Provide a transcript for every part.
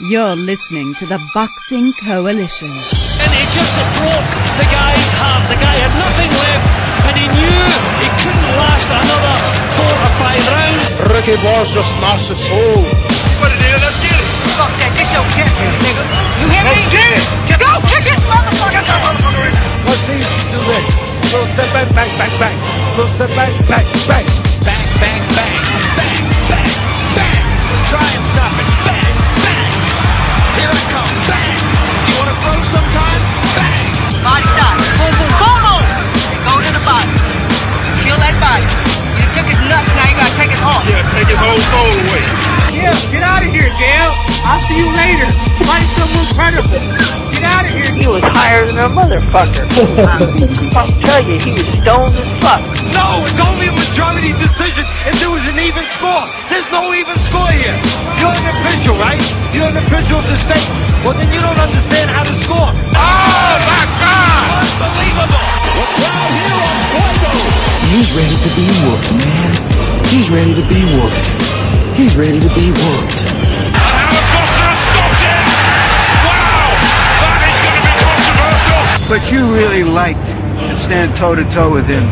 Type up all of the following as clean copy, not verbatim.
You're listening to the Boxing Coalition. And he just broke the guy's heart. The guy had nothing left, and he knew he couldn't last another 4 or 5 rounds. Ricky Boss just smashed his soul. What it is, let's get it. Fuck that, this your destiny, nigga. You hear me? Let's get it. Go kick his motherfucker. Get that motherfucker in. Let's see you do this. Little step back, bang, bang, bang. Little step back, bang, bang. Bang, bang, bang, bang, bang, bang. Try and stop it. Bang, bang. Here I come. Bang. You want to throw sometime? Bang. Body shot. Boom, boom, boom, boom. Go to the body. Kill that body. You took his nuts, now you gotta take his heart. Yeah, take his whole soul away. Yeah, get out of here, Gail. I'll see you later. Fight some more predators. Get out of here. He was higher than a motherfucker. I'll tell you, he was stoned as fuck. No, it's only a majority decision if there was an even score. There's no even score here. You're an official, right? You're an official of the state. Well, then you don't understand how to score. Oh, my God. Unbelievable. The crowd here on Fuego. He's ready to be whooped, man. He's ready to be whooped. He's ready to be whooped. And Howard Foster has stopped it. Wow. That is going to be controversial. But you really liked to stand toe-to-toe with him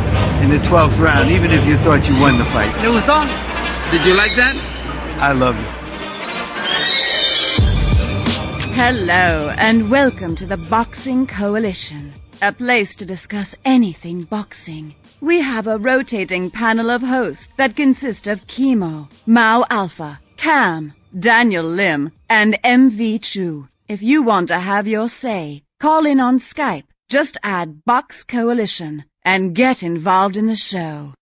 in the 12th round, even if you thought you won the fight. It was on. Did you like that? I love you. Hello, and welcome to the Boxing Coalition, a place to discuss anything boxing. We have a rotating panel of hosts that consist of Chemo, Mao Alpha, Cam, Daniel Lim, and MV Chu. If you want to have your say, call in on Skype. Just add Box Coalition and get involved in the show.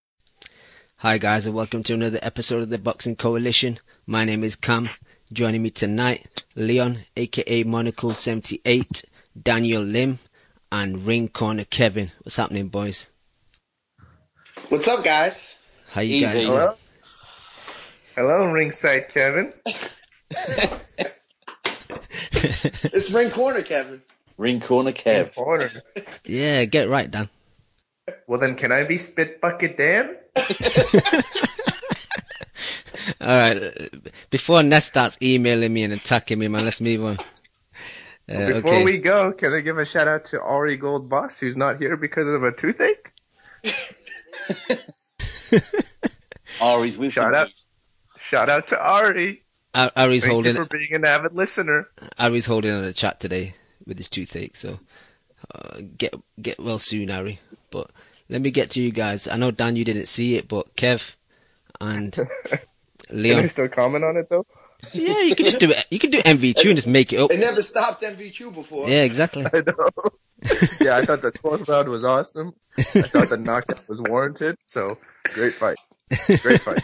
Hi guys, and welcome to another episode of the Boxing Coalition. My name is Cam. Joining me tonight, Leon, aka Monocle78, Daniel Lim, and Ring Corner Kevin. What's happening, boys? What's up, guys? How you guys doing? Hello? Hello, ringside Kevin. It's Ring Corner, Kevin. Ring Corner Kev. Corner. Yeah, get right, Dan. Well, then can I be Spit Bucket Dan? Alright, before Ness starts emailing me and attacking me, man, let's move on. Before we go, can I give a shout out to Ari Gold Boss, who's not here because of a toothache? Ari's with Shout out to Ari. Ari's Thank holding you for being an avid listener. Ari's holding on the chat today with his toothache, so get well soon, Ari. But let me get to you guys. I know, Dan, you didn't see it, but Kev and Leon. Can I still comment on it though? Yeah, you can just do it. You can do MV2 and just make it up. It never stopped MV2 before. Yeah, exactly. I know. Yeah, I thought the 12th round was awesome. I thought the knockout was warranted. So great fight. Great fight.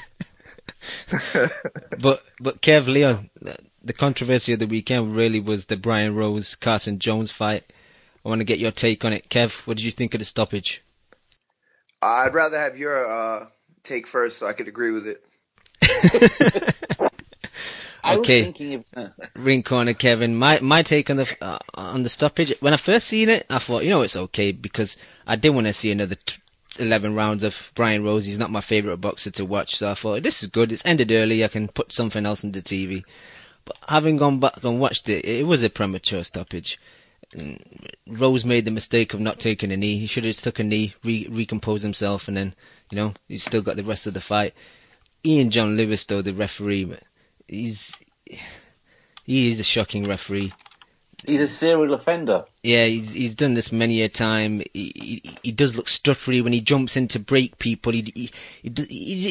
But Kev, Leon, the controversy of the weekend really was the Brian Rose Carson Jones fight. I want to get your take on it, Kev. What did you think of the stoppage? I'd rather have your take first, so I could agree with it. Okay, Ring Corner Kevin. My take on the stoppage. When I first seen it, I thought, it's okay, because I didn't want to see another 11 rounds of Brian Rose. He's not my favourite boxer to watch, so I thought, this is good. It's ended early. I can put something else on the TV. But having gone back and watched it, it was a premature stoppage. And Rose made the mistake of not taking a knee. He should have just took a knee, recomposed himself, and then, he's still got the rest of the fight. Ian John Lewis, though, the referee, he is a shocking referee. He's a serial offender. Yeah, he's done this many a time. He does look stuttery when he jumps in to break people. He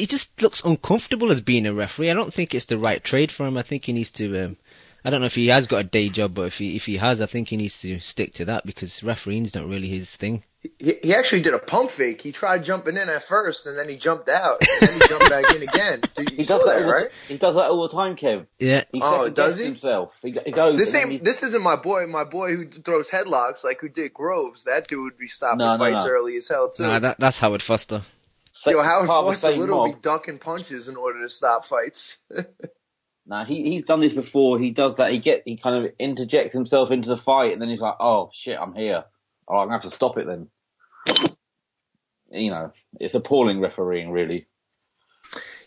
just looks uncomfortable as being a referee. I don't think it's the right trade for him. I think he needs to. I don't know if he has got a day job, but if he has, I think he needs to stick to that, because refereeing's not really his thing. He actually did a pump fake. He tried jumping in at first, and then he jumped out, and then he jumped back in again. He does that, right? He does that all the time, Kev. Yeah. Does he? Himself. He goes. This isn't my boy. My boy who throws headlocks, like who did Groves. That dude would be stopping fights early as hell too. Nah, that's Howard Foster. Howard Foster literally be ducking punches in order to stop fights. Nah, he's done this before. He does that. He kind of interjects himself into the fight, and then he's like, "Oh shit, I'm here. All right, I'm gonna have to stop it then." It's appalling refereeing, really.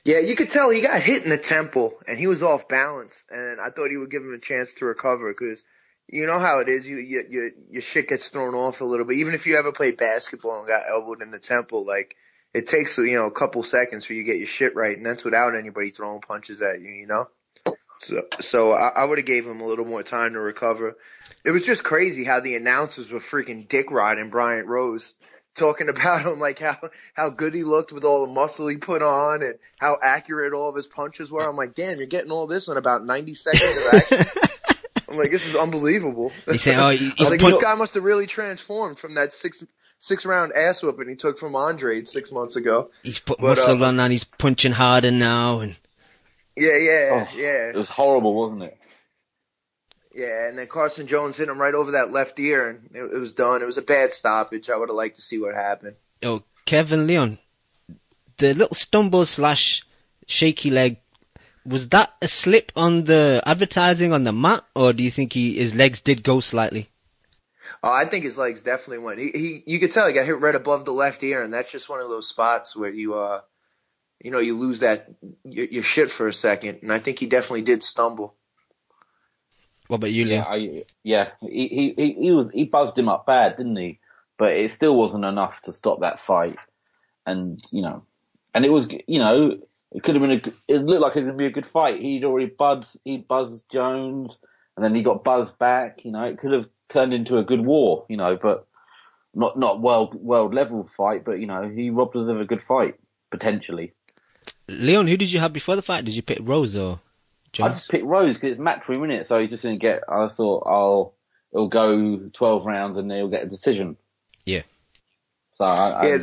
Yeah, you could tell he got hit in the temple, and he was off balance, and I thought he would give him a chance to recover, because you know how it is. Your shit gets thrown off a little bit. Even if you ever played basketball and got elbowed in the temple, like, it takes, a couple seconds for you to get your shit right, and that's without anybody throwing punches at you, you know? So I would have gave him a little more time to recover. It was just crazy how the announcers were freaking dick riding Bryant Rose, talking about him, like how good he looked with all the muscle he put on and how accurate all of his punches were. I'm like, damn, you're getting all this in about 90 seconds of action. I'm like, this is unbelievable. He's saying, this guy must have really transformed from that six round ass whooping he took from Andrade 6 months ago. He's put muscle on and he's punching harder now. And yeah. It was horrible, wasn't it? Yeah, and then Carson Jones hit him right over that left ear, and it was done. It was a bad stoppage. I would have liked to see what happened. Oh, Kevin Leon, the little stumble / shaky leg, was that a slip on the advertising on the mat, or do you think his legs did go slightly? Oh, I think his legs definitely went. You could tell he got hit right above the left ear, and that's just one of those spots where you lose your shit for a second, and I think he definitely did stumble. What about you, Liam? He buzzed him up bad, didn't he? But it still wasn't enough to stop that fight, and it was, it could have been it looked like it was gonna be a good fight. He'd already buzzed Jones, and then he got buzzed back. It could have turned into a good war, but not world level fight. But he robbed us of a good fight potentially. Leon, who did you have before the fight? Did you pick Rose or Jones? I just picked Rose because it's matchroom, innit? So he just didn't get. I thought, it'll go 12 rounds and he'll get a decision. Yeah. So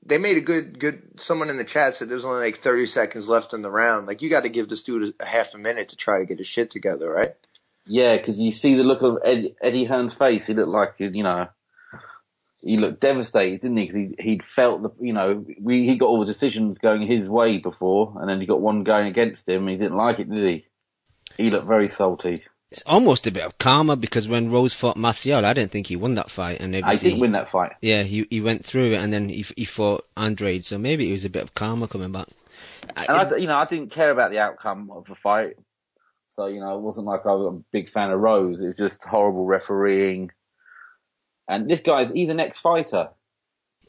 they made a good. Someone in the chat said there's only like 30 seconds left in the round. Like, you got to give this dude a half a minute to try to get his shit together, right? Yeah, because you see the look of Eddie Hearn's face. He looked like he looked devastated, didn't he? Because he'd felt he got all the decisions going his way before, and then he got one going against him. He didn't like it, did he? He looked very salty. It's almost a bit of karma, because when Rose fought Marcial, I didn't think he won that fight, and I did win that fight. Yeah, he went through it, and then he fought Andrade. So maybe it was a bit of karma coming back. And I didn't care about the outcome of the fight, so it wasn't like I was a big fan of Rose. It was just horrible refereeing. And this guy, he's an ex-fighter.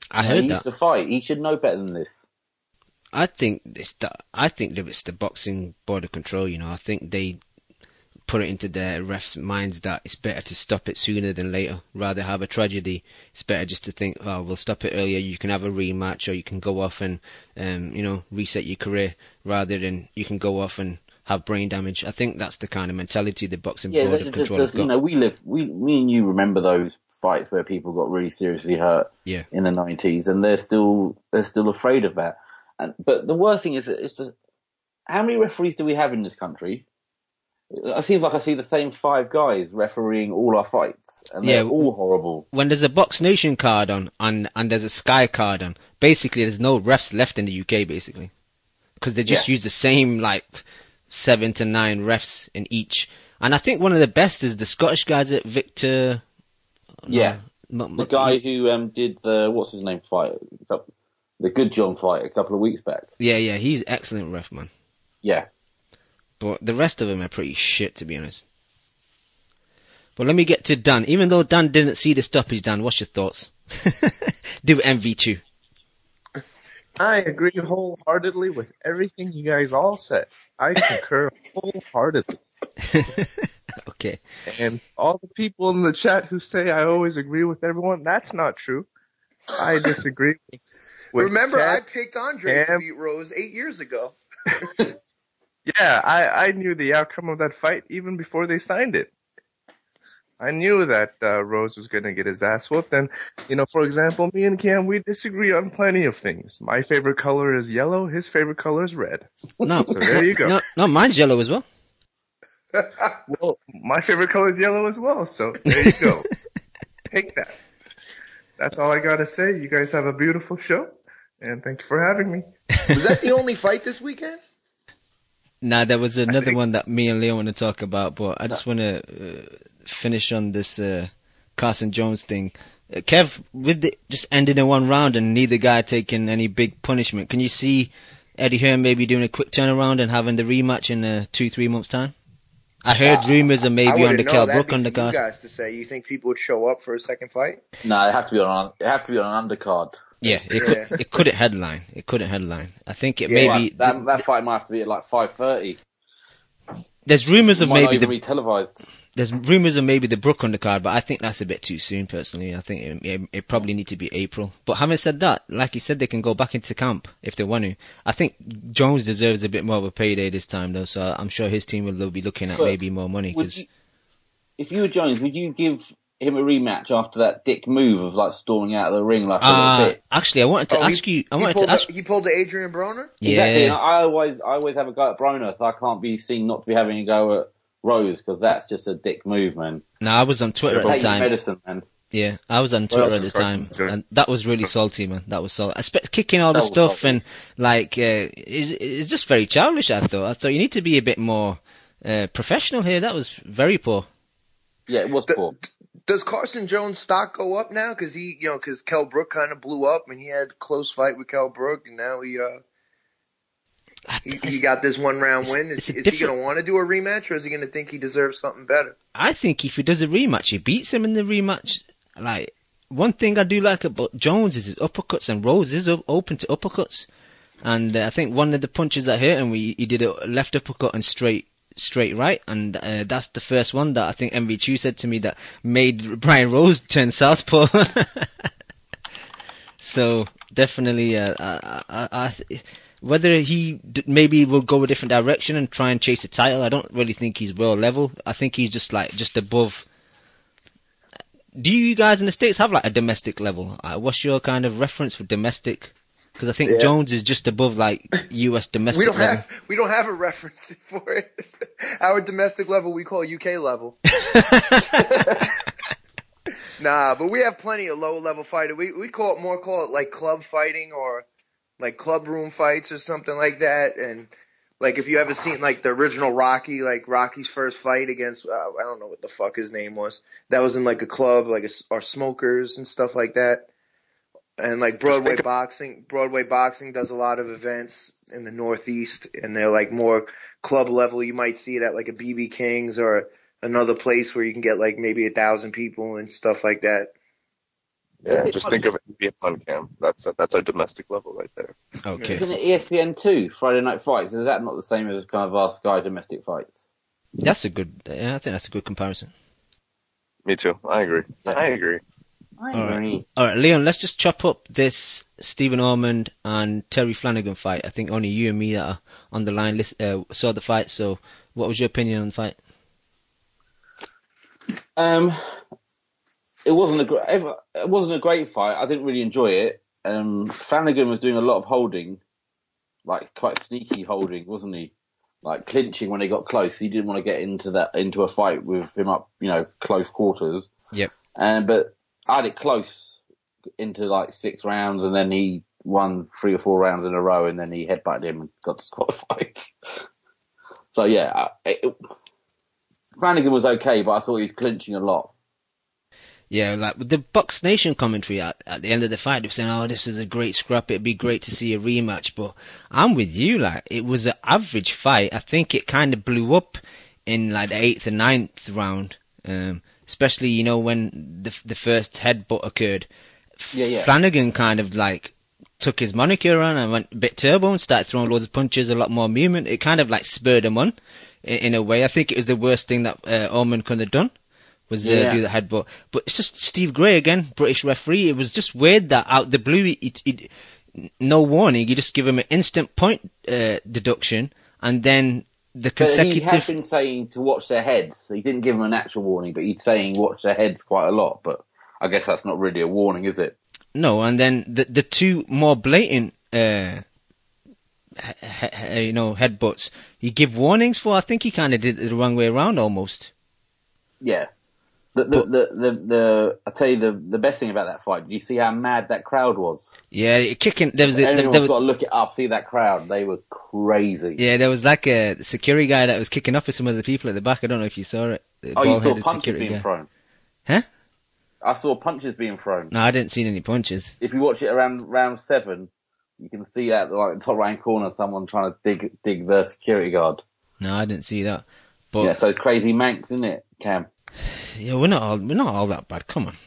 I heard that. He used to fight. He should know better than this. I think it's the boxing board of control. I think they put it into their refs' minds that it's better to stop it sooner than later. Rather have a tragedy, it's better just to think, oh, we'll stop it earlier. You can have a rematch, or you can go off and reset your career, rather than you can go off and have brain damage. I think that's the kind of mentality the boxing board of control has got. We and you remember those fights where people got really seriously hurt in the 90s, and they're still afraid of that. But the worst thing is how many referees do we have in this country? It seems like I see the same 5 guys refereeing all our fights, and they're all horrible. When there's a Box Nation card on, and there's a Sky card on, basically there's no refs left in the UK, basically, because they just use the same 7 to 9 refs in each. And I think one of the best is the Scottish guys at Victor. The guy who did the what's his name fight, the Good John fight a couple of weeks back. Yeah, he's excellent ref, man. Yeah. But the rest of them are pretty shit, to be honest. But let me get to Dan. Even though Dan didn't see the stoppage, Dan, what's your thoughts? Do MV2. I agree wholeheartedly with everything you guys all said. I concur wholeheartedly. Okay. And all the people in the chat who say I always agree with everyone, that's not true. I disagree with Remember, Kat, I picked Andre to beat Rose 8 years ago. Yeah, I knew the outcome of that fight even before they signed it. I knew that Rose was going to get his ass whooped. And, for example, me and Cam, we disagree on plenty of things. My favorite color is yellow. His favorite color is red. No. So there you go. No, mine's yellow as well. Well, my favorite color is yellow as well. So there you go. Take that. That's all I got to say. You guys have a beautiful show. And thank you for having me. Was that the only fight this weekend? Nah, there was another one that me and Leo want to talk about, but I just want to finish on this Carson Jones thing. Kev, with it just ending in one round and neither guy taking any big punishment, can you see Eddie Hearn maybe doing a quick turnaround and having the rematch in 2-3 months' time? I heard rumours of maybe on the Kell Brook undercard. You guys to say, you think people would show up for a second fight? No, it have to be on an undercard. Yeah, it couldn't headline. It couldn't headline. I think it maybe that fight might have to be at like 5:30. There's rumours of maybe the televised. There's rumours of maybe the Brook undercard, but I think that's a bit too soon. Personally, I think it probably need to be April. But having said that, like you said, they can go back into camp if they want to. I think Jones deserves a bit more of a payday this time, though. So I'm sure his team will be looking at maybe more money. If you were Jones, would you give him a rematch after that dick move of like storming out of the ring like a little bit? Actually, I wanted to ask you. He pulled the Adrian Broner? Yeah. Exactly. And I always have a go at Broner, so I can't be seen not to be having a go at Rose, because that's just a dick move, man. No, I was on Twitter at the time. Medicine, man. Yeah, I was on Twitter at the time, and that was really salty, man. That was salty. Kicking all the stuff salty. And like, it's just very childish. I thought you need to be a bit more professional here. That was very poor. Yeah, it was poor. Does Carson Jones' stock go up now? Because because Kell Brook kind of blew up, and he had a close fight with Kell Brook, and now he got this 1-round win. Is he going to want to do a rematch, or is he going to think he deserves something better? I think if he does a rematch, he beats him in the rematch. Like, one thing I do like about Jones is his uppercuts, and Rose is open to uppercuts. And I think one of the punches that hurt him, he did a left uppercut and straight right, and that's the first one that I think MV2 said to me that made Brian Rose turn southpaw. So definitely, whether he maybe will go a different direction and try and chase a title, I don't really think he's world level. I think he's just above. Do you guys in the States have like a domestic level? What's your kind of reference for domestic? Because I think Jones is just above like US domestic level. We don't have a reference for it. Our domestic level we call UK level. Nah, but we have plenty of low level fighting. We call it like club fighting or like club room fights or something like that. And like if you ever seen like the original Rocky, like Rocky's first fight against I don't know what the fuck his name was. That was in like a club, like or Smokers and stuff like that. And like Broadway boxing does a lot of events in the Northeast, and they're like more club level. You might see it at like a BB King's or another place where you can get like maybe 1,000 people and stuff like that. Yeah, just think of it as being fun, Cam. That's our domestic level right there. Okay. Isn't it ESPN 2, Friday Night Fights? Is that not the same as kind of our Sky domestic fights? That's a good. I think that's a good comparison. Me too. I agree. All right, Leon, let's just chop up this Stephen Ormond and Terry Flanagan fight. I think only you and me that are on the line saw the fight, so what was your opinion on the fight? It wasn't a great fight. I didn't really enjoy it. Flanagan was doing a lot of holding, like quite sneaky holding, wasn't he? Like clinching when he got close. He didn't want to get into a fight with him up, close quarters. Yep. But I had it close into like 6 rounds, and then he won 3 or 4 rounds in a row, and then he headbutted him and got disqualified. So yeah, Flanagan was okay, but I thought he was clinching a lot. Yeah, like with the Box Nation commentary at the end of the fight, they were saying, "Oh, this is a great scrap. It'd be great to see a rematch." But I'm with you. Like, it was an average fight. I think it kind of blew up in like the 8th and 9th round. Especially, when the first headbutt occurred. Yeah. Flanagan kind of like took his moniker on and went a bit turbo and started throwing loads of punches, a lot more movement. It kind of like spurred him on in a way. I think it was the worst thing that Orman could have done was do the headbutt. But it's just Steve Gray again, British referee. It was just weird that out the blue, no warning, you just give him an instant point deduction, and then the consecutive. But he had been saying to watch their heads. He didn't give them an actual warning, but he's saying watch their heads quite a lot. But I guess that's not really a warning, is it? No, and then the two more blatant, headbutts, you give warnings for. I think he kind of did it the wrong way around, almost. Yeah. I tell you the best thing about that fight. Did you see how mad that crowd was? Yeah, kicking. Everyone's got to look it up. See that crowd? They were crazy. Yeah, there was like a security guy that was kicking off with some of the people at the back. I don't know if you saw it. You saw punches being thrown? Huh? I saw punches being thrown. No, I didn't see any punches. If you watch it around round 7, you can see at like the top right corner someone trying to dig the security guard. No, I didn't see that. But yeah, so it's crazy Manx, isn't it, Cam? Yeah, we're not all that bad. Come on.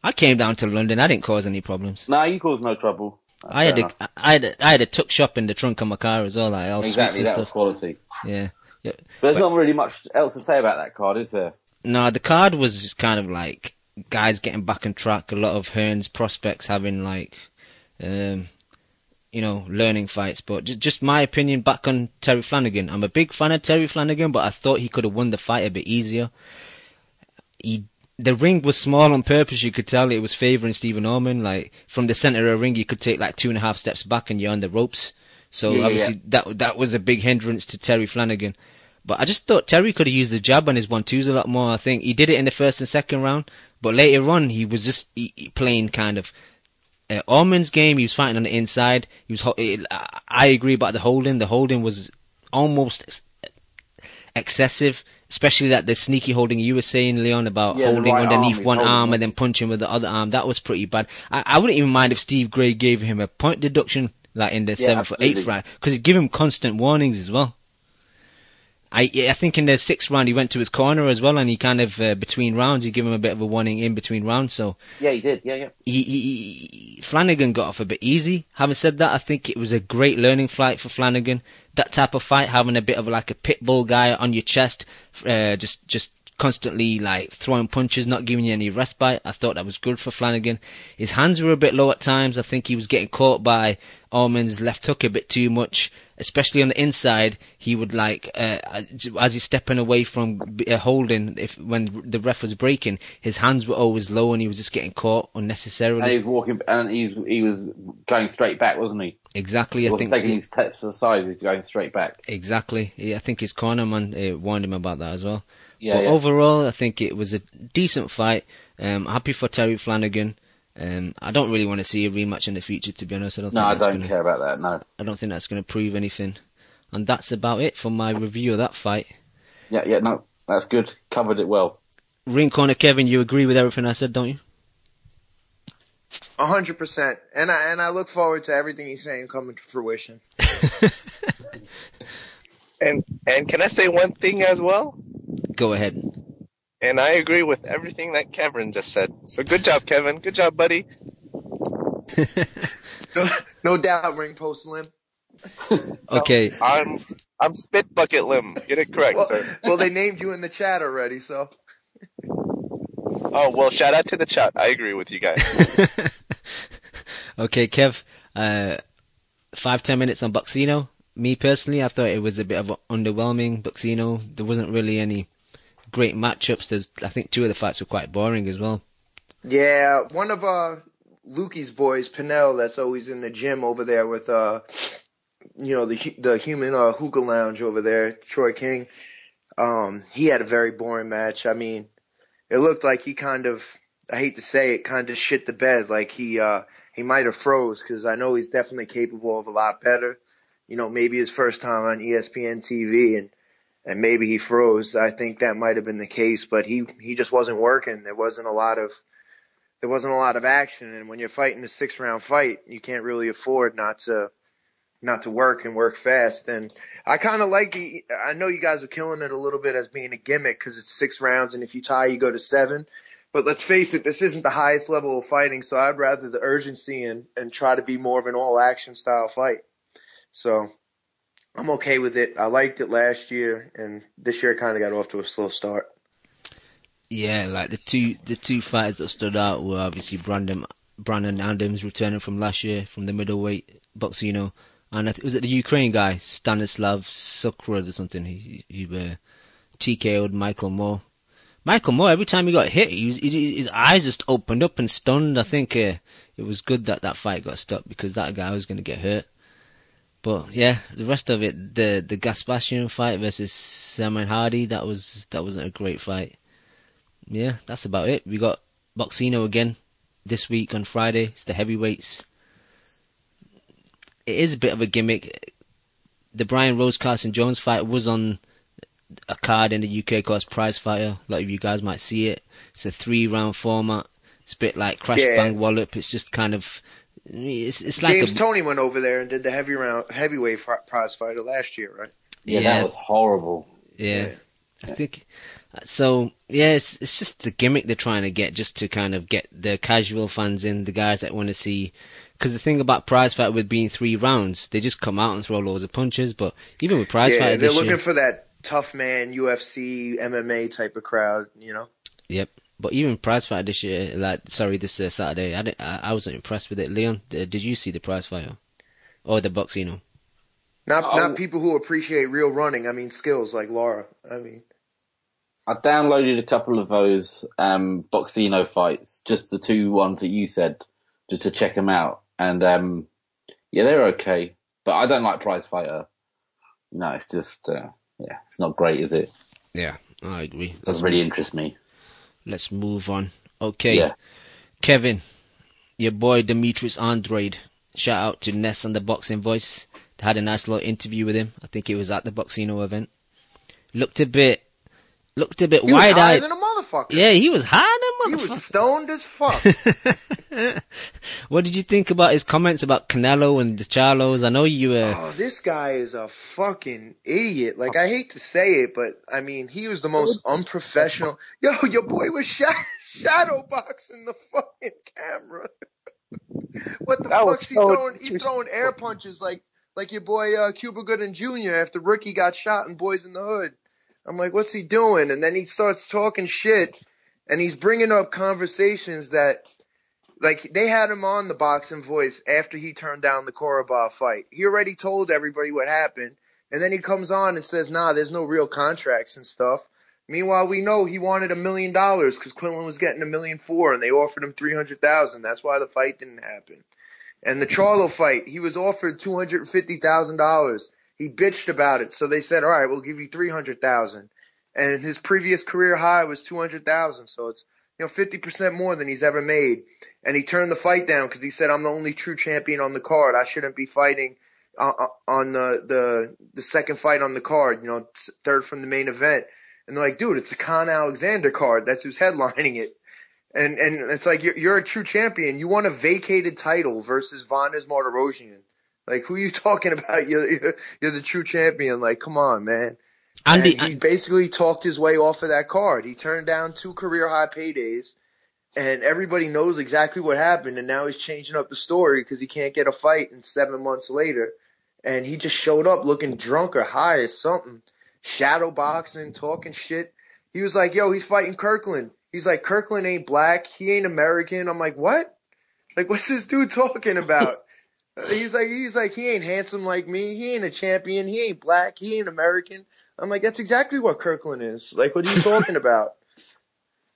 I came down to London. I didn't cause any problems. No, you caused no trouble. I had a tuck shop in the trunk of my car as well. Like all exactly, sweets and that stuff. was quality. Yeah. But there's not really much else to say about that card, is there? No, the card was just kind of like guys getting back on track. A lot of Hearns prospects having like, learning fights. But just my opinion back on Terry Flanagan. I'm a big fan of Terry Flanagan, but I thought he could have won the fight a bit easier. The ring was small on purpose. You could tell it was favouring Stephen Orman. Like from the centre of the ring, you could take like 2.5 steps back and you're on the ropes. So obviously that was a big hindrance to Terry Flanagan. But I just thought Terry could have used the jab on his 1-2s a lot more. I think he did it in the first and second round, but later on he was just playing kind of Orman's game. He was fighting on the inside. I agree about the holding. The holding was almost excessive. Especially that the sneaky holding you were saying, Leon, about holding underneath one arm and then punching with the other arm. That was pretty bad. I wouldn't even mind if Steve Gray gave him a point deduction like in the 7th or 8th round, because he'd give him constant warnings as well. I think in the 6th round he went to his corner as well, and he kind of between rounds he gave him a bit of a warning in between rounds. So yeah, he did. Yeah. Flanagan got off a bit easy. Having said that, I think it was a great learning fight for Flanagan. That type of fight, having a bit of like a pit bull guy on your chest, just constantly like throwing punches, not giving you any respite. I thought that was good for Flanagan. His hands were a bit low at times. I think he was getting caught by Orman's left hook a bit too much, especially on the inside. He would like, as he's stepping away from holding, when the ref was breaking, his hands were always low and he was just getting caught unnecessarily. And he was walking, and he was going straight back, wasn't he? Exactly. He wasn't taking his steps to the side, he was going straight back. Exactly. Yeah, I think his corner man warned him about that as well. But overall, I think it was a decent fight. Happy for Terry Flanagan. I don't really want to see a rematch in the future, to be honest. I don't care about that, no. I don't think that's going to prove anything. And that's about it for my review of that fight. Yeah, no, that's good. Covered it well. Ring corner Kevin, you agree with everything I said, don't you? 100%. And I look forward to everything he's saying coming to fruition. And can I say one thing as well? Go ahead. And I agree with everything that Kevin just said. So good job, Kevin. Good job, buddy. No doubt, Ring Post Lim. Okay. I'm Spit Bucket Lim. Get it correct, sir. Well, they named you in the chat already, so. Oh, well, shout out to the chat. I agree with you guys. Okay, Kev. 5-10 minutes on Boxino. Me personally, I thought it was a bit of an underwhelming Boxino. There wasn't really any great matchups. I think 2 of the fights were quite boring as well. Yeah, one of Lukey's boys, Pinnell, that's always in the gym over there with the human hookah lounge over there, Troy King. He had a very boring match. I mean, it looked like he kind of, I hate to say it, kind of shit the bed. Like he might have froze, because I know he's definitely capable of a lot better. Maybe his first time on ESPN TV, and maybe he froze. I think that might have been the case, but he just wasn't working. There wasn't a lot of action, and when you're fighting a 6-round fight, you can't really afford not to work and work fast. And I kind of like I know you guys are killing it a little bit as being a gimmick because it's 6 rounds, and if you tie, you go to 7. But let's face it, this isn't the highest level of fighting, so I'd rather the urgency and try to be more of an all-action style fight. So I'm okay with it. I liked it last year, and this year kind of got off to a slow start. Yeah, like the two fighters that stood out were obviously Brandon Endam's returning from last year from the middleweight Boxino, and was it the Ukraine guy Stanislav Sukrud or something? He TKO'd Michael Moore. Michael Moore, every time he got hit, his eyes just opened up and stunned. I think it was good that fight got stopped, because that guy was going to get hurt. But yeah, the rest of it, the Gaspasian fight versus Salman Hardy, that wasn't a great fight. Yeah, that's about it. We got Boxino again this week on Friday. It's the heavyweights. It is a bit of a gimmick. The Brian Rose Carson Jones fight was on a card in the UK called Prize Fighter. A lot of you guys might see it. It's a 3-round format. It's a bit like Crash Bang Wallop. It's just kind of It's like James Toney went over there and did the heavyweight prize fighter last year, right? Yeah, that was horrible. Yeah. I think so. Yeah, it's just the gimmick they're trying to get, just to kind of get the casual fans in, the guys that want to see. Because the thing about prize fight with being 3 rounds, they just come out and throw loads of punches. But even with prize fight, they're looking for that tough man UFC MMA type of crowd, you know. Yep. But even prize fight this year, this Saturday, I wasn't impressed with it. Leon, did you see the prize fight or the Boxino? Not people who appreciate real running. I mean, skills like Laura. I downloaded a couple of those Boxino fights, just the 2 ones that you said, just to check them out. And yeah, they're okay. But I don't like prize fighter. No, it's just it's not great, is it? Yeah, I agree. Doesn't really interest me. Let's move on. Okay, yeah. Kevin, your boy Demetrius Andrade. Shout out to Ness on the Boxing Voice. They had a nice little interview with him. I think it was at the Boxino event. Looked a bit He was wide-eyed. high than a motherfucker. Yeah, he was high than a motherfucker. He was stoned as fuck. What did you think about his comments about Canelo and the Charlos? I know you were... Oh, this guy is a fucking idiot. Like, I hate to say it, but, I mean, he was the most unprofessional... Yo, your boy was shadow boxing the fucking camera. What the fuck's he throwing? He's throwing air punches like your boy Cuba Gooding Jr. after Ricky got shot in Boys in the Hood. I'm like, what's he doing? And then he starts talking shit, and he's bringing up conversations that, like, they had him on the Boxing Voice after he turned down the Korobov fight. He already told everybody what happened, and then he comes on and says, nah, there's no real contracts and stuff. Meanwhile, we know he wanted $1 million because Quinlan was getting $1.4 million, and they offered him $300,000. That's why the fight didn't happen. And the Charlo fight, he was offered $250,000. He bitched about it, so they said, all right, we'll give you $300,000. And his previous career high was $200,000, so it's 50% more than he's ever made. And he turned the fight down because he said, I'm the only true champion on the card. I shouldn't be fighting on the second fight on the card, third from the main event. And they're like, dude, it's a Con Alexander card. That's who's headlining it. And it's like, you're a true champion. You won a vacated title versus Vanes Martirosyan. Like, who are you talking about? You're the true champion. Like, come on, man. And he basically talked his way off of that card. He turned down 2 career-high paydays, and everybody knows exactly what happened, and now he's changing up the story because he can't get a fight in 7 months later. And he just showed up looking drunk or high or something, shadow boxing, talking shit. He was like, yo, he's fighting Kirkland. He's like, Kirkland ain't black. He ain't American. I'm like, what? Like, what's this dude talking about? He's like, he ain't handsome like me. He ain't a champion. He ain't black. He ain't American. I'm like, that's exactly what Kirkland is. Like, what are you talking about?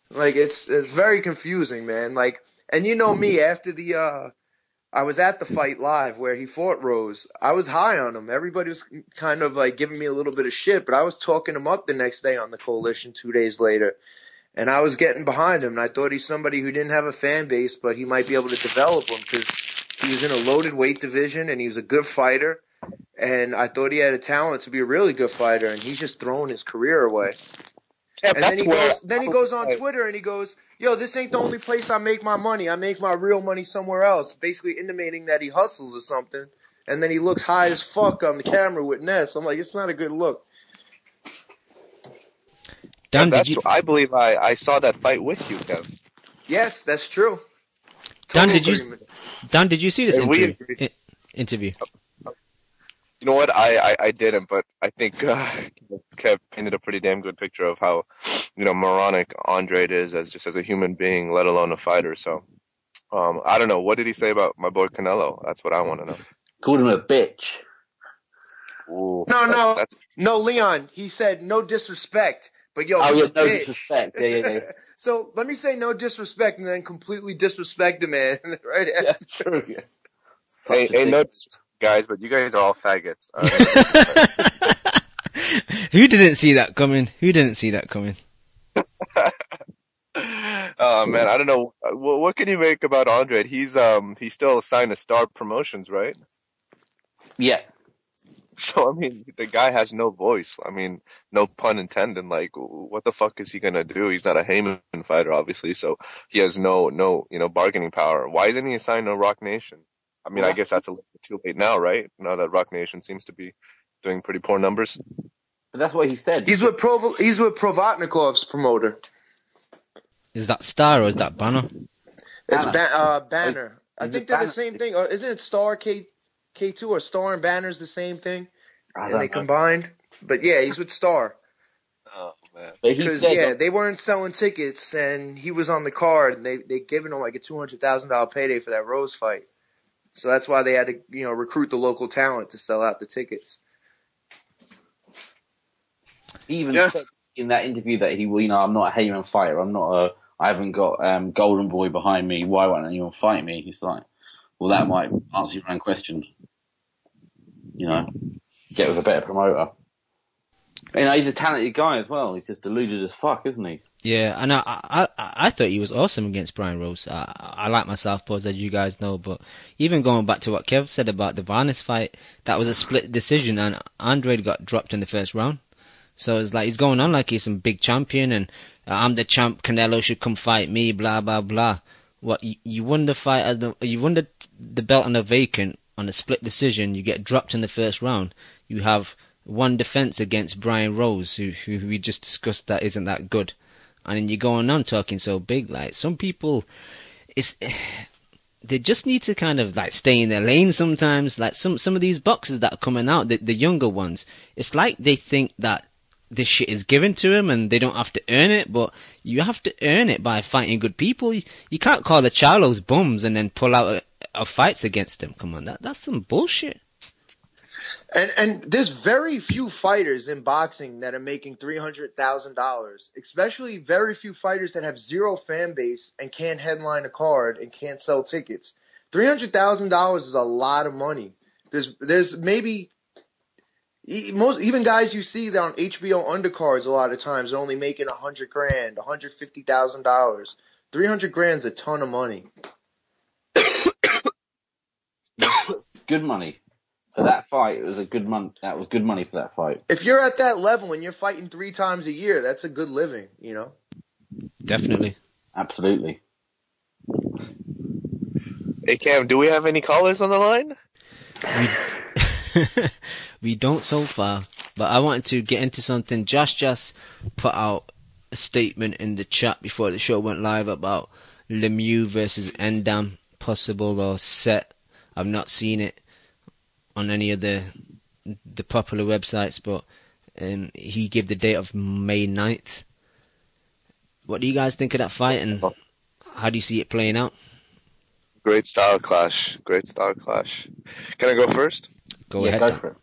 Like, it's very confusing, man. Like, and you know me, after I was at the fight live where he fought Rose. I was high on him. Everybody was kind of like giving me a little bit of shit, but I was talking him up the next day on the Coalition 2 days later. And I was getting behind him, and I thought he's somebody who didn't have a fan base, but he might be able to develop him because he was in a loaded weight division, and he was a good fighter. And I thought he had a talent to be a really good fighter, and he's just throwing his career away. Yeah, and then he goes on Twitter and he goes, yo, this ain't the only place I make my money. I make my real money somewhere else, basically intimating that he hustles or something. And then he looks high as fuck on the camera with Ness. I'm like, it's not a good look. Dan, I believe I saw that fight with you, Kev. Yes, that's true. Dan, did you see this interview? You know what? I didn't, but I think Kev painted a pretty damn good picture of how moronic Andrade is as a human being, let alone a fighter. So I don't know. What did he say about my boy Canelo? That's what I want to know. Called him a bitch. Ooh, no, Leon. He said no disrespect. But yo, no bitch. Disrespect. Yeah. So let me say no disrespect and then completely disrespect the man. Right? Yeah, true. Yeah. Ain't no disrespect, guys, but you guys are all faggots. Who didn't see that coming? Oh man, I don't know. What can you make about Andrade? He's still signed to Star Promotions, right? Yeah. So, I mean, the guy has no voice. I mean, no pun intended. Like, what the fuck is he gonna do? He's not a Heyman fighter, obviously, so he has no bargaining power. Why isn't he assigned to Rock Nation? I mean, I guess that's a little bit too late now, right? Now that Rock Nation seems to be doing pretty poor numbers. But that's what he said. He's with Provatnikov's promoter. Is that Star or is that Banner? It's Banner. I think they're the same thing. Or isn't it Star K2 or Star and Banner's the same thing? And they combined. But yeah, he's with Star. Oh man. Because they weren't selling tickets, and he was on the card, and they given him like a $200,000 payday for that Rose fight. So that's why they had to, recruit the local talent to sell out the tickets. He even said in that interview that I'm not a Heyman fighter. I haven't got Golden Boy behind me. Why won't anyone fight me? He's like, well, that might answer your own question. Get with a better promoter. He's a talented guy as well. He's just deluded as fuck, isn't he? Yeah, and I thought he was awesome against Brian Rose. I like my southpaws, as you guys know, but even going back to what Kev said about the Varnes fight, that was a split decision, and Andrade got dropped in the first round. So it's like he's going on like he's some big champion, and I'm the champ. Canelo should come fight me. Blah blah blah. What you won the fight? You won the belt on a vacant on a split decision. You get dropped in the first round. You have one defense against Brian Rose, who we just discussed that isn't that good, and then you're going on talking so big. Like some people, they just need to kind of like stay in their lane sometimes. Like some of these boxers that are coming out, the younger ones, it's like they think that this shit is given to them and they don't have to earn it, but you have to earn it by fighting good people. You can't call the Charlos bums and then pull out of fights against them. Come on, that's some bullshit. And there's very few fighters in boxing that are making $300,000, especially very few fighters that have zero fan base and can't headline a card and can't sell tickets. $300,000 is a lot of money. There's maybe even guys you see that on HBO undercards a lot of times are only making $100,000, $150,000. $300,000's a ton of money. Good money. For that fight, it was a good month. That was good money for that fight. If you're at that level and you're fighting 3 times a year, that's a good living, Definitely. Absolutely. Hey Cam, do we have any callers on the line? We don't so far, but I wanted to get into something. Josh just put out a statement in the chat before the show went live about Lemieux versus Endam, possible or set. I've not seen it on any of the popular websites, but he gave the date of May 9th. What do you guys think of that fight, and how do you see it playing out? Great style clash. Can I go first? Go ahead. Go for it.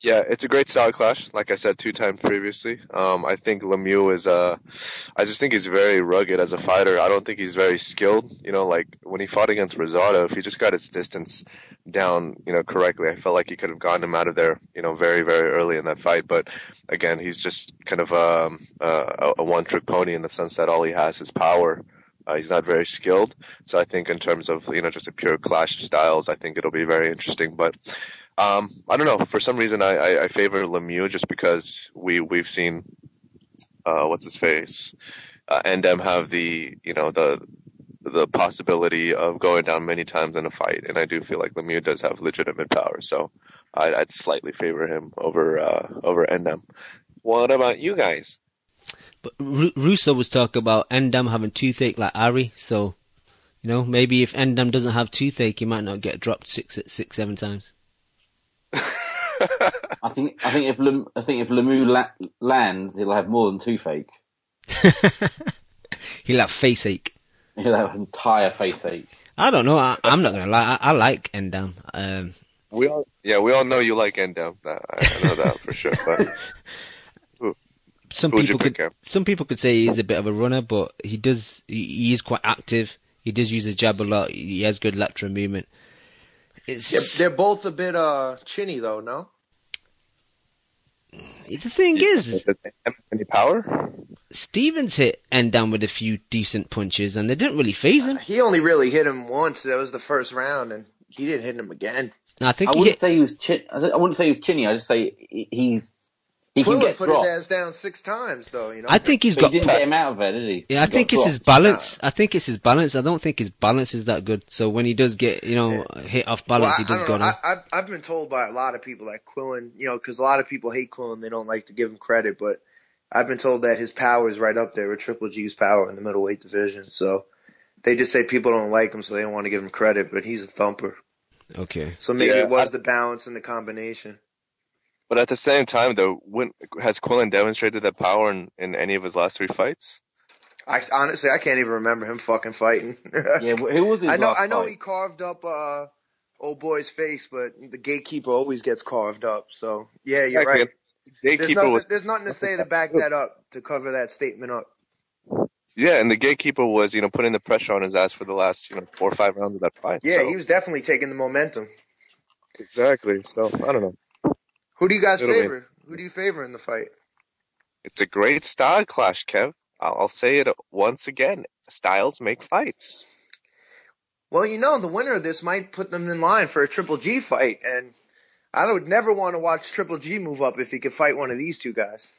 Yeah, it's a great style clash. Like I said 2 times previously. I think Lemieux is I just think he's very rugged as a fighter. I don't think he's very skilled. Like when he fought against Rosado, if he just got his distance down, correctly, I felt like he could have gotten him out of there, very, very early in that fight. But again, he's just kind of a one-trick pony in the sense that all he has is power. He's not very skilled. So I think in terms of, just a pure clash of styles, I think it'll be very interesting. But I don't know. For some reason, I favor Lemieux just because we've seen what's his face, Endam have the possibility of going down many times in a fight, and I do feel like Lemieux does have legitimate power. So I'd slightly favor him over Endam. What about you guys? But Russo was talking about Endam having toothache like Ari, so maybe if Endam doesn't have toothache, he might not get dropped 7 times. I think if Lemieux lands, he'll have more than toothache. He'll have face ache. He'll have entire face ache. I don't know. I'm not gonna lie. I like Endam. We all know you like Endam. I know that for sure. But some people could say he's a bit of a runner, but he is quite active. He does use a jab a lot. He has good lateral movement. They're both a bit chinny though, no? The thing is, any power? Stevens hit Endam with a few decent punches, and they didn't really phase him. He only really hit him once. That was the first round, and he didn't hit him again. I wouldn't say he was chinny. I just say he He can Quillen get put his dropped. ass down 6 times, though. You know. I think he's But got. he didn't get him out of there, did he? Yeah, I He think got it's his dropped. balance. I think it's his balance. I don't think his balance is that good. So when he does get, hit off balance, he does I go don't know. down. I've been told by a lot of people that Quillen, because a lot of people hate Quillen, they don't like to give him credit, but I've been told that his power is right up there with Triple G's power in the middleweight division. So they just say people don't like him, so they don't want to give him credit, but he's a thumper. Okay. So maybe it was the balance and the combination. But at the same time, though, has Quillen demonstrated that power in any of his last 3 fights? Honestly, I can't even remember him fucking fighting. Yeah, who was his I know fight? he carved up old boy's face, but the gatekeeper always gets carved up. So yeah, you're right. There's nothing to say to back that up, to cover that statement up. Yeah, and the gatekeeper was, putting the pressure on his ass for the last, 4 or 5 rounds of that fight. Yeah, so. He was definitely taking the momentum. Exactly. So I don't know. Who do you guys favor? Who do you favor in the fight? It's a great style clash, Kev. I'll say it once again. Styles make fights. Well, the winner of this might put them in line for a Triple G fight, and I would never want to watch Triple G move up if he could fight one of these two guys.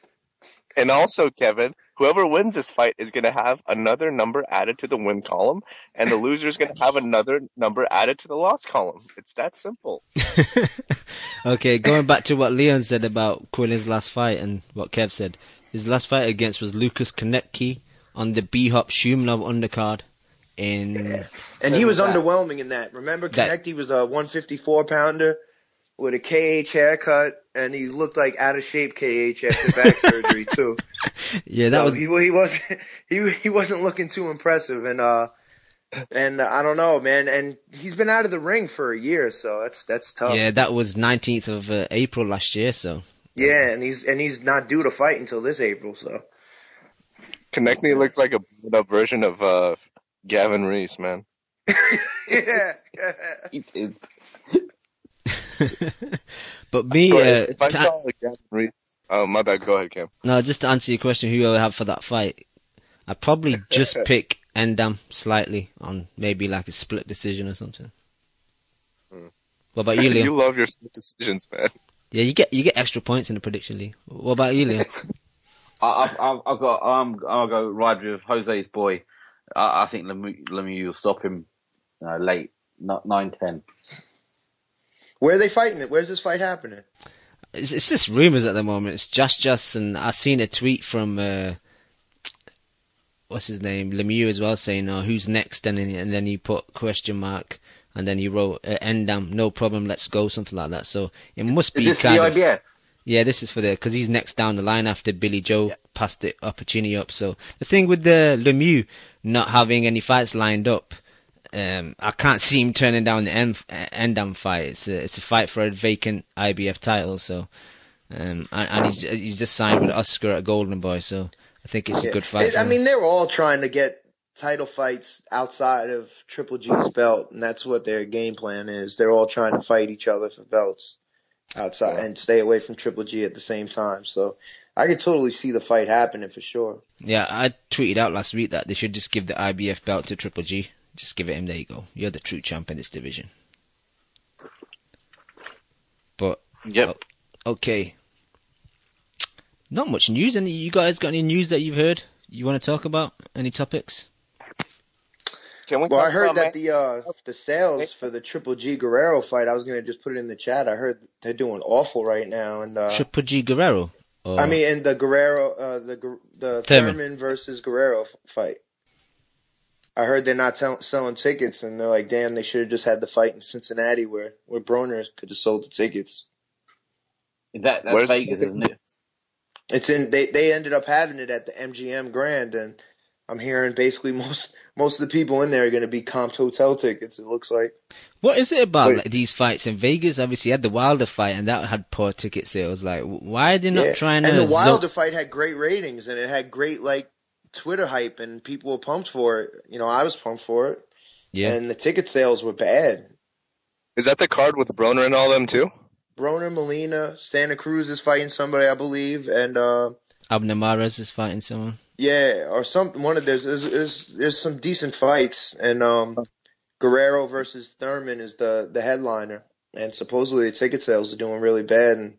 And also, Kevin, whoever wins this fight is going to have another number added to the win column, and the loser is going to have another number added to the loss column. It's that simple. Okay, going back to what Leon said about Quillen's last fight and what Kev said. His last fight against was Lucas Konecki on the B-Hop Shumlov undercard. And he was underwhelming in that. Remember, Konecki was a 154-pounder with a KH haircut, and he looked like out-of-shape KH after back surgery, too. Yeah, that was... He wasn't looking too impressive, and I don't know, man. And he's been out of the ring for a year, so that's tough. Yeah, that was 19th of April last year, so... Yeah, and he's not due to fight until this April, so... Konecki looks like a blown-up version of Gavin Reese, man. Yeah. But me... if I saw Gavin Reese... Oh, my bad. Go ahead, Cam. No, just to answer your question, who I would have for that fight, I'd probably just pick Endam slightly on maybe like a split decision or something. What about you, Leon? You love your split decisions, man. Yeah, you get extra points in the prediction league. What about you, Leon? I'll go ride with Jose's boy. I think Lemieux will stop him late, 9-10. Where are they fighting it? Where's this fight happening? It's just rumours at the moment. It's just, and I seen a tweet from what's his name, Lemieux as well, saying, who's next? And then he put question mark, and then he wrote Endam, no problem, let's go, something like that. So it must be Is this kind the of... IBF? Yeah, this is for because he's next down the line after Billy Joe passed the opportunity up. So the thing with the Lemieux not having any fights lined up, I can't see him turning down the Endam fight. It's a fight for a vacant IBF title. So, and he's just signed with Oscar at Golden Boy. So I think it's a good fight. I mean, they're all trying to get title fights outside of Triple G's belt, and that's what their game plan is. They're all trying to fight each other for belts outside and stay away from Triple G at the same time. So I could totally see the fight happening for sure. Yeah, I tweeted out last week that they should just give the IBF belt to Triple G. Just give it him. There you go. You're the true champ in this division. But yep. Okay. Not much news. Any you guys got any news that you've heard you want to talk about? Any topics? Well, I heard that the sales for the Triple G Guerrero fight, I was going to just put it in the chat. I heard they're doing awful right now. And Triple G Guerrero? I mean, in the Guerrero, the Thurman versus Guerrero fight. I heard they're not selling tickets, and they're like, damn, they should have just had the fight in Cincinnati where Broner could have sold the tickets. That's Vegas, isn't it? It's in. They ended up having it at the MGM Grand, and I'm hearing basically most of the people in there are going to be comped hotel tickets, it looks like. What is it about these fights in Vegas? Obviously, you had the Wilder fight, and that had poor ticket sales. Like, why are they not trying to... And the Wilder fight had great ratings, and it had great, Twitter hype, and people were pumped for it. I was pumped for it. Yeah. And the ticket sales were bad. Is that the card with Broner and all them, too? Broner, Molina, Santa Cruz is fighting somebody, I believe, and... Abner Mares is fighting someone. Yeah, or there's some decent fights, and Guerrero versus Thurman is the headliner, and supposedly the ticket sales are doing really bad, and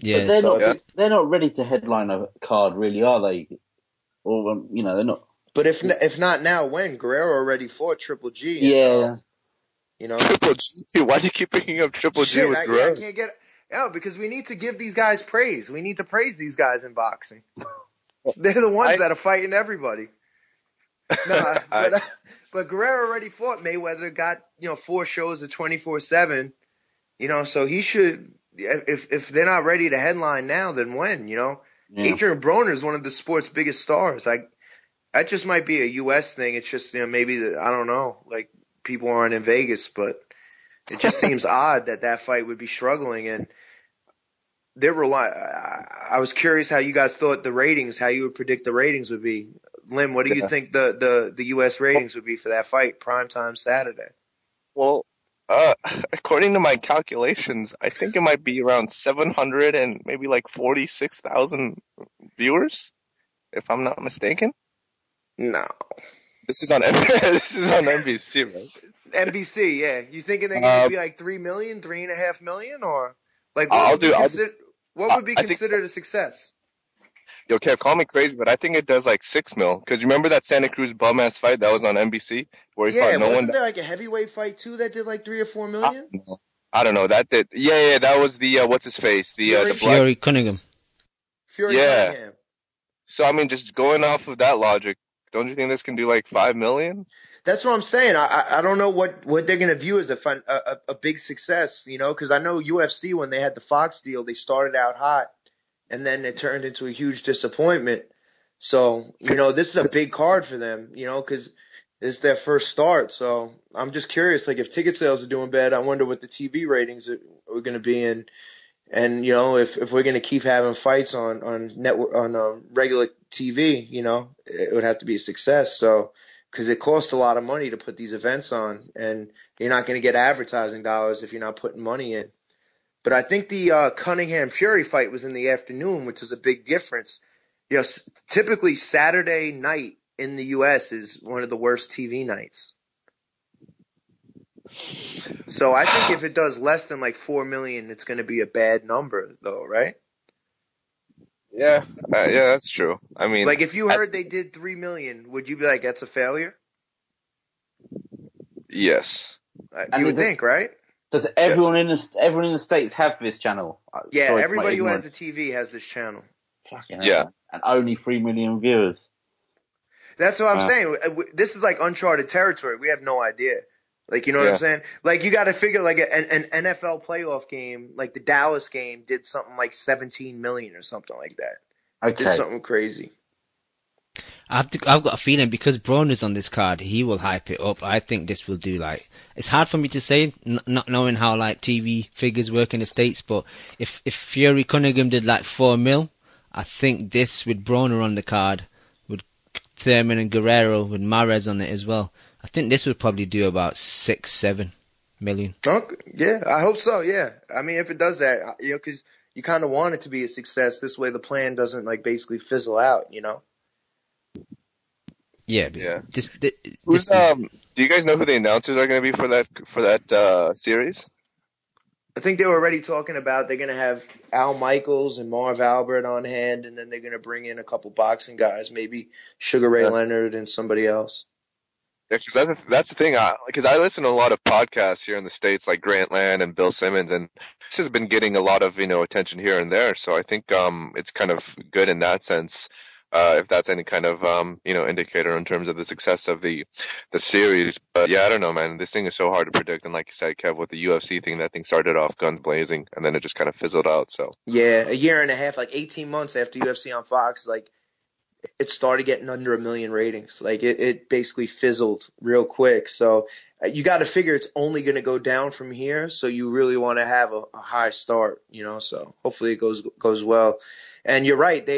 Yeah, but they're not ready to headline a card, really, are they? Or they're not. But if not now, when? Guerrero already fought Triple G. Yeah. Triple G? Why do you keep bringing up Triple G with Guerrero? I can't get it. Yeah, because we need to give these guys praise. We need to praise these guys in boxing. They're the ones that are fighting everybody. No, but Guerrero already fought Mayweather. Got 4 shows of 24/7. So he should. If they're not ready to headline now, then when? Adrian Broner is one of the sport's biggest stars. That just might be a U.S. thing. It's just maybe I don't know. Like people aren't in Vegas, but it just seems odd that fight would be struggling. And I was curious how you guys thought the ratings, how you would predict the ratings would be. Lim, what do you think the U.S. ratings would be for that fight, primetime Saturday? Well, according to my calculations, I think it might be around 700 and maybe like 46,000 viewers, if I'm not mistaken. No. This is on NBC, right? NBC, yeah. You thinking they're going to be like 3 million, 3.5 million, or like what would be considered a success? Yo, Kev, call me crazy, but I think it does like 6 mil. Because you remember that Santa Cruz bum ass fight that was on NBC where he fought no one? Wasn't there like a heavyweight fight too that did like 3 or 4 million? I don't know. That did. Yeah. That was the what's his face? The Fury Cunningham. Cunningham. So I mean, just going off of that logic, don't you think this can do like 5 million? That's what I'm saying. I don't know what they're going to view as a big success, because I know UFC, when they had the Fox deal, they started out hot and then it turned into a huge disappointment. So, this is a big card for them, because it's their first start. So I'm just curious, like if ticket sales are doing bad, I wonder what the TV ratings are going to be in. And, if we're going to keep having fights on network, on regular TV, it would have to be a success. So, because it costs a lot of money to put these events on, and you're not going to get advertising dollars if you're not putting money in. But I think the Cunningham-Fury fight was in the afternoon, which is a big difference. Typically Saturday night in the U.S. is one of the worst TV nights. So I think if it does less than like 4 million, it's going to be a bad number, though, right? Yeah, that's true. I mean, like if you heard they did 3 million, would you be like, that's a failure? Yes. You would think, right? Does everyone in the States have this channel? Yeah, everybody who has a TV has this channel. Fucking hell. And only 3 million viewers. That's what I'm saying. This is like uncharted territory. We have no idea. Like, you know what I'm saying? Like, you got to figure like an NFL playoff game, like the Dallas game did something like 17 million or something like that. Okay. Did something crazy. I've got a feeling because Broner's on this card, he will hype it up. I think this will do like, it's hard for me to say, not knowing how like TV figures work in the States, but if Fury Cunningham did like 4 mil, I think this with Broner on the card, with Thurman and Guerrero, with Mares on it as well, I think this would probably do about 6-7 million. Okay. Yeah, I hope so. Yeah. I mean, if it does that, because you kind of want it to be a success. This way the plan doesn't like basically fizzle out, Yeah, but do you guys know who the announcers are going to be for that series? I think they were already talking about they're going to have Al Michaels and Marv Albert on hand, and then they're going to bring in a couple boxing guys, maybe Sugar Ray Leonard and somebody else. Yeah, because that's the thing. Because I listen to a lot of podcasts here in the States, like Grantland and Bill Simmons, and this has been getting a lot of attention here and there. So I think it's kind of good in that sense. If that's any kind of indicator in terms of the success of the series. But yeah, I don't know, man. This thing is so hard to predict. And like you said, Kev, with the UFC thing, that thing started off guns blazing, and then it just kind of fizzled out. So yeah, a year and a half, like 18 months after UFC on Fox, like it started getting under 1 million ratings. Like it basically fizzled real quick. So you got to figure it's only going to go down from here. So you really want to have a high start, So hopefully it goes well. And you're right.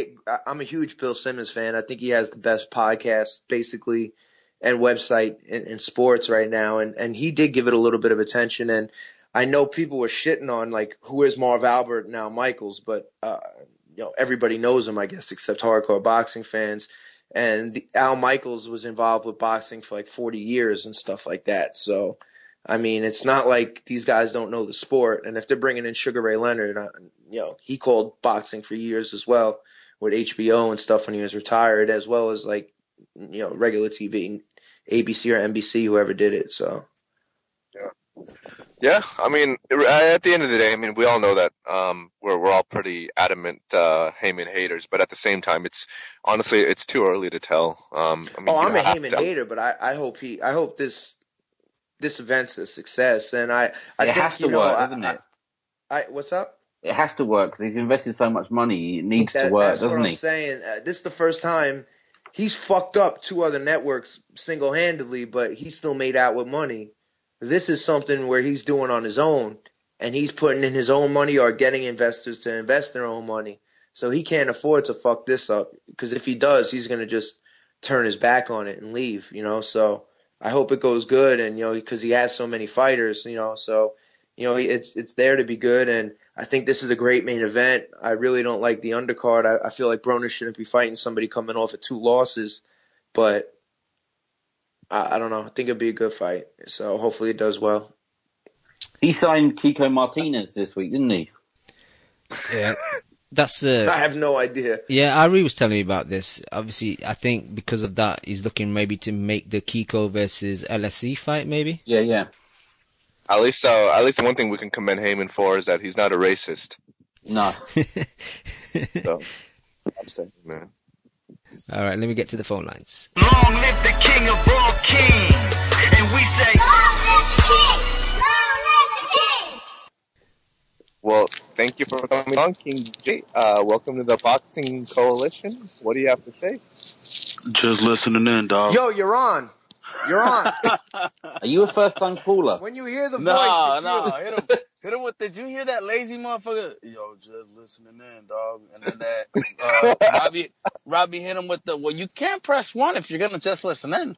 I'm a huge Bill Simmons fan. I think he has the best podcast, basically, and website in sports right now. And he did give it a little bit of attention. And I know people were shitting on, like, who is Marv Albert and Al Michaels, but everybody knows him, I guess, except hardcore boxing fans. And Al Michaels was involved with boxing for like 40 years and stuff like that. So I mean, it's not like these guys don't know the sport. And if they're bringing in Sugar Ray Leonard, he called boxing for years as well with HBO and stuff when he was retired, as well as like, regular TV, ABC or NBC, whoever did it. So. Yeah, I mean, at the end of the day, I mean, we all know that we're all pretty adamant Heyman haters, but at the same time, it's too early to tell. I'm a Heyman hater, but I hope this event's a success, and I think, has to work, doesn't it? What's up? It has to work. He's invested so much money. It needs to work, doesn't he? That's what I'm saying. This is the first time he's fucked up 2 other networks single-handedly, but he still made out with money. This is something where he's doing on his own, and he's putting in his own money or getting investors to invest their own money. So he can't afford to fuck this up, because if he does, he's going to just turn his back on it and leave, So I hope it goes good, and, because he has so many fighters, so, it's there to be good, and I think this is a great main event. I really don't like the undercard. I feel like Broner shouldn't be fighting somebody coming off of 2 losses, but I don't know. I think it'll be a good fight. So hopefully it does well. He signed Kiko Martinez this week, didn't he? Yeah. That's I have no idea. Yeah, Ari was telling me about this. Obviously, I think because of that, he's looking maybe to make the Kiko versus LSC fight, maybe? Yeah. At least one thing we can commend Heyman for is that he's not a racist. No. So, I'm saying, man. All right, let me get to the phone lines. Long live the king of all kings, and we say, long live the king! Long live the king! Well, thank you for coming on, King J. Welcome to the Boxing Coalition. What do you have to say? Just listening in, dog. Yo, you're on. You're on. Are you a first-time caller? When you hear the voice, No. Hit him with, did you hear that lazy motherfucker? Yo, just listening in, dog. And then that, Robbie hit him with well, you can't press 1 if you're going to just listen in.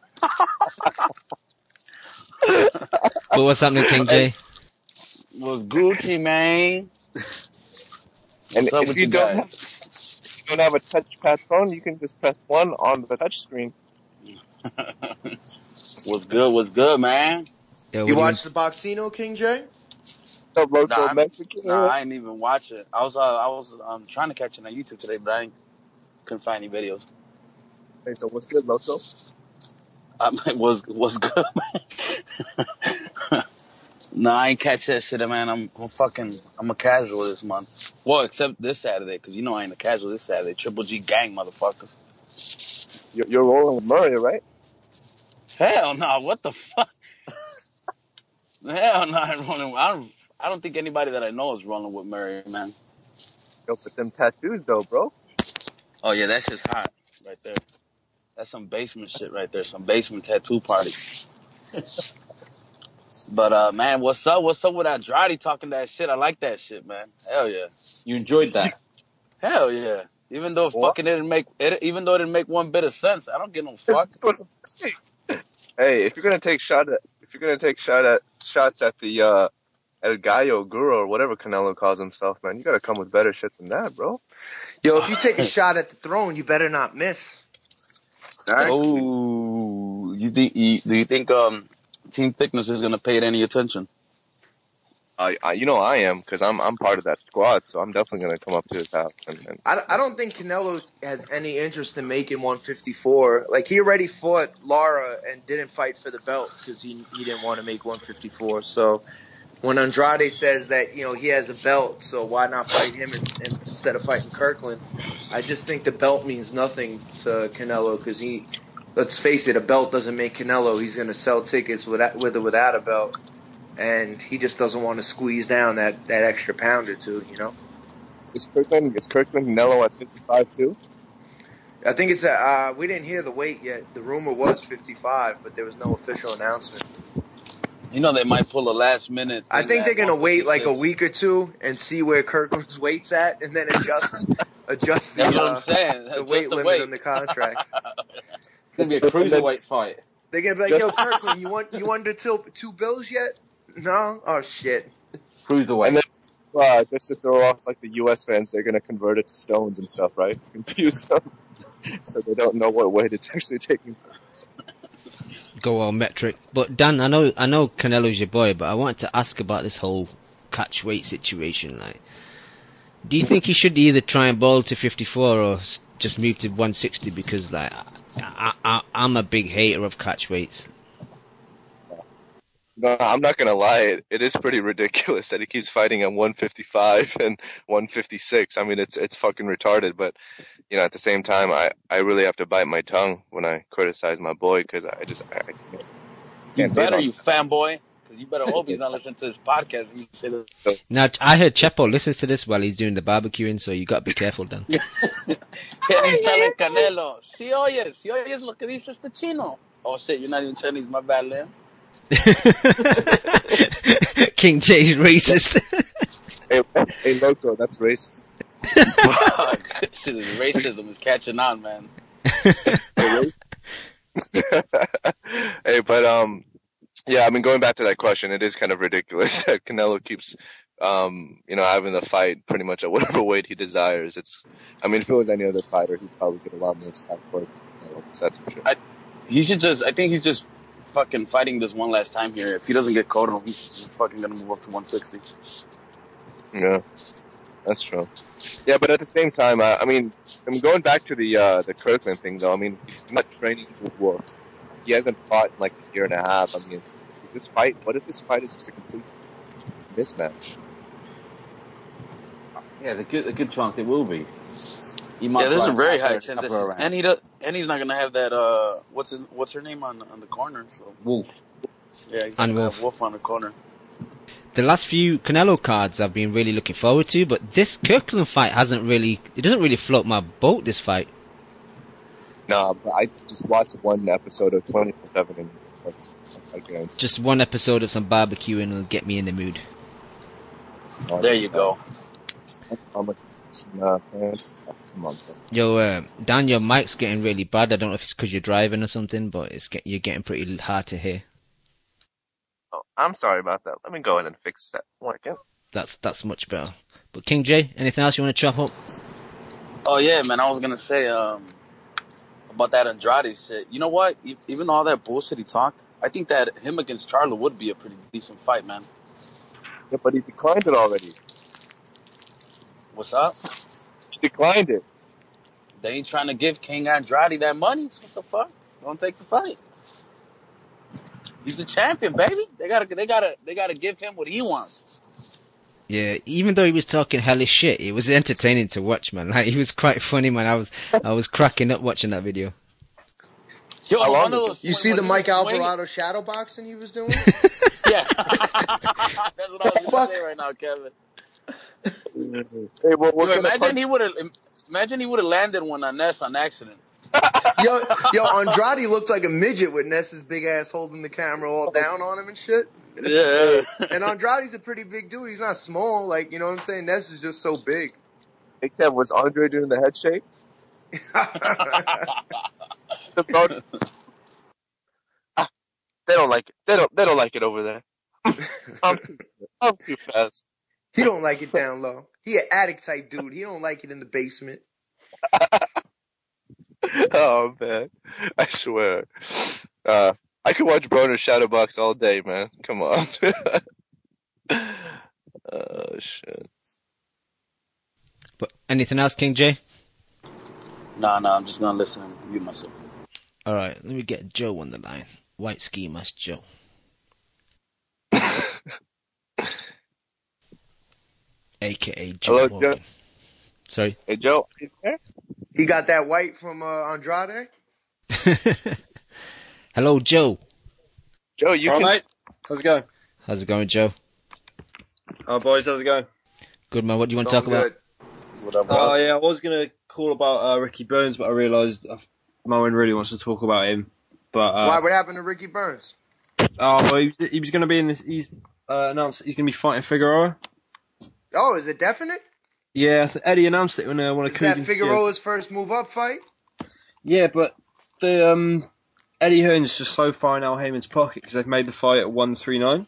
But what's happening, King J? Was Gucci, man. And if you don't have a touchpad phone, you can just press 1 on the touch screen. What's good, man? Yo, you watched the Boxino, King J? The local Mexican? I didn't even watch it. I was trying to catch it on YouTube today, but I couldn't find any videos. Hey, so what's good, Loco? What's good, man? No, I ain't catch that shit, man. I'm a casual this month. Well, except this Saturday, because I ain't a casual this Saturday. Triple G gang, motherfucker. You're rolling with Murray, right? Hell no! What the fuck? Hell no! I'm rolling. I don't think anybody that I know is rolling with Murray, man. Yo, but them tattoos, though, bro. Oh yeah, that's just hot right there. That's some basement shit right there. Some basement tattoo party. But man, what's up? What's up with Andrade talking that shit? I like that shit, man. Hell yeah. You enjoyed that? Hell yeah. Even though it didn't make one bit of sense, I don't give no fuck. Hey, if you're gonna take shots at the El Gallo Guru or whatever Canelo calls himself, man, you gotta come with better shit than that, bro. Yo, if you take a shot at the throne, you better not miss. Oh, do you think Team Thickness is gonna pay it any attention? I am, because I'm part of that squad, so I'm definitely going to come up to his house. I don't think Canelo has any interest in making 154. Like, he already fought Lara and didn't fight for the belt because he didn't want to make 154. So when Andrade says that, he has a belt, so why not fight him instead of fighting Kirkland? I just think the belt means nothing to Canelo because let's face it, a belt doesn't make Canelo. He's going to sell tickets with or without a belt. And he just doesn't want to squeeze down that extra pound or two, Is Kirkland Canelo at 55 too? I think it's we didn't hear the weight yet. The rumor was 55, but there was no official announcement. They might pull a last minute. I think they're gonna wait like a week or two and see where Kirkland's weight's at, and then adjust That's what I'm saying. The weight limit in the contract. It's gonna be a cruiserweight fight. They're gonna be like, "Yo, Kirkland, you under 2 bills yet?" No? Oh, shit. Cruiserweight. And then, just to throw off, like, the U.S. fans, they're going to convert it to stones and stuff, right? To confuse them. So they don't know what weight it's actually taking. go all metric. But Dan, I know Canelo's your boy, but I wanted to ask about this whole catch weight situation. Like, do you think he should either try and bowl to 54 or just move to 160? Because like, I'm a big hater of catch weights. No, I'm not gonna lie. It is pretty ridiculous that he keeps fighting at 155 and 156. I mean, it's fucking retarded. But at the same time, I really have to bite my tongue when I criticize my boy because I can't. You better, you fanboy, because you better hope he's not listening to this podcast. And you say that. Now, I heard Chepo listens to this while he's doing the barbecuing, so you got to be careful, Dan. He's telling Canelo, si oyes lo que dice este chino. Oh shit, you're not even Chinese, my bad, Lim. King J's racist. hey, loco, that's racist. Fuck, racism is catching on, man. Hey, but yeah, I mean, going back to that question, it is kind of ridiculous that Canelo keeps, having the fight pretty much at whatever weight he desires. If it was any other fighter, he'd probably get a lot more stuff for it. That's for sure. I think he's just fucking fighting this one last time here. If he doesn't get Cotto, he's just fucking gonna move up to 160. Yeah, that's true. Yeah, but at the same time, I'm going back to the Kirkland thing though. I mean, he's not training with Wolf. He hasn't fought in like a year and a half. I mean, what if this fight is just a complete mismatch? Yeah, a good chance it will be. There's a very high chance, and he's not gonna have that. What's her name on the corner? So Wolf. Yeah, he's not gonna have Wolf on the corner. The last few Canelo cards I've been really looking forward to, but this Kirkland fight doesn't really float my boat. This fight. No, but I just watched one episode of 24/7 and just one episode of some barbecuing will get me in the mood. There you go. Yo, Dan, your mic's getting really bad. I don't know if it's because you're driving or something, but you're getting pretty hard to hear. Oh, I'm sorry about that. Let me go ahead and fix that one again. That's much better. But King J, anything else you want to chop up? Oh yeah, man. I was gonna say about that Andrade shit. You know what? Even all that bullshit he talked, I think that him against Charlo would be a pretty decent fight, man. Yeah, but he declined it already. What's up? He declined it. They ain't trying to give King Andrade that money. What the fuck? Don't take the fight. He's a champion, baby. They gotta give him what he wants. Yeah, even though he was talking hellish shit, it was entertaining to watch, man. Like, he was quite funny, man. I was cracking up watching that video. Yo, you see the Mike Alvarado shadow boxing he was doing? Yeah. That's what I was going to say right now, Kevin. Hey, imagine he would have landed one on Ness on accident. Yo, Andrade looked like a midget with Ness's big ass holding the camera all down on him and shit. Yeah. And Andrade's a pretty big dude. He's not small. Like, you know what I'm saying? Ness is just so big. Hey, Kev, was Andre doing the head shake? They don't like it. They don't like it over there. I'm too fast. He don't like it down low. He an addict type dude. He don't like it in the basement. Oh man, I swear. I could watch Broner Shadowbox all day, man. Come on. Oh shit. But anything else, King J? No, I'm just gonna listen and mute myself. All right, let me get Joe on the line. White Ski Mask Joe. AKA Joe. Hello, Morgan. Joe. Sorry. Hey, Joe. Are you there? He got that white from Andrade? Hello, Joe. Joe, you All can... right, mate. How's it going? How's it going, Joe? Oh, boys, how's it going? Good, man. What do you want to talk about? Oh, yeah, I was going to call about Ricky Burns, but I realised Moen really wants to talk about him. But why? What happened to Ricky Burns? Oh, well, he was going to be in this. He's announced he's going to be fighting Figueroa. Oh, is it definite? Yeah, Eddie announced it when one of Is that Figueroa's first move up fight? Yeah, but the Eddie Hearn's just so far in Al Heyman's pocket because they've made the fight at 139,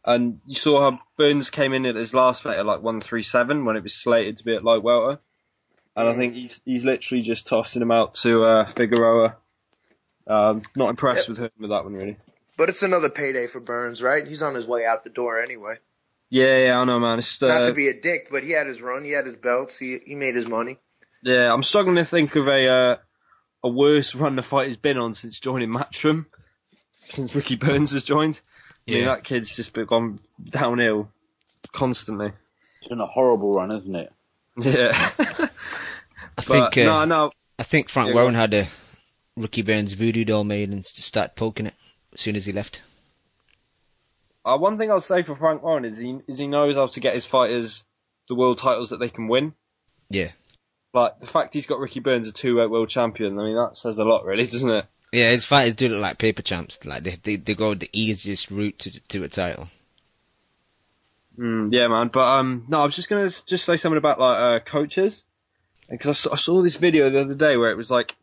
and you saw how Burns came in at his last fight at like 137 when it was slated to be at light welter, and I think he's literally just tossing him out to Figueroa Not impressed with him with that one, really. But it's another payday for Burns, right? He's on his way out the door anyway. Yeah, I know, man. It's, not to be a dick, but he had his run, he had his belts, he made his money. Yeah, I'm struggling to think of a worse run the fight has been on since joining Matchroom, since Ricky Burns has joined. I mean, that kid's just gone downhill constantly. It's been a horrible run, isn't it? Yeah. I think Frank Warren had a Ricky Burns voodoo doll made and started poking it as soon as he left. One thing I'll say for Frank Warren is he knows how to get his fighters the world titles that they can win. Yeah. Like, the fact he's got Ricky Burns a 2-weight world champion, I mean, that says a lot, really, doesn't it? Yeah, his fighters do look like paper champs. Like, they go the easiest route to a title. Yeah, man. But, no, I was just going to say something about, like, coaches. Because I saw this video the other day where it was, like,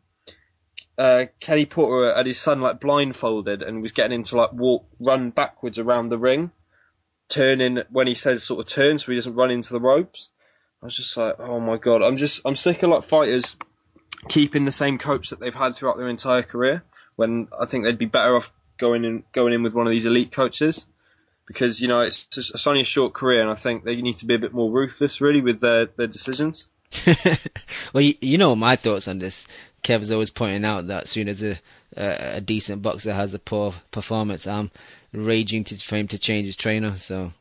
Kenny Porter had his son, like, blindfolded and was getting him to, like, run backwards around the ring, turning when he says sort of turn so he doesn't run into the ropes. I was just like, oh my god, I'm sick of like fighters keeping the same coach that they've had throughout their entire career, when I think they'd be better off going in with one of these elite coaches, because, you know, it's only a short career, and I think they need to be a bit more ruthless, really, with their decisions. Well, you know my thoughts on this. Kev's always pointing out that as soon as a decent boxer has a poor performance, I'm raging for him to change his trainer, so...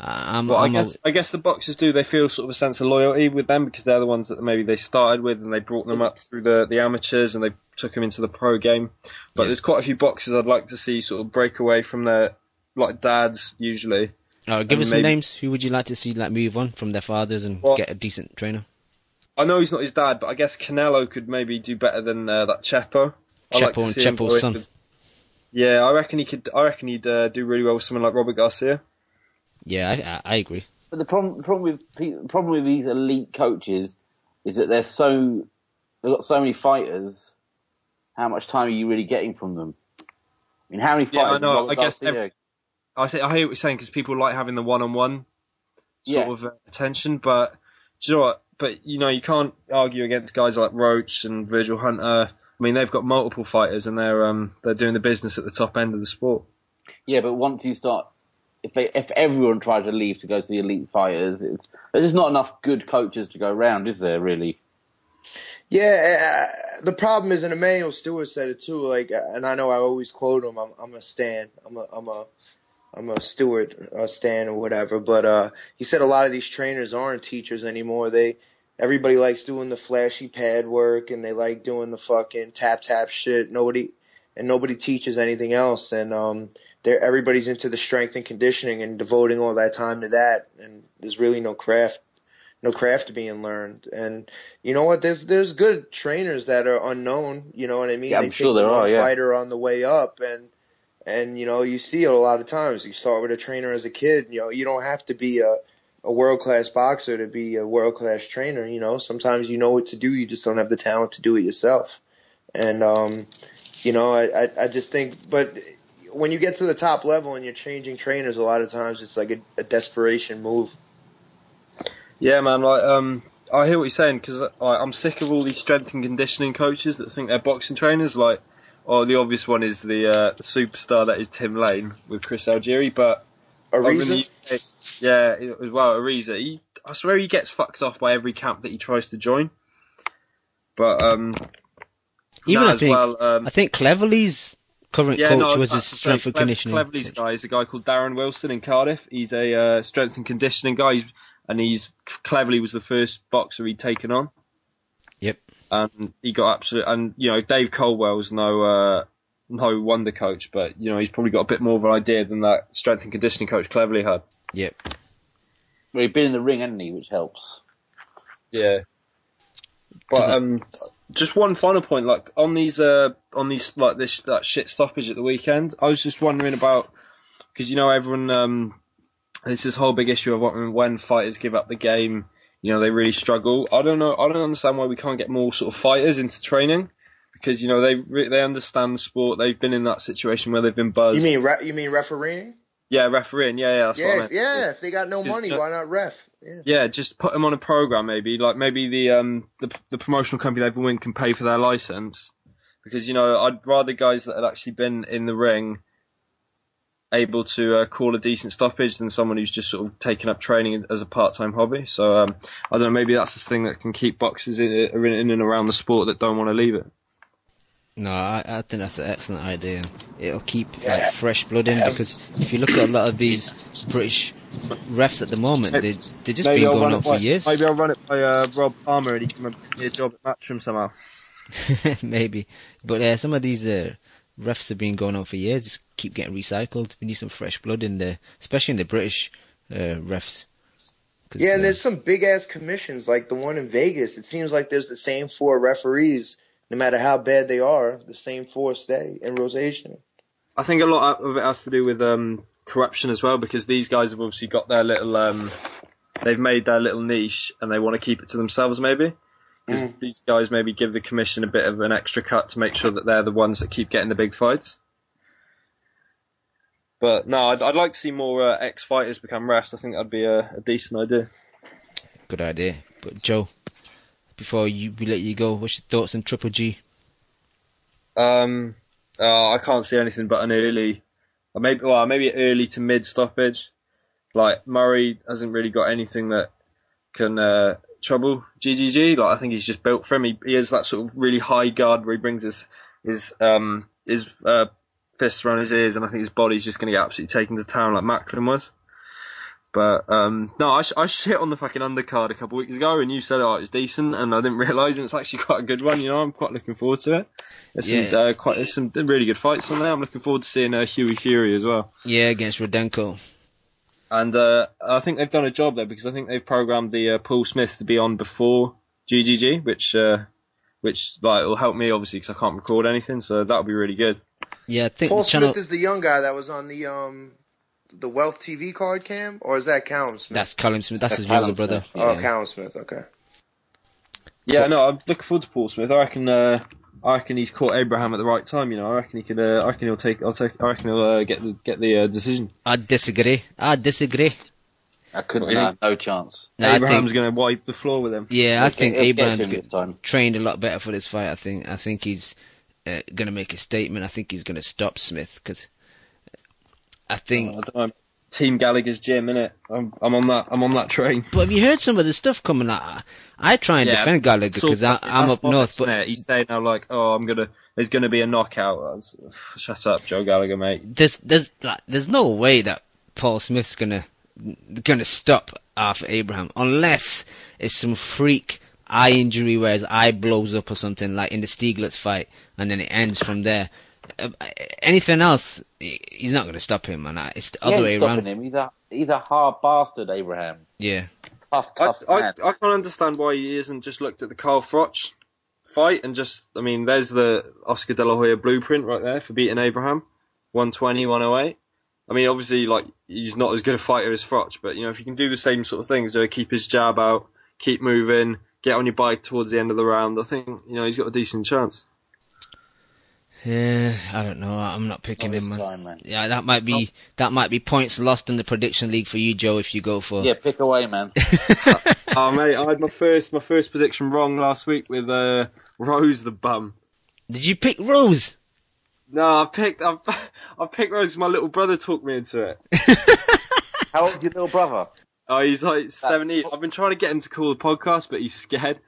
I guess the boxers do. They feel sort of a sense of loyalty with them because they're the ones that maybe they started with and they brought them up through the amateurs and they took them into the pro game. But there's quite a few boxers I'd like to see sort of break away from their like dads usually. Give us some names. Who would you like to see like move on from their fathers and get a decent trainer? I know he's not his dad, but I guess Canelo could maybe do better than that Chepo. Chepo and Chepo's son. Yeah, I reckon he could. I reckon he'd do really well with someone like Robert Garcia. Yeah, I agree. But the problem with these elite coaches is that they've got so many fighters. How much time are you really getting from them? I mean, how many fighters? Yeah, I know. I guess I hear what you're saying because people like having the one-on-one sort of attention. But do you know what? But you know, you can't argue against guys like Roach and Virgil Hunter. I mean, they've got multiple fighters and they're doing the business at the top end of the sport. Yeah, but once you start. If everyone tried to leave to go to the elite fighters, there's just not enough good coaches to go around, is there, really? Yeah, the problem is, and Emmanuel Stewart said it too, like, and I know I always quote him, I'm a stan, I'm a Stewart stan or whatever, but he said a lot of these trainers aren't teachers anymore. Everybody likes doing the flashy pad work and they like doing the fucking tap shit. Nobody teaches anything else, and everybody's into the strength and conditioning and devoting all that time to that, and there's really no craft being learned. And you know what? There's good trainers that are unknown. You know what I mean? Yeah, they I'm sure take there the are. one Yeah. fighter on the way up, and you know, you see it a lot of times. You start with a trainer as a kid. You know, you don't have to be a world class boxer to be a world class trainer. You know, sometimes you know what to do, you just don't have the talent to do it yourself. And you know, I just think, but when you get to the top level and you're changing trainers, a lot of times it's like a desperation move. Yeah, man. Like, I hear what you're saying because I'm sick of all these strength and conditioning coaches that think they're boxing trainers. Like, the obvious one is the superstar that is Tim Lane with Chris Algieri, but Ariza, yeah, as well. Ariza, I swear he gets fucked off by every camp that he tries to join. But even I think Cleverly's current coach was a strength and conditioning. Cleverly's guy is a guy called Darren Wilson in Cardiff. He's a strength and conditioning guy, Cleverly was the first boxer he'd taken on. Yep. And he got absolute. And you know, Dave Coldwell's no wonder coach, but you know, he's probably got a bit more of an idea than that strength and conditioning coach Cleverly had. Yep. Well, he'd been in the ring, hadn't he, which helps. Yeah. But just one final point, like on these like that shit stoppage at the weekend. I was just wondering about, because you know everyone there's this whole big issue of when fighters give up the game, you know, they really struggle. I don't understand why we can't get more sort of fighters into training, because you know they understand the sport. They've been in that situation where they've been buzzed. You mean refereeing? Yeah, refereeing. Yeah, that's what I meant. Yeah, if they got no money, why not ref? Yeah, just put them on a program maybe. Like maybe the promotional company they've been with can pay for their license, Because, I'd rather guys that had actually been in the ring able to call a decent stoppage than someone who's just sort of taken up training as a part-time hobby. So, I don't know, maybe that's the thing that can keep boxers in and around the sport that don't want to leave it. No, I think that's an excellent idea. And it'll keep fresh blood in, because if you look at a lot of these British refs at the moment, they've just been going on for years. Maybe I'll run it by Rob Palmer and he can give me a job at Matchroom somehow. Maybe. But some of these refs have been going on for years, just keep getting recycled. We need some fresh blood in there, especially in the British refs. Yeah, and there's some big-ass commissions, like the one in Vegas. It seems like there's the same 4 referees. No matter how bad they are, the same 4 stay in rotation. I think a lot of it has to do with corruption as well, because these guys have obviously got their little, they've made their little niche and they want to keep it to themselves maybe. Because these guys maybe give the commission a bit of an extra cut to make sure that they're the ones that keep getting the big fights. But no, I'd like to see more ex-fighters become refs. I think that'd be a decent idea. Good idea. But Joe, before we let you go, what's your thoughts on Triple G? I can't see anything but an early, maybe early to mid stoppage. Like Murray hasn't really got anything that can trouble GGG. Like I think he's just built for him. He has that sort of really high guard where he brings his fists around his ears, and I think his body's just going to get absolutely taken to town like Macklin was. But no, I shit on the fucking undercard a couple of weeks ago, and you said, "Oh, it's decent," and I didn't realise it's actually quite a good one. I'm quite looking forward to it. There's some really good fights on there. I'm looking forward to seeing Huey Fury as well. Yeah, against Rudenko. And I think they've done a job there, because I think they've programmed the Paul Smith to be on before GGG, which will help me obviously because I can't record anything, so that'll be really good. Yeah, I think Paul Smith is the young guy that was on the Wealth TV card, Cam, or is that Callum Smith? That's Callum Smith. That's his younger brother. Oh, Callum Smith. Okay. Yeah, no, I'm looking forward to Paul Smith. I reckon he's caught Abraham at the right time. I reckon he could. I reckon he'll get the decision. I disagree. I couldn't. No chance. No, Abraham's going to wipe the floor with him. Yeah, I think Abraham's trained a lot better for this fight. I think he's going to make a statement. I think he's going to stop Smith, because I think Team Gallagher's gym, innit? I'm on that train. But have you heard some of the stuff coming out? I try and defend Gallagher because I'm up north. But he's saying now, like, there's gonna be a knockout. Shut up, Joe Gallagher, mate. There's no way that Paul Smith's gonna stop Arthur Abraham unless it's some freak eye injury where his eye blows up or something, like in the Stieglitz fight, and then it ends from there. Anything else, he's not going to stop him, man. It's the other way around. Him. He's a hard bastard, Abraham. Yeah. Tough man. I can't understand why he isn't just looked at the Carl Froch fight and just, there's the Oscar De La Hoya blueprint right there for beating Abraham. 120, 108. Obviously, like, he's not as good a fighter as Froch, but, if you can do the same sort of things, keep his jab out, keep moving, get on your bike towards the end of the round, I think, he's got a decent chance. Yeah, I don't know. I'm not picking him, man. Yeah, that might be points lost in the prediction league for you, Joe, if you go for. Yeah, pick away, man. Oh, mate, I had my first prediction wrong last week with Rose the bum. Did you pick Rose? No, I picked Rose because my little brother talked me into it. How old's your little brother? Oh, he's like 17. I've been trying to get him to call the podcast, but he's scared.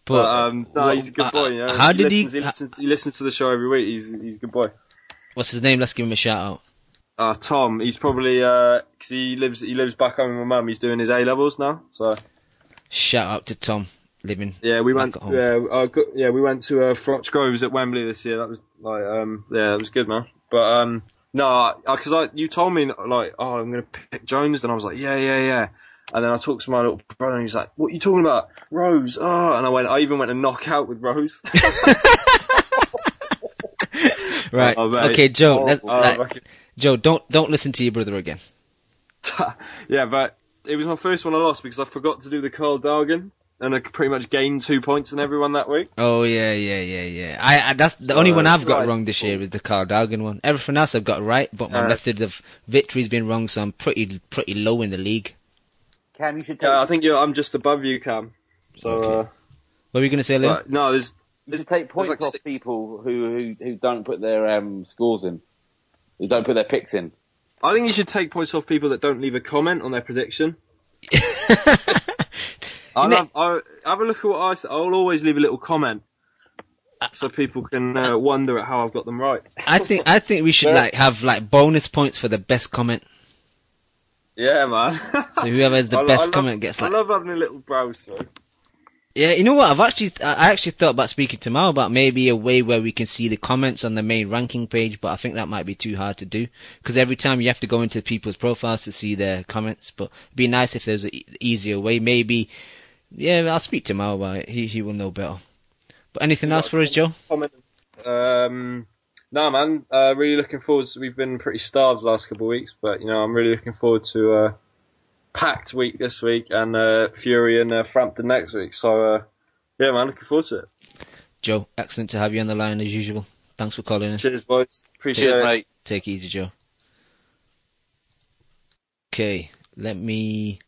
But he's a good boy. How did he listens to the show every week. He's a good boy. What's his name? Let's give him a shout out. Tom. He's probably because he lives back home with my mum. He's doing his A levels now. So shout out to Tom living. Yeah, we went. Back at home. We went to Froch Groves at Wembley this year. That was like it was good, man. But no, because you told me like, oh, I'm gonna pick Jones, and I was like, yeah. And then I talked to my little brother, and he's like, "What are you talking about, Rose?" Oh, and I even went a knockout with Rose. Right. Okay, Joe. Joe, don't listen to your brother again. Yeah, but it was my first one I lost because I forgot to do the Carl Dargan, and I pretty much gained 2 points on everyone that week. Oh yeah. That's the only one I've got wrong this year is the Carl Dargan one. Everything else I've got right, but my method of victory's been wrong, so I'm pretty low in the league. Cam, you should I think I'm just above you, Cam. So, okay. What were you going to say, Liam? No, You should take points off people who don't put their scores in, who don't put their picks in. I think you should take points off people that don't leave a comment on their prediction. I'll have a look at what I say. I'll always leave a little comment so people can wonder at how I've got them right. I think we should have bonus points for the best comment. Yeah, man. So whoever has the best comment gets I love having a little browse through. Yeah, you know what? I actually thought about speaking to Mal about maybe a way where we can see the comments on the main ranking page, but I think that might be too hard to do because every time you have to go into people's profiles to see their comments. But it'd be nice if there's an easier way. Maybe, yeah, I'll speak to Mal about it. He will know better. But anything else for us, Joe? No, man. Really looking forward to. We've been pretty starved the last couple of weeks, but I'm really looking forward to packed week this week and Fury and Frampton next week. So yeah, man, looking forward to it. Joe, excellent to have you on the line as usual. Thanks for calling in. Cheers, boys. Appreciate it, mate. Take it easy, Joe. Okay, let me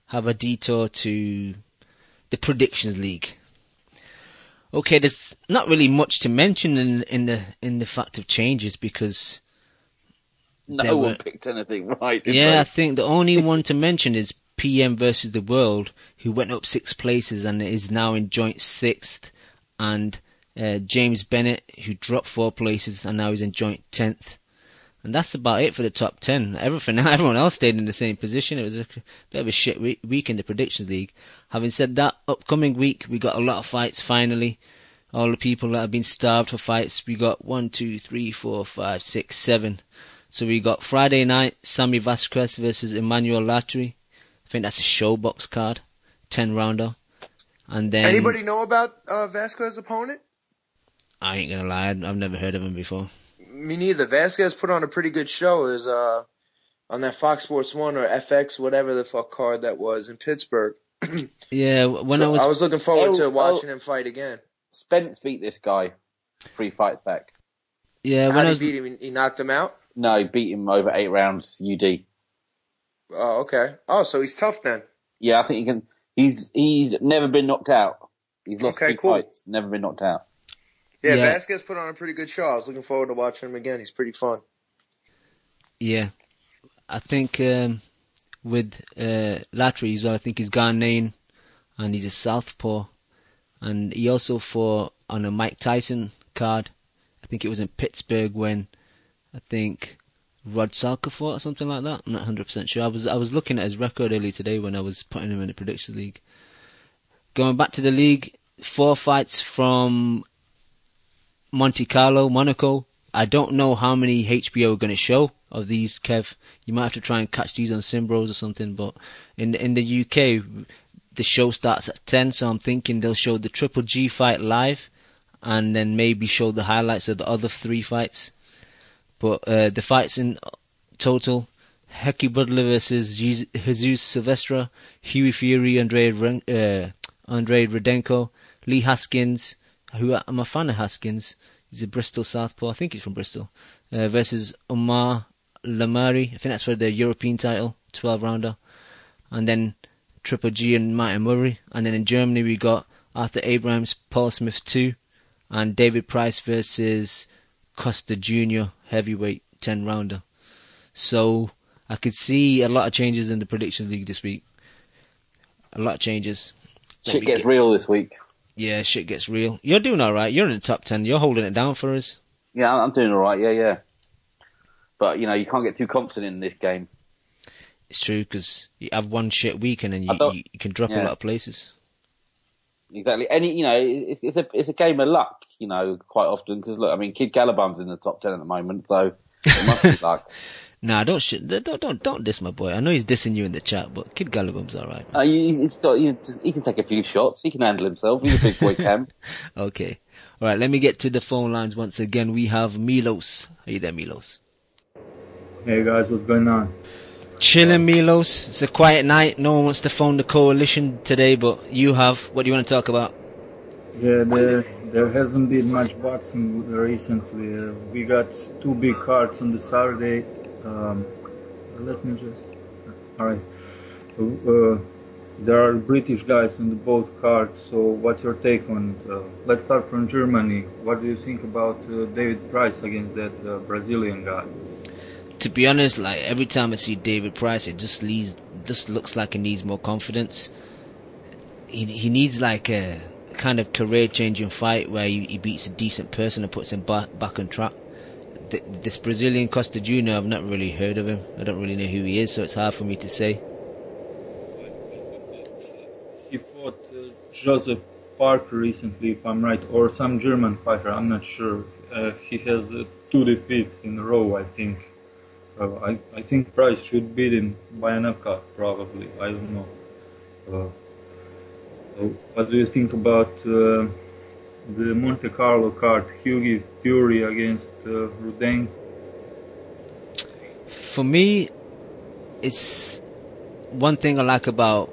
have a detour to the Predictions League. Okay, there's not really much to mention in the fact of changes because no one picked anything right. Yeah, I think the only one to mention is PM versus the World, who went up 6 places and is now in joint 6th, and James Bennett, who dropped 4 places and now is in joint 10th. And that's about it for the top 10. Everyone else stayed in the same position. It was a bit of a shit week in the Predictions League. Having said that, upcoming week we got a lot of fights finally. All the people that have been starved for fights, we got 1, 2, 3, 4, 5, 6, 7. So we got Friday night, Sammy Vasquez versus Emmanuel Latry. I think that's a showbox card, 10-rounder. And then anybody know about Vasquez's opponent? I ain't gonna lie, I've never heard of him before. Me neither. Vasquez put on a pretty good show. It was on that Fox Sports 1 or FX, whatever the fuck card that was in Pittsburgh. Yeah, when I was looking forward to watching him fight again. Spence beat this guy 3 fights back. Yeah, how did he beat him? He knocked him out? No, he beat him over 8 rounds, UD. Oh, okay. Oh, so he's tough then. Yeah, I think he can. He's never been knocked out. He's lost 2 fights, never been knocked out. Yeah, Vasquez put on a pretty good show. I was looking forward to watching him again. He's pretty fun. Yeah. I think with Latry, I think he's Ghanaian and he's a southpaw. And he also fought on a Mike Tyson card. I think it was in Pittsburgh when I think Rod Salka fought or something like that. I'm not 100% sure. I was looking at his record earlier today when I was putting him in the Predictions League. Going back to the league, 4 fights from Monte Carlo, Monaco. I don't know how many HBO are going to show of these, Kev. You might have to try and catch these on Simbros or something. But in the UK, the show starts at 10, so I'm thinking they'll show the Triple G fight live and then maybe show the highlights of the other 3 fights. But the fights in total, Heki Butler versus Jesus Silvestre, Huey Fury, Andrade Rudenko, Lee Haskins, who I'm a fan of Haskins. He's a Bristol southpaw. I think he's from Bristol. Versus Omar Lamari. I think that's for the European title, 12-rounder. And then Triple G and Martin Murray. And then in Germany we got Arthur Abrams, Paul Smith 2, and David Price versus Costa Jr. heavyweight 10-rounder. So I could see a lot of changes in the Predictions League this week. A lot of changes. Shit gets real this week. Yeah, shit gets real. You're doing all right. You're in the top 10. You're holding it down for us. Yeah, I'm doing all right. Yeah. But, you can't get too confident in this game. It's true, because you have one shit week and then you can drop a lot of places. Exactly. It's a game of luck, quite often. Because, look, I mean, Kid Gallabum's in the top 10 at the moment, so it must be luck. Nah, don't diss my boy. I know he's dissing you in the chat, but Kid Gallagher's all right. He can take a few shots. He can handle himself. He's a big boy, Cam. Okay. All right, let me get to the phone lines once again. We have Milos. Are you there, Milos? Hey, guys. What's going on? Chilling, Milos. It's a quiet night. No one wants to phone the coalition today, but you have. What do you want to talk about? Yeah, there hasn't been much boxing recently. We got 2 big cards on the Saturday. Let me just... Alright. there are British guys in both cards. So what's your take on it? Let's start from Germany. What do you think about David Price against that Brazilian guy? To be honest, like every time I see David Price, it just looks like he needs more confidence. He needs like a kind of career-changing fight where he beats a decent person and puts him back on track. This Brazilian Costa Jr., I've not really heard of him. I don't really know who he is, so it's hard for me to say. He fought Joseph Parker recently, if I'm right, or some German fighter, I'm not sure. He has 2 defeats in a row, I think. I think Price should beat him by a knockout, probably. I don't know. What do you think about the Monte Carlo card, Hughie Fury against Rudenko? For me, it's one thing I like about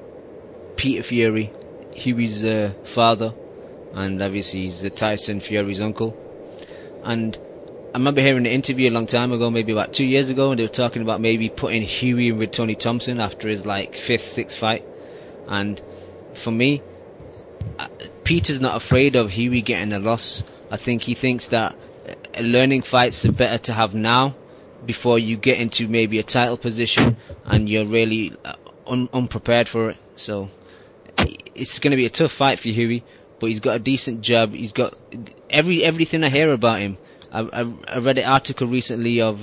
Peter Fury, Hughie's father, and obviously he's Tyson Fury's uncle. And I remember hearing an interview a long time ago, maybe about 2 years ago, and they were talking about maybe putting Hughie in with Tony Thompson after his like 5th, 6th fight. And for me, Peter's not afraid of Hughie getting a loss. I think he thinks that learning fights are better to have now before you get into maybe a title position and you're really unprepared for it. So it's going to be a tough fight for Hughie, but he's got a decent jab. He's got everything I hear about him. I read an article recently of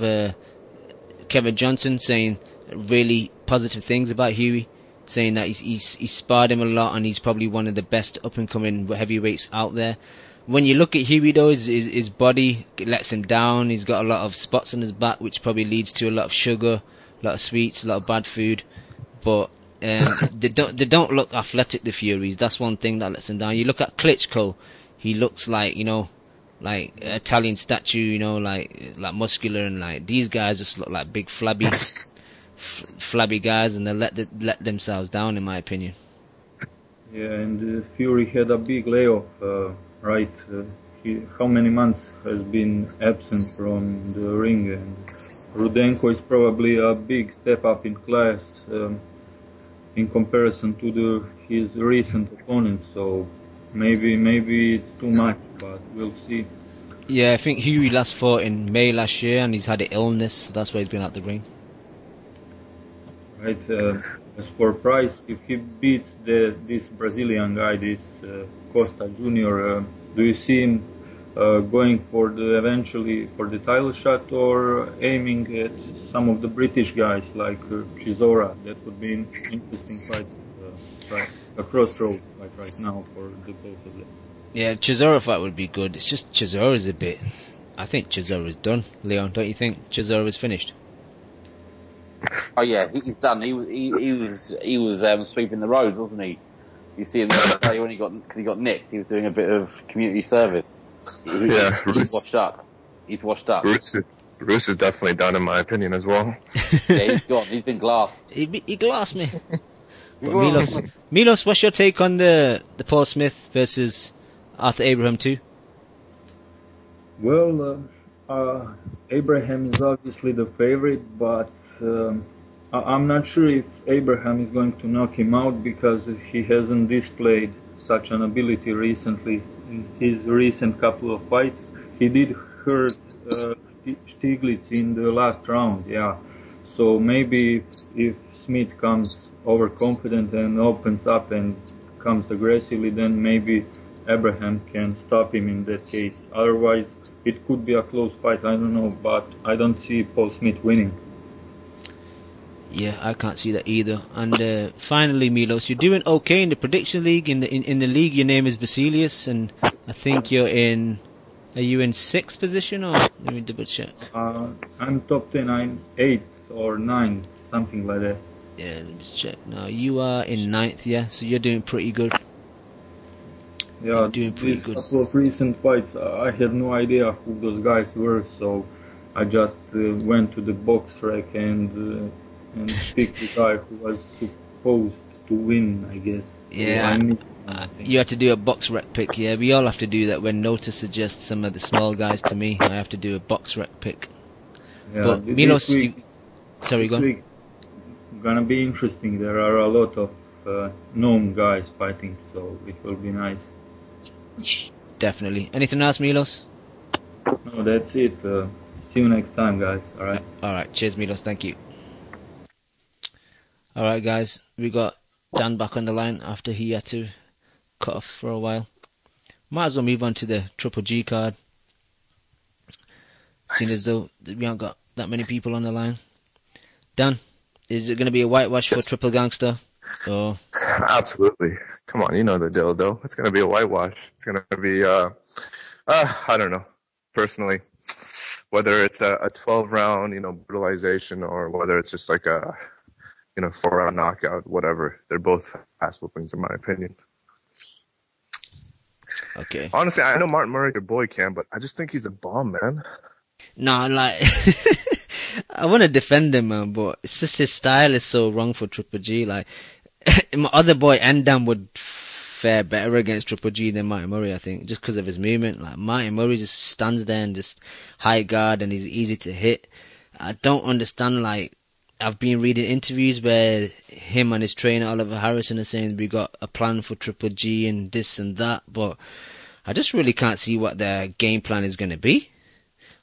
Kevin Johnson saying really positive things about Hughie, saying that he's sparred him a lot and he's probably one of the best up-and-coming heavyweights out there. When you look at Hughie, though, his body lets him down. He's got a lot of spots on his back, which probably leads to a lot of sugar, a lot of sweets, a lot of bad food. But they don't look athletic, the Furies. That's one thing that lets him down. You look at Klitschko, he looks like, like an Italian statue, like muscular, and like these guys just look like big flabby guys, and they let themselves down, in my opinion. Yeah, and Fury had a big layoff, right? How many months has been absent from the ring, and Rudenko is probably a big step up in class in comparison to his recent opponents. So maybe it's too much, but we'll see. Yeah, I think Hughie last fought in May last year, and he's had an illness, so that's why he's been out the ring. Right. As for Price, if he beats this Brazilian guy, this Costa Jr., do you see him going eventually for the title shot, or aiming at some of the British guys like Chisora? That would be an interesting fight, a crossroad fight right now for the both of them. Yeah, Chisora fight would be good. It's just Chisora's a bit. I think Chisora's done, Leon. Don't you think Chisora's finished? Oh yeah, he's done. He was sweeping the roads, wasn't he? You see him the other day when he got nicked. He was doing a bit of community service. He's washed up. He's washed up. Bruce is definitely done, in my opinion, as well. Yeah, he's gone. He's been glassed. He glassed me. Milos, what's your take on the Paul Smith versus Arthur Abraham 2? Well, Abraham is obviously the favorite, but I'm not sure if Abraham is going to knock him out, because he hasn't displayed such an ability recently in his recent couple of fights. He did hurt Stiglitz in the last round, yeah. So maybe if Smith comes overconfident and opens up and comes aggressively, then maybe Abraham can stop him in that case. Otherwise, it could be a close fight, I don't know, but I don't see Paul Smith winning. Yeah, I can't see that either. And finally, Milos, you're doing okay in the prediction league. In the league, your name is Basilius, and I think you're in. Are you in 6th position, or let me double check? I'm top 10, I'm 8th or 9th, something like that. Yeah, let me just check. No, you are in 9th, yeah. So you're doing pretty good. Yeah, you're doing pretty good. Couple of recent fights, I had no idea who those guys were, so I just went to the box rec and picked the guy who was supposed to win, I guess. Yeah, you have to do a box rec pick. Yeah, we all have to do that. When Nota suggests some of the small guys to me, I have to do a box rec pick. Yeah, but Milos, week, sorry, go on. Gonna be interesting. There are a lot of known guys fighting, so it will be nice. Definitely. Anything else, Milos? No, that's it. See you next time, guys. Alright. Alright, cheers, Milos. Thank you. Alright, guys. We got Dan back on the line after he had to cut off for a while. Might as well move on to the Triple G card. Seeing as though we haven't got that many people on the line. Dan, is it going to be a whitewash for Triple Gangster? Or... Absolutely. Come on, you know the deal, though. It's going to be a whitewash. It's going to be, I don't know, personally, whether it's a 12-round, brutalization, or whether it's just like a, 4-round knockout, whatever. They're both ass whoopings, in my opinion. Okay. Honestly, I know Martin Murray, good boy, Cam, but I just think he's a bomb, man. No, like, I want to defend him, man, but it's just his style is so wrong for Triple G. Like, my other boy, Endam, would fare better against Triple G than Martin Murray, I think, just because of his movement. Like, Martin Murray just stands there and just high guard, and he's easy to hit. I don't understand, like, I've been reading interviews where him and his trainer, Oliver Harrison, are saying we got a plan for Triple G and this and that, but I just really can't see what their game plan is going to be.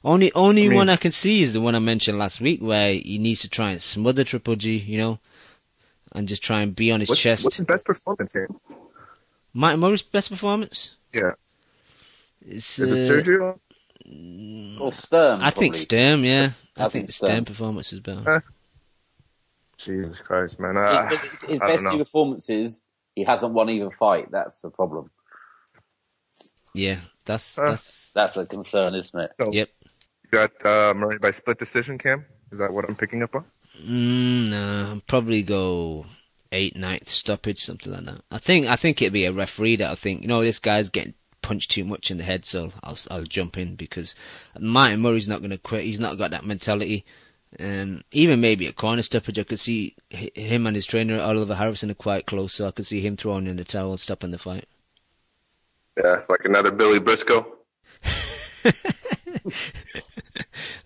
Only one I can see is the one I mentioned last week, where he needs to try and smother Triple G, and just try and be on his chest. What's his best performance here? Martin Murray's best performance? Yeah. Is it Sergio? Or Sturm? I think Sturm, yeah. I think the Sturm Sturm performance is better. Jesus Christ, man. His best two performances, he hasn't won either fight. That's the problem. Yeah, that's a concern, isn't it? So, yep. You got Murray by split decision, Cam? Is that what I'm picking up on? No, I'll probably go 8-9 stoppage, something like that. I think it'd be a referee that I think, this guy's getting punched too much in the head, so I'll jump in, because Martin Murray's not going to quit. He's not got that mentality. Even maybe a corner stoppage, I could see him and his trainer Oliver Harrison are quite close, so I could see him throwing in the towel and stopping the fight. Yeah, like another Billy Briscoe.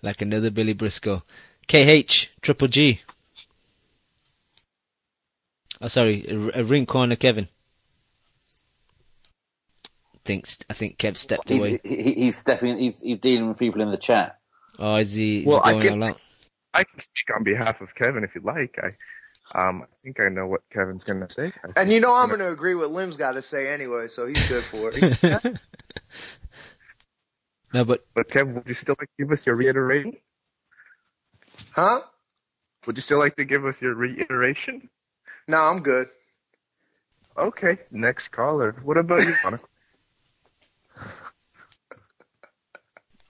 Like another Billy Briscoe. KH, Triple G. Oh, sorry, a ring corner, Kevin. I think Kev stepped away. He's stepping. He's dealing with people in the chat. Oh, is he going all out? I can speak on behalf of Kevin if you'd like. I think I know what Kevin's going to say. And I'm going to agree with Lim's got to say anyway, so he's good for it. No, but Kevin, would you still like to give us your reiteration? Huh? Would you still like to give us your reiteration? No, I'm good. Okay, next caller. What about you, Monica?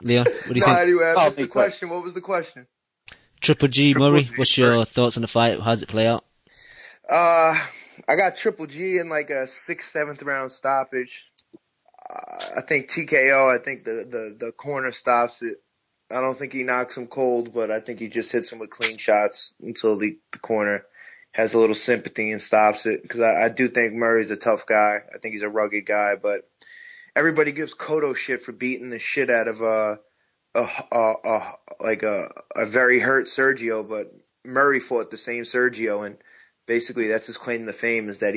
Leon, what do you think? Anyway, I missed the question. What was the question? Triple G, Murray, what's your thoughts on the fight? How does it play out? I got Triple G in like a 6th, 7th round stoppage. I think TKO. I think the corner stops it. I don't think he knocks him cold, but I think he just hits him with clean shots until the corner has a little sympathy and stops it. Because I do think Murray's a tough guy. I think he's a rugged guy, but everybody gives Cotto shit for beating the shit out of a very hurt Sergio, but Murray fought the same Sergio, and basically that's his claim to fame, is that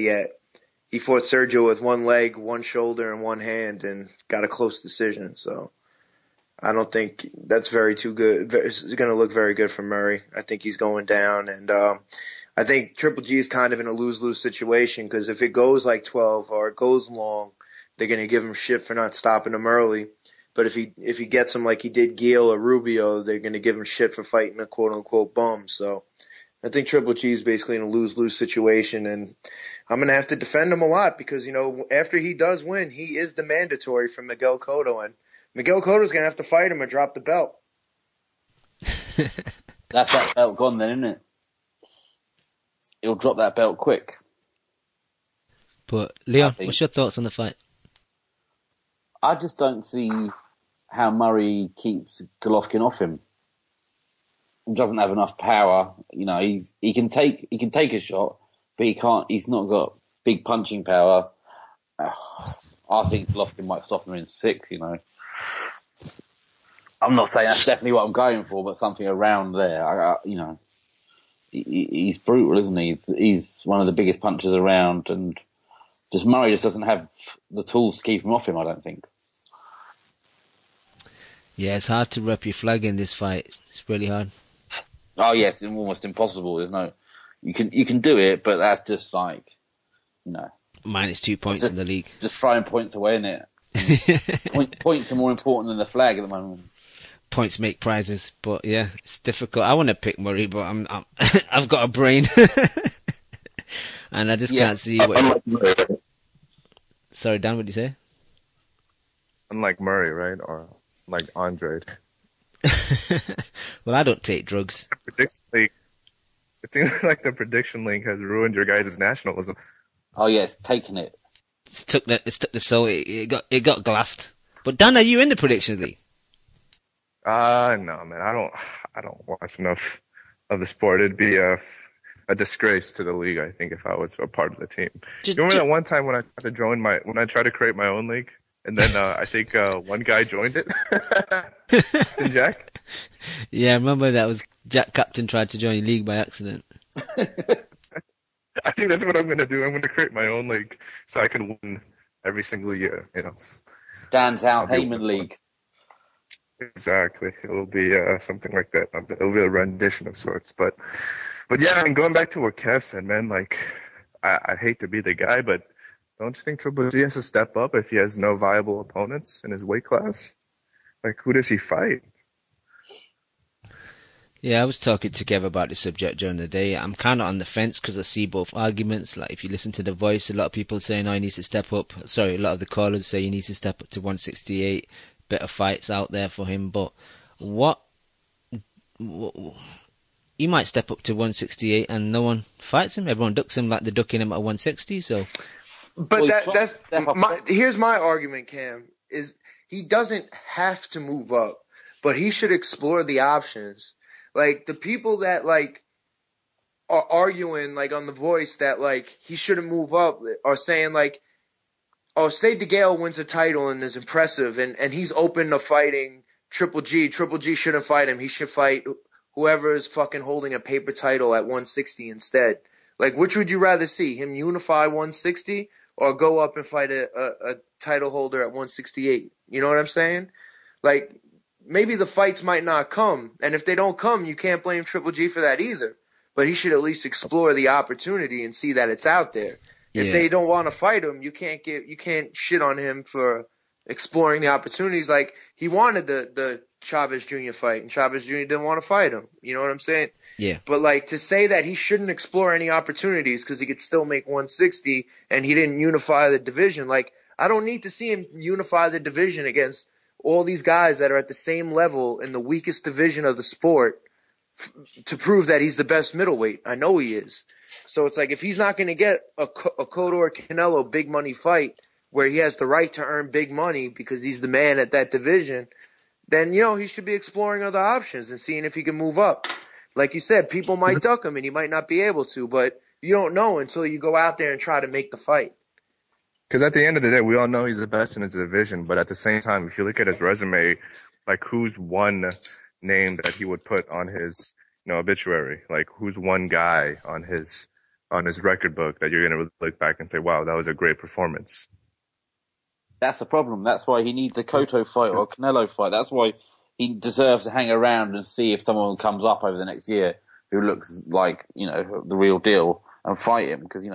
he fought Sergio with one leg, one shoulder, and one hand, and got a close decision. So I don't think that's too good. It's going to look very good for Murray. I think he's going down, and I think Triple G is kind of in a lose-lose situation, because if it goes like 12 or it goes long, they're going to give him shit for not stopping him early. But if he gets him like he did Gil or Rubio, they're going to give him shit for fighting a quote-unquote bum. So I think Triple G is basically in a lose-lose situation, and I'm going to have to defend him a lot because, after he does win, he is the mandatory for Miguel Cotto, and Miguel Cotto's going to have to fight him or drop the belt. That's that belt gone then, isn't it? He'll drop that belt quick. But, Leon, what's your thoughts on the fight? I just don't see how Murray keeps Golovkin off him. He doesn't have enough power. He can take a shot, but he can't. He's not got big punching power. I think Golovkin might stop him in 6. I'm not saying that's definitely what I'm going for, but something around there. he's brutal, isn't he? He's one of the biggest punchers around, and Murray just doesn't have the tools to keep him off him, I don't think. Yeah, it's hard to rep your flag in this fight. It's really hard. Oh yes, it's almost impossible. There's no, you can do it, but that's just like, minus 2 points in the league. Just throwing points away in it. Points are more important than the flag at the moment. Points make prizes, but yeah, it's difficult. I want to pick Murray, but I've got a brain, and I just can't see what. Sorry, Dan, what did you say? Unlike Murray, right, or like Andrade. Well, I don't take drugs. It seems like the prediction league has ruined your guys' nationalism. Oh yeah, it's taken it. It's took the soul. It got glassed. But Dan, are you in the prediction league? No, man. I don't watch enough of the sport. It'd be a disgrace to the league, I think, if I was a part of the team. You remember that one time when I tried to create my own league, and then I think one guy joined it? Didn't Jack? Yeah, I remember that was Jack Captain tried to join your league by accident. I think that's what I'm going to do. I'm going to create my own league so I can win every single year. Dan's out Heyman League. Exactly. It'll be something like that. It'll be a rendition of sorts. But yeah, I mean, going back to what Kev said, man, like, I hate to be the guy, but don't you think Triple G has to step up if he has no viable opponents in his weight class? Like, who does he fight? Yeah, I was talking to Kev about this subject during the day. I'm kind of on the fence because I see both arguments. Like, if you listen to The Voice, a lot of people saying, he needs to step up. Sorry, a lot of the callers say he needs to step up to 168. Better fights out there for him. But he might step up to 168 and no one fights him. Everyone ducks him like they're ducking him at 160. So, but here's my argument, Cam, is he doesn't have to move up, but he should explore the options. Like, the people that, like, are arguing, like, on The Voice that, like, he shouldn't move up are saying, like, oh, say DeGale wins a title and is impressive and he's open to fighting Triple G. Triple G shouldn't fight him. He should fight whoever is fucking holding a paper title at 160 instead. Like, which would you rather see? Him unify 160 or go up and fight a title holder at 168? You know what I'm saying? Like, maybe the fights might not come, and if they don't come, you can't blame Triple G for that either. But he should at least explore the opportunity and see that it's out there. Yeah. If they don't want to fight him, you can't shit on him for exploring the opportunities. Like, he wanted the Chavez Jr. fight, and Chavez Jr. didn't want to fight him. You know what I'm saying? Yeah. But, like, to say that he shouldn't explore any opportunities because he could still make 160 and he didn't unify the division, like, I don't need to see him unify the division against all these guys that are at the same level in the weakest division of the sport to prove that he's the best middleweight. I know he is. So it's like, if he's not going to get a Cotto or Canelo big money fight where he has the right to earn big money because he's the man at that division, then, he should be exploring other options and seeing if he can move up. Like you said, people might duck him and he might not be able to, but you don't know until you go out there and try to make the fight. Because at the end of the day, we all know he's the best in his division. But at the same time, if you look at his resume, like, who's one name that he would put on his, obituary? Like, who's one guy on his record book that you're going to look back and say, wow, that was a great performance? That's the problem. That's why he needs a Cotto fight or a Canelo fight. That's why he deserves to hang around and see if someone comes up over the next year who looks like, the real deal and fight him. Because,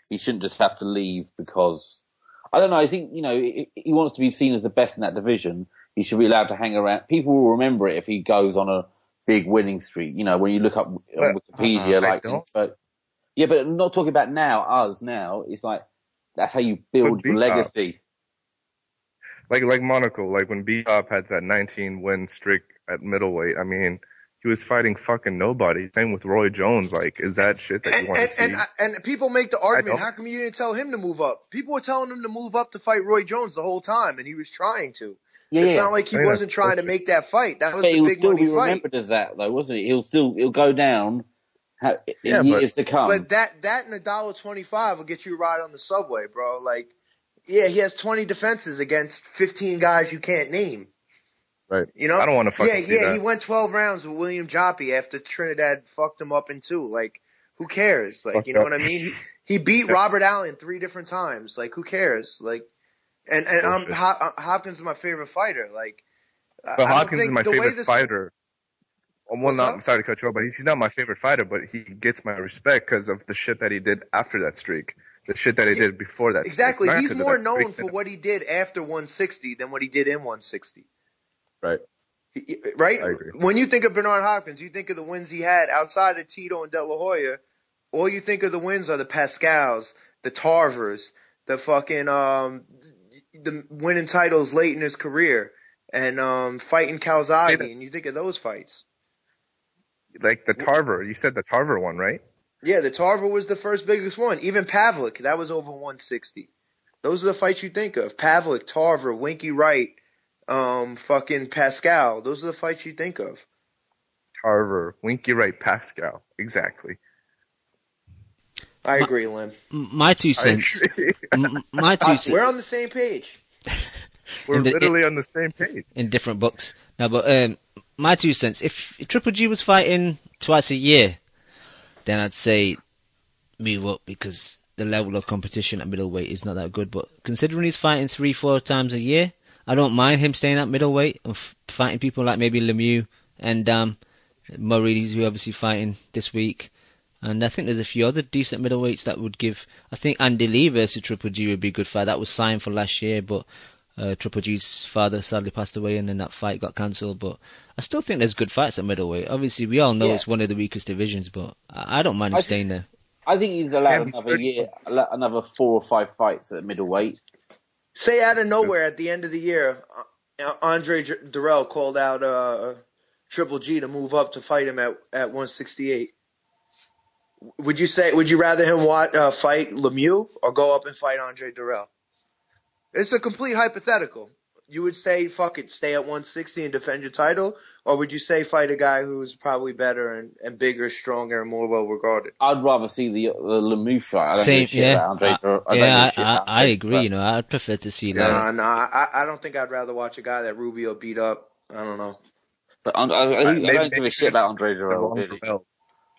he shouldn't just have to leave because, I don't know, I think, he wants to be seen as the best in that division. He should be allowed to hang around. People will remember it if he goes on a big winning streak. When you look up on Wikipedia, yeah, but I'm not talking about us now. It's like, that's how you build your legacy. Like Monaco, like when B-Top had that 19-win streak at middleweight, I mean, he was fighting fucking nobody. Same with Roy Jones. Like, is that shit that you want to see? And people make the argument, how come you didn't tell him to move up? People were telling him to move up to fight Roy Jones the whole time, and he was trying to. Yeah, it's not like he wasn't trying to make that fight. That was the big money fight. He'll still be remembered as that, though, wasn't he? He'll go down in years to come. But that and $1.25 will get you a ride on the subway, bro. Like, yeah, he has 20 defenses against 15 guys you can't name. Right. You know? I don't want to fucking see that. He went 12 rounds with William Joppy after Trinidad fucked him up in 2. Like, who cares? Like, Fuck you know up. what I mean? He beat Robert Allen 3 different times. Like, who cares? Like, and Hopkins is my favorite fighter. Like, But Hopkins is my favorite fighter. Well, up? I'm sorry to cut you off, but he's not my favorite fighter, but he gets my respect because of the shit that he did after that streak. The shit that he did before that exactly. streak. He's more known for what he did after 160 than what he did in 160. Right. Right? I agree. When you think of Bernard Hopkins, you think of the wins he had outside of Tito and De La Hoya. All you think of the wins are the Pascals, the Tarvers, the fucking the winning titles late in his career, and fighting Calzaghe, and you think of those fights. Like the Tarver, you said the Tarver one, right? Yeah, the Tarver was the first biggest one. Even Pavlik, that was over 160. Those are the fights you think of. Pavlik, Tarver, Winky Wright, fucking Pascal. Those are the fights you think of. Tarver, Winky Wright, Pascal. Exactly. I agree, Lim. My 2 cents. My 2 cents. We're on the same page. We're literally on the same page. In different books. No, but my 2 cents. If Triple G was fighting twice a year, then I'd say move up because the level of competition at middleweight is not that good. But considering he's fighting 3-4 times a year, I don't mind him staying at middleweight and fighting people like maybe Lemieux and Murray, who are obviously fighting this week. And I think there's a few other decent middleweights that would give. I think Andy Lee versus Triple G would be a good fight. That was signed for last year, but Triple G's father sadly passed away, and then that fight got cancelled. But I still think there's good fights at middleweight. Obviously, we all know it's one of the weakest divisions, but I don't mind him staying there. I think he's allowed another year, another 4 or 5 fights at middleweight. Say out of nowhere at the end of the year, Andre Durrell called out Triple G to move up to fight him at 168. Would you rather him fight Lemieux or go up and fight Andre Durrell? It's a complete hypothetical. You would say, fuck it, stay at 160 and defend your title? Or would you say fight a guy who's probably better and bigger, stronger, and more well-regarded? I'd rather see the Lemieux fight. I agree. You know, I'd prefer to see that. No, I don't think I'd rather watch a guy that Rubio beat up. I don't know. But I don't give a shit about Andre Durrell, really.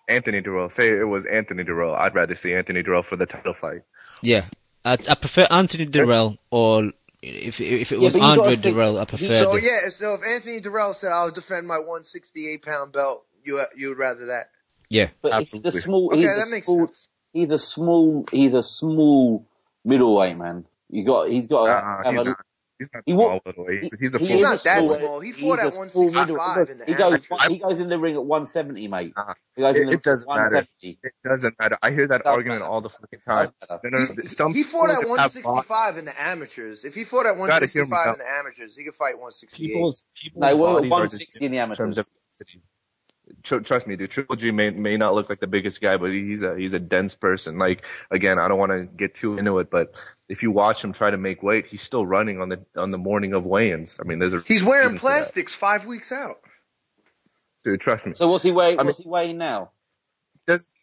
Anthony Durrell. Say it was Anthony Durrell. I'd rather see Anthony Durrell for the title fight. Yeah. I prefer Anthony Durrell, or if it was Andre Durrell, I prefer. So if Anthony Durrell said I'll defend my 168-pound belt, you would rather that? Yeah, but absolutely. It's the small. That makes sense. He's a small middleweight man. He's got He's not small middleweight. He's not that small. He fought at 165 in the He goes in the ring at 170, mate. It doesn't matter. It doesn't matter. I hear that argument all the fucking time. He fought at 165 in the amateurs. If he fought at 165 in the amateurs, he could fight 168. People's 160 in the amateurs. Trust me, dude. Triple G may not look like the biggest guy, but he's a dense person. Like, again, I don't want to get too into it, but if you watch him try to make weight, he's still running on the morning of weigh-ins. I mean, he's wearing plastics 5 weeks out. Dude, trust me. So what's he weighing? What's he weighing now?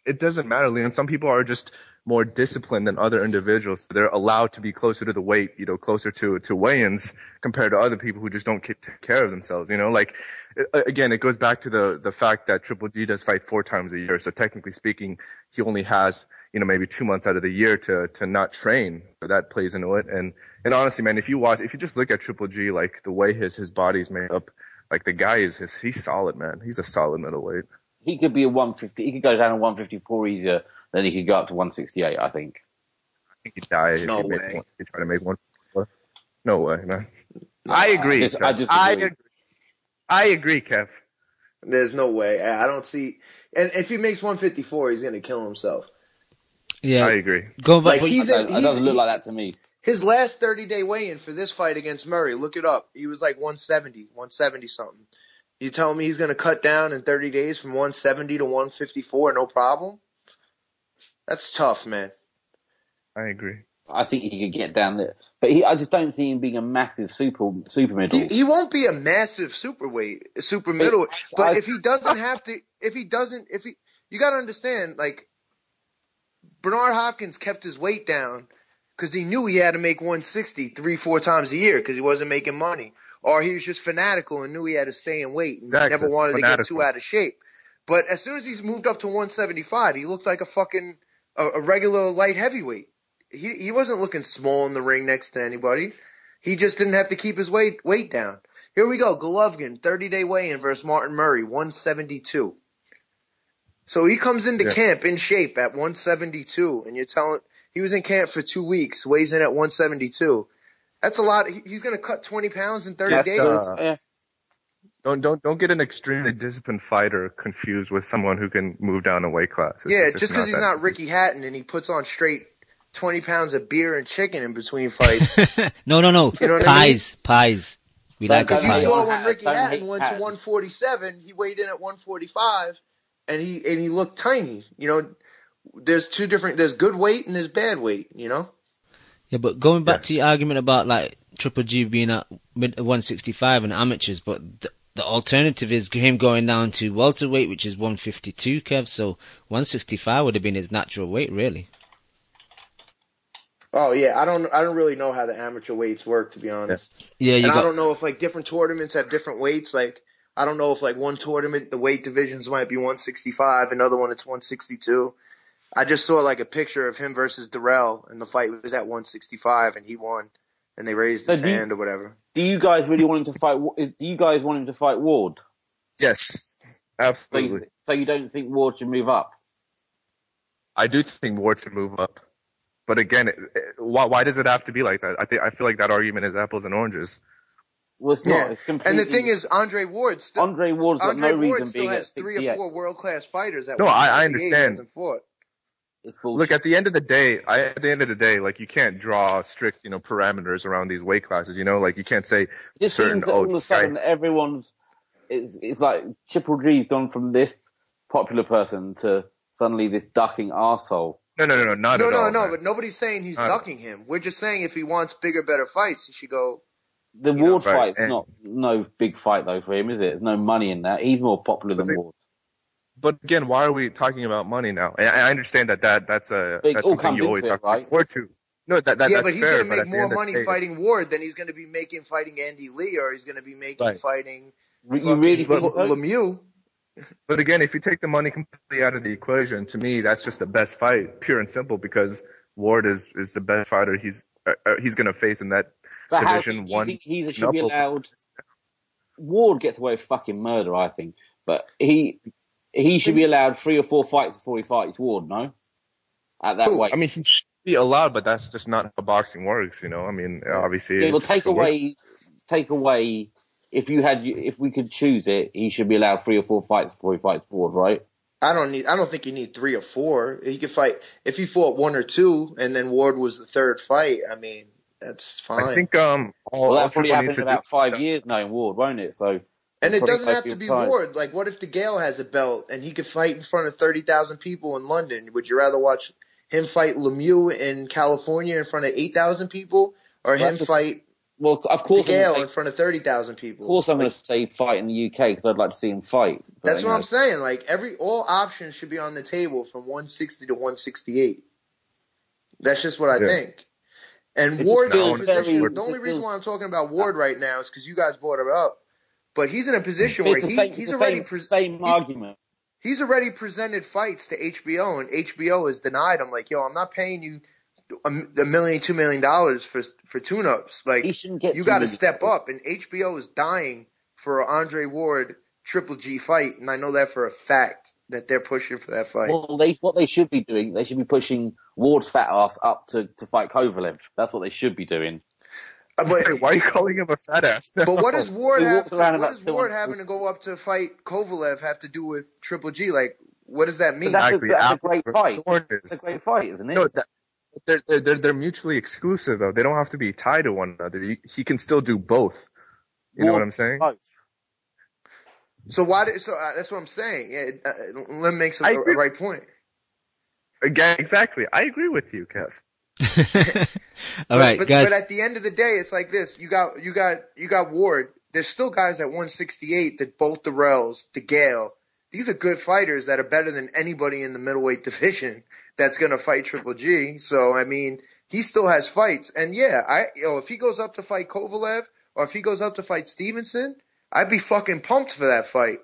It doesn't matter, Leon. Some people are just more disciplined than other individuals. They're allowed to be closer to the weight, closer to weigh-ins compared to other people who just don't take care of themselves. Like, again, it goes back to the fact that Triple G does fight 4 times a year. So technically speaking, he only has, maybe 2 months out of the year to not train. So that plays into it. And honestly, man, if you just look at Triple G, like the way his body's made up, like the guy he's solid, man. He's a solid middleweight. He could be a 150. He could go down to 154 easier than he could go up to 168. I think he'd die if he tried to make 154. No way, man. I agree. I agree, Kev. There's no way. I don't see. And if he makes 154, he's going to kill himself. Yeah, I agree. Go back. It doesn't look like that to me. His last 30-day weigh-in for this fight against Murray, look it up. He was like 170 something. You telling me he's going to cut down in 30 days from 170 to 154, no problem? That's tough, man. I agree. I think he could get down there, but I just don't see him being a massive super middle. He won't be a massive super middle. But if he you got to understand, like, Bernard Hopkins kept his weight down because he knew he had to make 160 3-4 times a year because he wasn't making money. or he was just fanatical and knew he had to stay in weight and Exactly. never wanted to get Fanatical. too out of shape. But as soon as he's moved up to 175, he looked like a regular light heavyweight. He wasn't looking small in the ring next to anybody. He just didn't have to keep his weight down. Here we go. Golovkin, 30-day weigh-in versus Martin Murray, 172. So he comes into camp in shape at 172, and you're telling he was in camp for 2 weeks, weighs in at 172. That's a lot. He's going to cut 20 pounds in 30 days. Don't get an extremely disciplined fighter confused with someone who can move down a weight class. Just because he's not Ricky Hatton and he puts on straight 20 pounds of beer and chicken in between fights. No. You know what I mean? Pies. We like a Because you pie. saw when Ricky Hatton went to 147, he weighed in at 145, and he looked tiny. You know, there's good weight and there's bad weight. You know. Yeah, but going back to your argument about like Triple G being at 165 and amateurs, but the alternative is him going down to welterweight, which is 152, Kev. So 165 would have been his natural weight, really. Oh yeah, I don't really know how the amateur weights work, to be honest. Yeah, I don't know if like different tournaments have different weights. Like I don't know if like one tournament the weight divisions might be 165, another one it's 162. I just saw like a picture of him versus Darrell, and the fight was at 165, and he won, and they raised his hand or whatever. Do you guys really want him to fight? Do you guys want him to fight Ward? Yes, absolutely. So you don't think Ward should move up? I do think Ward should move up, but again, why does it have to be like that? I feel like that argument is apples and oranges. Well, it's not. It's completely. And the thing is, Andre Ward still has 3 or 4 world class fighters. I understand. It's Look, at the end of the day, like you can't draw strict, parameters around these weight classes. Like you can't say it just seems that all of a sudden everyone's. It's like Triple G's gone from this popular person to suddenly this ducking arsehole. No, not at all. No, but nobody's saying he's ducking him. We're just saying if he wants bigger, better fights, he should go. The Ward fight's not no big fight though for him, is it? There's no money in that. He's more popular than Ward. But again, why are we talking about money now? I understand that's something you always have to resort to. No, that's but fair, he's going to make more money fighting Ward than he's going to be making fighting Andy Lee, or he's going to be making fighting Lemieux. But again, if you take the money completely out of the equation, to me, that's just the best fight, pure and simple, because Ward is the best fighter he's going to face in that division. Do you think he should be allowed? Ward gets away with fucking murder, I think, but he should be allowed 3 or 4 fights before he fights Ward, no? At that weight. I mean, he should be allowed, but that's just not how boxing works, I mean, obviously. Yeah, well, take away. If we could choose it, he should be allowed 3 or 4 fights before he fights Ward, right? I don't think you need 3 or 4. He could fight if he fought 1 or 2, and then Ward was the third fight. I mean, that's fine. I think that'll probably happen in about 5 years now in Ward, won't it? So. And it doesn't have to be Ward. Like, what if DeGale has a belt and he could fight in front of 30,000 people in London? Would you rather watch him fight Lemieux in California in front of 8,000 people, or fight DeGale in front of 30,000 people? Of course, I'm going to say fight in the UK because I'd like to see him fight. That's what I'm saying. Like, all options should be on the table from 160 to 168. That's just what I think. And Ward's in a position. The only reason why I'm talking about Ward right now is because you guys brought it up. But he's in a position where he's already He's already presented fights to HBO, and HBO has denied him. Like, I'm not paying you $1 million, $2 million for tune-ups. Like, you got to step up. And HBO is dying for an Andre Ward Triple G fight, and I know that for a fact that they're pushing for that fight. Well, what they should be doing, they should be pushing Ward's fat ass up to fight Kovalev. That's what they should be doing. But why are you calling him a fat ass? But what does Ward having to go up to fight Kovalev have to do with Triple G? Like, what does that mean? That's a great fight. It's a great fight, isn't it? No, they're mutually exclusive though. They don't have to be tied to one another. He can still do both. You know what I'm saying? Both. So that's what I'm saying. Yeah, Lem makes a right point. Again, exactly. I agree with you, Kev. All right, guys. But at the end of the day, it's like this. You got Ward. There's still guys at 168 that both Darrells, DeGale. These are good fighters that are better than anybody in the middleweight division that's going to fight Triple G. So, I mean, he still has fights. And yeah, if he goes up to fight Kovalev or if he goes up to fight Stevenson, I'd be fucking pumped for that fight.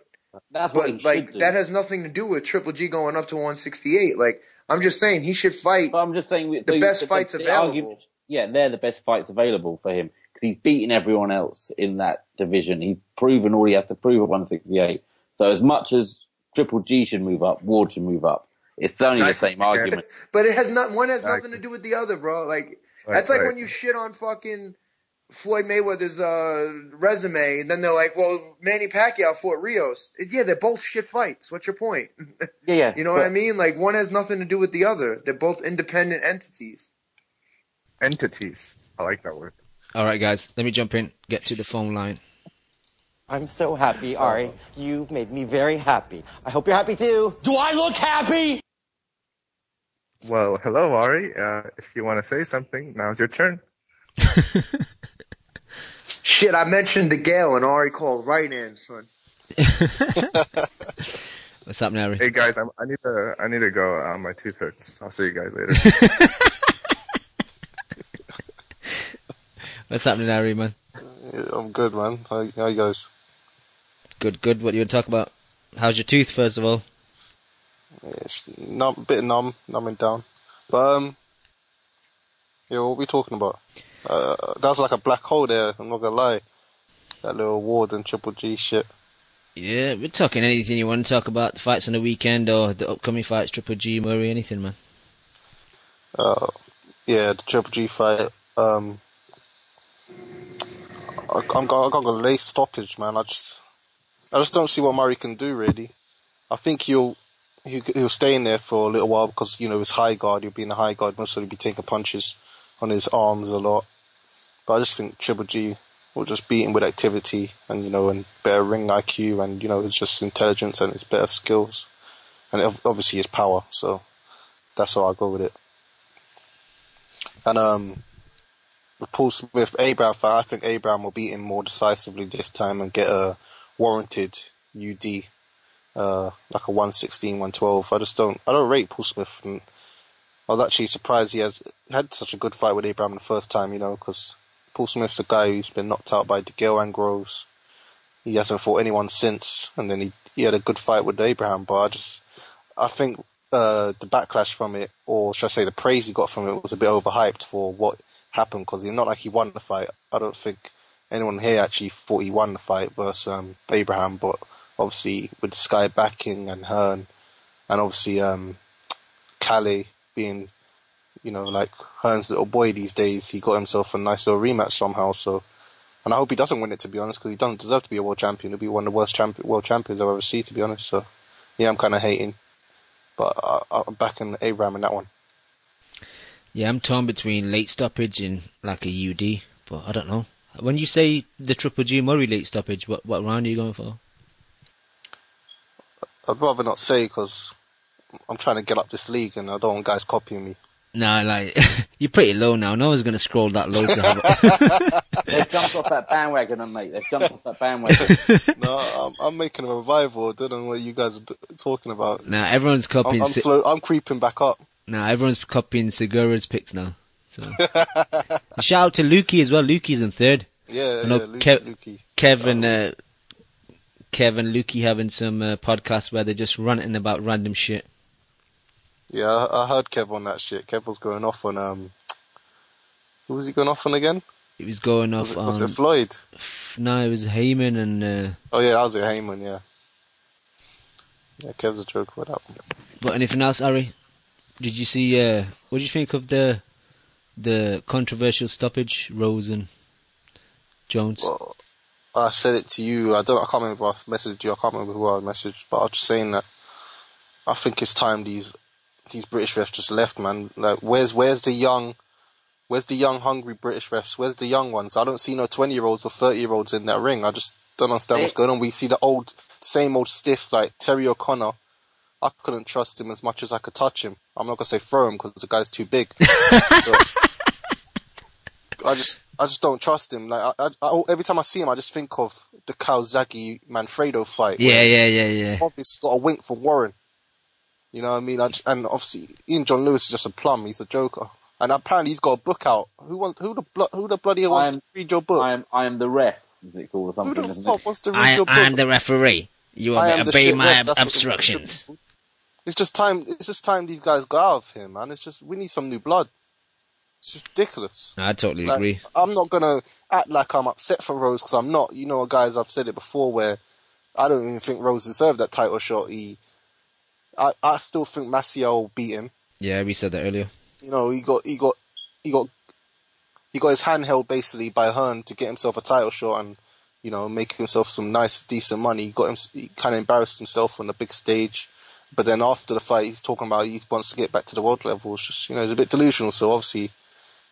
That's what he should do. That has nothing to do with Triple G going up to 168. Like, I'm just saying he should fight. But I'm just saying the best fights available. They're the best fights available for him because he's beaten everyone else in that division. He's proven all he has to prove at 168. So as much as Triple G should move up, Ward should move up. It's only the same argument. But it has one has nothing to do with the other, bro. Like that's like when you shit on fucking Floyd Mayweather's resume, and then they're like, "Well, Manny Pacquiao fought Rios." Yeah, they're both shit fights. What's your point? Yeah. You know what I mean? Like one has nothing to do with the other. They're both independent entities. Entities. I like that word. All right, guys, let me jump in. Get to the phone line. I'm so happy, Ari. You've made me very happy. I hope you're happy too. Do I look happy? Well, hello, Ari. If you want to say something, now's your turn. Shit, I mentioned the Gale and Ari called right in, son. What's happening, Ari? Hey guys, I need to go. My tooth hurts. I'll see you guys later. What's happening, Ari, man? Yeah, I'm good, man. How you guys? Good. What do you want to talk about? How's your tooth, first of all? It's a bit numbing down. But yeah, what are we talking about? That's like a black hole there. I'm not gonna lie. That little Ward and Triple G shit. Yeah, we're talking anything you want to talk about. The fights on the weekend or the upcoming fights, Triple G, Murray, anything, man. Yeah, the Triple G fight. I'm gonna late stoppage, man. I just don't see what Murray can do, really. I think he'll stay in there for a little while because, you know, his high guard, he'll be in the high guard, most of he'll be taking punches on his arms a lot. But I just think Triple G will just beat him with activity and, you know, and better ring IQ and, you know, it's just intelligence and his better skills. And obviously his power, so that's how I'll go with it. And with Paul Smith, Abraham fight, I think Abraham will beat him more decisively this time and get a warranted UD, like a 116, 112. I don't rate Paul Smith, and I was actually surprised he had such a good fight with Abraham the first time, you know, because Paul Smith's a guy who's been knocked out by DeGale and Groves. He hasn't fought anyone since, and then he had a good fight with Abraham, but I think the backlash from it, or should I say the praise he got from it, was a bit overhyped for what happened, because it's not like he won the fight. I don't think anyone here actually thought he won the fight versus Abraham, but obviously with Sky backing and Hearn, and obviously Calais being, you know, like Hearn's little boy these days, he got himself a nice little rematch somehow. So, and I hope he doesn't win it, to be honest, because he doesn't deserve to be a world champion. He'll be one of the worst world champions I've ever seen, to be honest. So, yeah, I'm kind of hating, but I'm backing Abraham in that one. Yeah, I'm torn between late stoppage and like a UD, but I don't know. When you say the Triple G Murray late stoppage, what round are you going for? I'd rather not say, because I'm trying to get up this league and I don't want guys copying me. Nah, like, you're pretty low now. No one's going to scroll that low to have it. They've jumped off that bandwagon, mate. They've jumped off that bandwagon. No, I'm making a revival. I don't know what you guys are talking about. Nah, everyone's copying... I'm creeping back up. Nah, everyone's copying Segura's picks now. So shout out to Lukey as well. Lukey's in third. Yeah, Lukey. Kevin and Lukey having some podcasts where they're just ranting about random shit. Yeah, I heard Kev on that shit. Kev was going off on who was he going off on again? He was going off on... Was it Floyd? No, it was Heyman and... Oh yeah, that was it, Heyman, yeah. Yeah, Kev's a joke for that one. But anything else, Ari? Did you see... what did you think of the controversial stoppage, Rose and Jones? Well, I said it to you. I can't remember if I messaged you. I can't remember who I messaged, but I was just saying that I think it's time these British refs just left, man. Like, where's the young hungry British refs? Where's the young ones? I don't see no 20-year-olds or 30-year-olds in that ring. I just don't understand what's going on. We see the same old stiffs like Terry O'Connor. I couldn't trust him as much as I could touch him. I'm not gonna say throw him because the guy's too big. So, I just don't trust him. Like I, every time I see him, I just think of the Calzaghe Manfredo fight. Yeah. He's obviously got a wink from Warren. You know what I mean? And obviously, Ian John Lewis is just a plum. He's a joker. And apparently he's got a book out. Who the bloody hell wants to read your book? I am the ref, is it called, or something? Who the fuck wants to read your book? I am the referee. You obey my instructions. It's just time these guys go out of here, man. It's just, we need some new blood. It's just ridiculous. I totally agree. I'm not going to act like I'm upset for Rose, because I'm not. You know, guys, I've said it before, where I don't even think Rose deserved that title shot. I still think Maciel beat him. Yeah, we said that earlier. You know, he got his hand held basically by Hearn to get himself a title shot and, you know, make himself some nice, decent money. He kind of embarrassed himself on the big stage. But then after the fight, he's talking about he wants to get back to the world level. It's just, you know, it's a bit delusional. So obviously,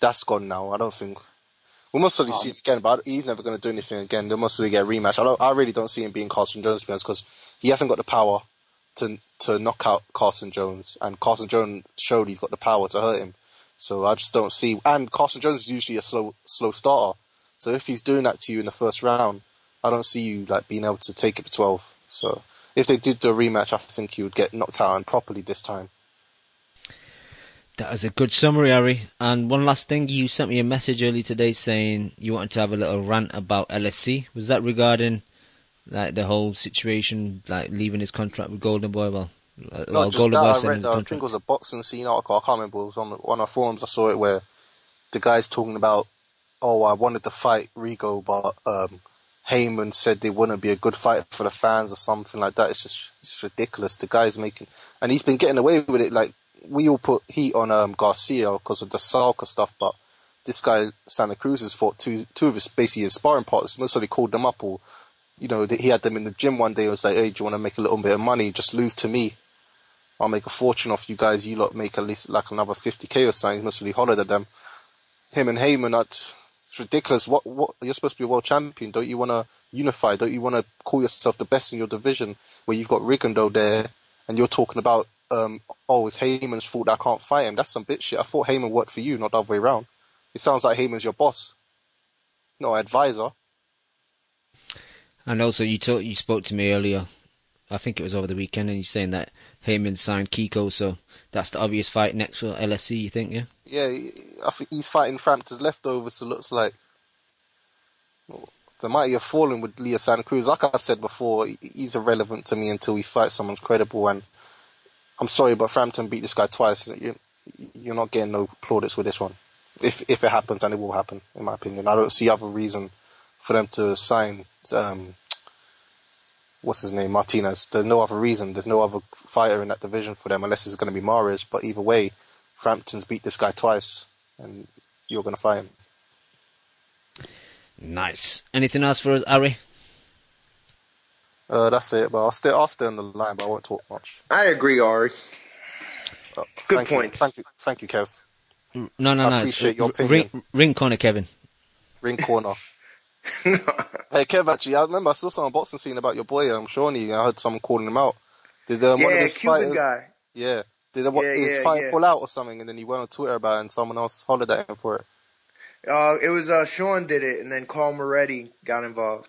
that's gone now. I don't think we must certainly see it again. But he's never going to do anything again. They must really get a rematch. I really don't see him being Carson Jones, because he hasn't got the power to knock out Carson Jones, and Carson Jones showed he's got the power to hurt him. So I just don't see. And Carson Jones is usually a slow starter. So if he's doing that to you in the first round, I don't see you like being able to take it for 12. So if they did do a rematch, I think you would get knocked out and properly this time. That was a good summary, Harry. And one last thing, you sent me a message early today saying you wanted to have a little rant about LSC. Was that regarding like the whole situation, like leaving his contract with Golden Boy? Not just that, I read, I think it was a boxing scene article, I can't remember, it was on one of the forums I saw it, where the guy's talking about, I wanted to fight Rigo, but Heyman said they wouldn't be a good fight for the fans or something like that. It's ridiculous. The guy's making, and he's been getting away with it. Like, we all put heat on Garcia because of the Salka stuff, but this guy, Santa Cruz, has fought two of his, basically his sparring partners. Most of them called them up, or, you know, he had them in the gym one day. It was like, hey, do you want to make a little bit of money? Just lose to me. I'll make a fortune off you guys. You lot make at least like another 50k or something. He must really hollered at them. Him and Heyman, it's ridiculous. What you're supposed to be a world champion. Don't you want to unify? Don't you want to call yourself the best in your division, where you've got Rigondeaux there, and you're talking about, it's Heyman's fault that I can't fight him. That's some bitch shit. I thought Heyman worked for you, not the other way around. It sounds like Heyman's your boss, no advisor. And also, you spoke to me earlier, I think it was over the weekend, and you're saying that Heyman signed Kiko, so that's the obvious fight next for LSC, you think, yeah? Yeah, I think he's fighting Frampton's leftovers, so it looks like the mighty have fallen with Leo Santa Cruz. Like I've said before, he's irrelevant to me until he fights someone credible, and I'm sorry, but Frampton beat this guy twice. You're not getting no plaudits with this one. If it happens, and it will happen, in my opinion. I don't see other reason for them to sign what's his name, Martinez. There's no other reason. There's no other fighter in that division for them, unless it's going to be Mares. But either way, Frampton's beat this guy twice, and you're going to fight him. Nice. Anything else for us, Ari? That's it. But I'll stay on the line, but I won't talk much. I agree, Ari. Good point. Thank you, Kev. No. I appreciate your opinion. Ring corner, Kevin. Ring corner. Hey, Kev, actually, I remember I saw some boxing scene about your boy, Shawnee. I heard someone calling him out. Did one of his Cuban fighters, guy. Yeah. Did his fight pull out or something, and then he went on Twitter about it, and someone else hollered at him for it? It was Sean did it, and then Carl Moretti got involved.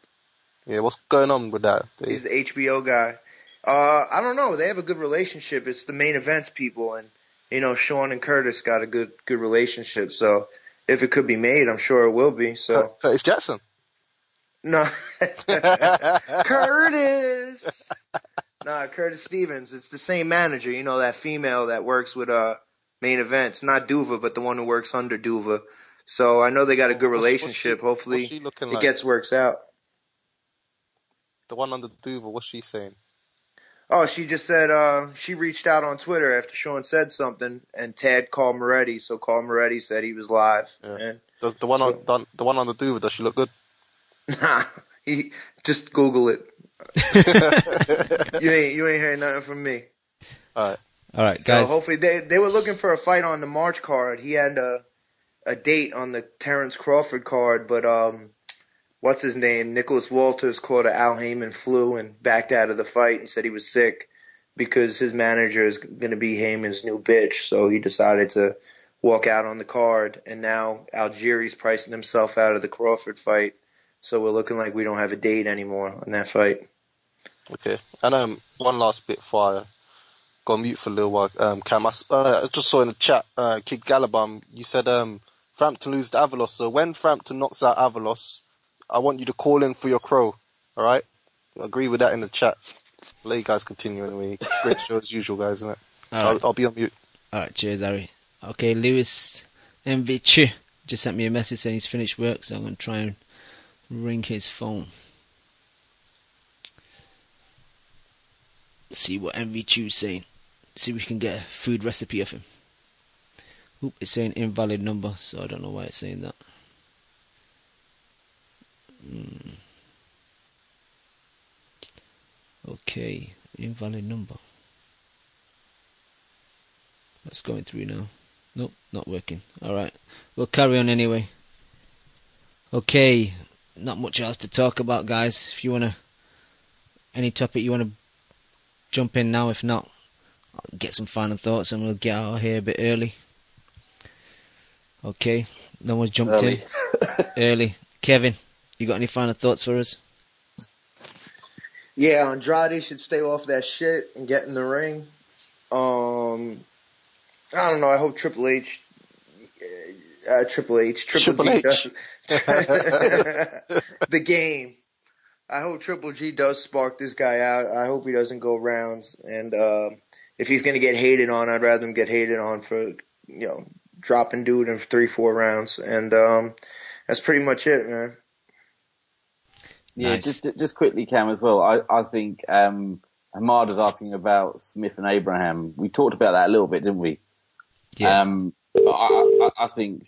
Yeah, what's going on with that? He's the HBO guy. I don't know. They have a good relationship. It's the main events people, and Sean and Curtis got a good relationship. So if it could be made, I'm sure it will be. So Curtis Jackson. No, Curtis. Nah, Curtis Stevens. It's the same manager. That female that works with main events, not Duva, but the one who works under Duva. So I know they got a good relationship. Hopefully, it works out. The one under Duva, what's she saying? Oh, she just said she reached out on Twitter after Sean said something and tagged Carl Moretti. So Carl Moretti said he was live. Yeah. And does the one on the Duva, does she look good? Nah, just Google it. You ain't hearing nothing from me. All right, so guys. Hopefully they were looking for a fight on the March card. He had a date on the Terrence Crawford card, but what's his name? Nicholas Walters caught an Al Heyman flu and backed out of the fight and said he was sick because his manager is going to be Heyman's new bitch. So he decided to walk out on the card, and now Algieri's pricing himself out of the Crawford fight. So we're looking like we don't have a date anymore on that fight. Okay. And one last bit before I go on mute for a little while, Cam. I just saw in the chat, Kid Galabum, you said Frampton lose to Avalos. So when Frampton knocks out Avalos, I want you to call in for your crow. All right? I agree with that in the chat. Let you guys continue anyway. Great show as usual, guys, isn't it? I'll be on mute. Alright, cheers, Harry. Okay, Lewis MVC just sent me a message saying he's finished work, so I'm going to try and ring his phone. See what MV2 is saying. See if we can get a food recipe of him. Oop, it's saying invalid number, so I don't know why it's saying that. Okay, invalid number. That's going through now. Nope, not working. Alright, we'll carry on anyway. Okay, not much else to talk about, guys. If you want to, any topic you want to jump in now, if not, I'll get some final thoughts and we'll get out of here a bit early. Okay, no one's jumped in. Early. Kevin, you got any final thoughts for us? Yeah, Andrade should stay off that shit and get in the ring. I don't know. I hope Triple H, the game. I hope Triple G does spark this guy out. I hope he doesn't go rounds. And if he's going to get hated on, I'd rather him get hated on for, dropping dude in 3-4 rounds. And that's pretty much it, man. Yeah, Nice. just quickly, Cam, as well. I think Ahmad was asking about Smith and Abraham. We talked about that a little bit, didn't we? Yeah. But I think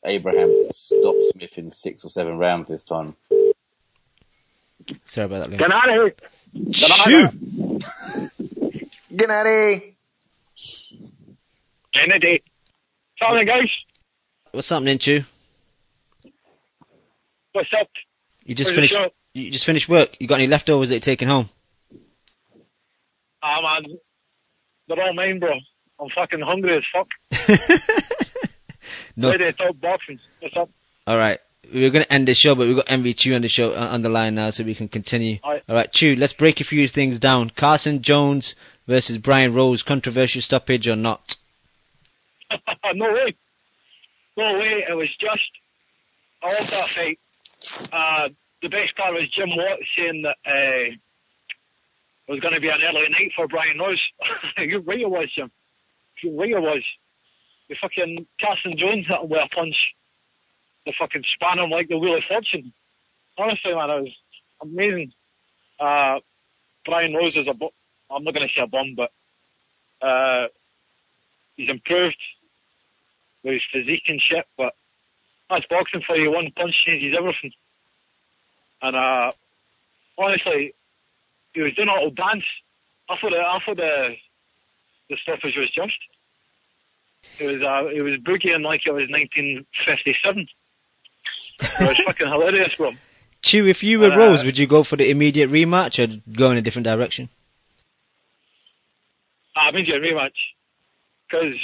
Abraham will stop Smith in 6 or 7 rounds this time. Sorry about that, Liam. Get out of here. Get out of here. Kennedy. Sorry, guys. What's happening, Chew? What's up? You just Where's the finished. show? You just finished work. You got any leftovers that you're taking home? Man, they're all mine, bro. I'm fucking hungry as fuck. No. Ready to talk boxing. What's up? All right. We were going to end the show, but we've got MV2 on the show on the line now, so we can continue. All right, Chew, let's break a few things down. Carson Jones versus Brian Rose, controversial stoppage or not? No way. No way. It was just, I love that fight. The best part was Jim Watt saying that it was going to be an early night for Brian Rose. You're right it was, Jim. You're right it was. The fucking Carson Jones hit him with a punch. The fucking span him like the Wheel of Fortune. Honestly, man, it was amazing. Brian Rose is I'm not going to say a bum, but he's improved with his physique and shit, but that's boxing for you. One punch changes everything. And honestly, he was doing a little dance. I thought the stoppage was just. It was boogieing like it was 1957. It was fucking hilarious, bro. Chew, if you were Rose, would you go for the immediate rematch or go in a different direction? Immediate rematch, because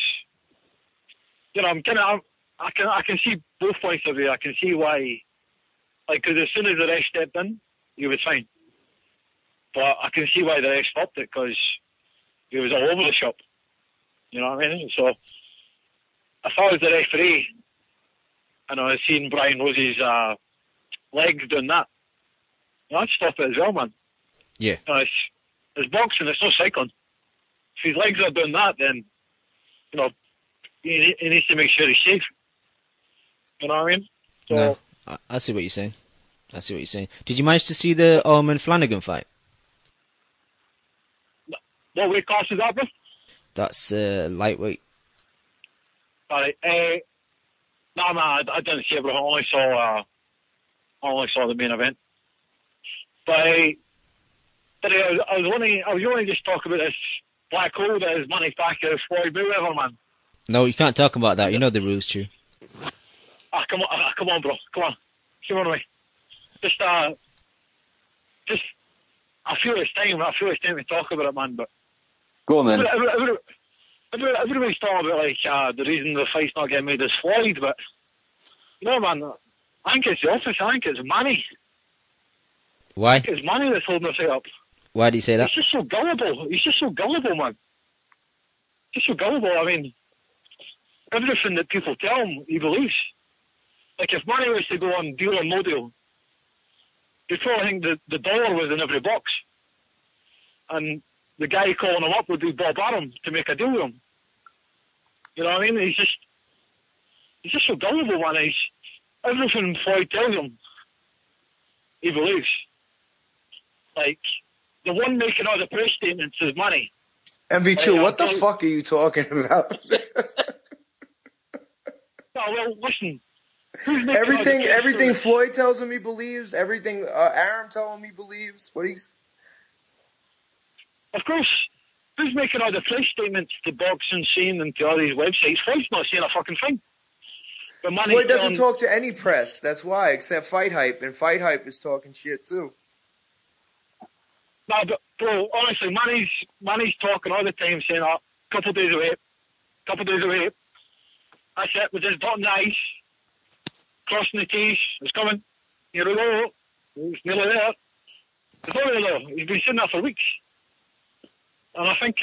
I can see both points of view. I can see why, because as soon as the ref stepped in, he was fine. But I can see why the ref stopped it, because he was all over the shop. You know what I mean? So if I was the referee and I was seeing Brian Rose's legs doing that, I'd stop it as well, man. Yeah. It's boxing, it's no cycling. If his legs are doing that, then, he needs to make sure he's safe. You know what I mean? So, no, I see what you're saying. Did you manage to see the Orman Flanagan fight? What weight class is that, bro? That's lightweight. Alright, no, man, I didn't see it, bro. I only saw the main event. But I was only just talking about this black hole that is manufactured as Floyd Mayweather, man. No, you can't talk about that. You know the rules, Chew. Come on, bro. Come on away. Just, I feel it's time to talk about it, man, but... Go on, then. Everybody's talking about, the reason the fight's not getting made is Floyd, but... man, I think it's the opposite. I think it's money. Why? I think it's money that's holding the fight up. Why do you say that? He's just so gullible. He's just so gullible, man. Just so gullible. I mean, everything that people tell him, he believes. Like if Manny was to go on Deal or No Deal, you'd probably think that the dollar was in every box. And the guy calling him up would be Bob Arum to make a deal with him. You know what I mean? He's just so gullible, man. Everything Floyd tells him, he believes. Like, the one making all the press statements is Manny. MV2, what the fuck are you talking about? No, well, listen. Everything Floyd tells him he believes. Everything Arum tells him he believes. Of course. Who's making all the press statements to boxing scene and to all these websites? Floyd's not saying a fucking thing. But Floyd doesn't talk to any press. That's why, except Fight Hype, and Fight Hype is talking shit too. No, but bro, honestly, Manny's talking all the time, saying, couple days away. That's it. We're just dotting the I's, crossing the T's. It's coming. Here we go. It's nearly there. It's already there. He's been sitting there for weeks. And I think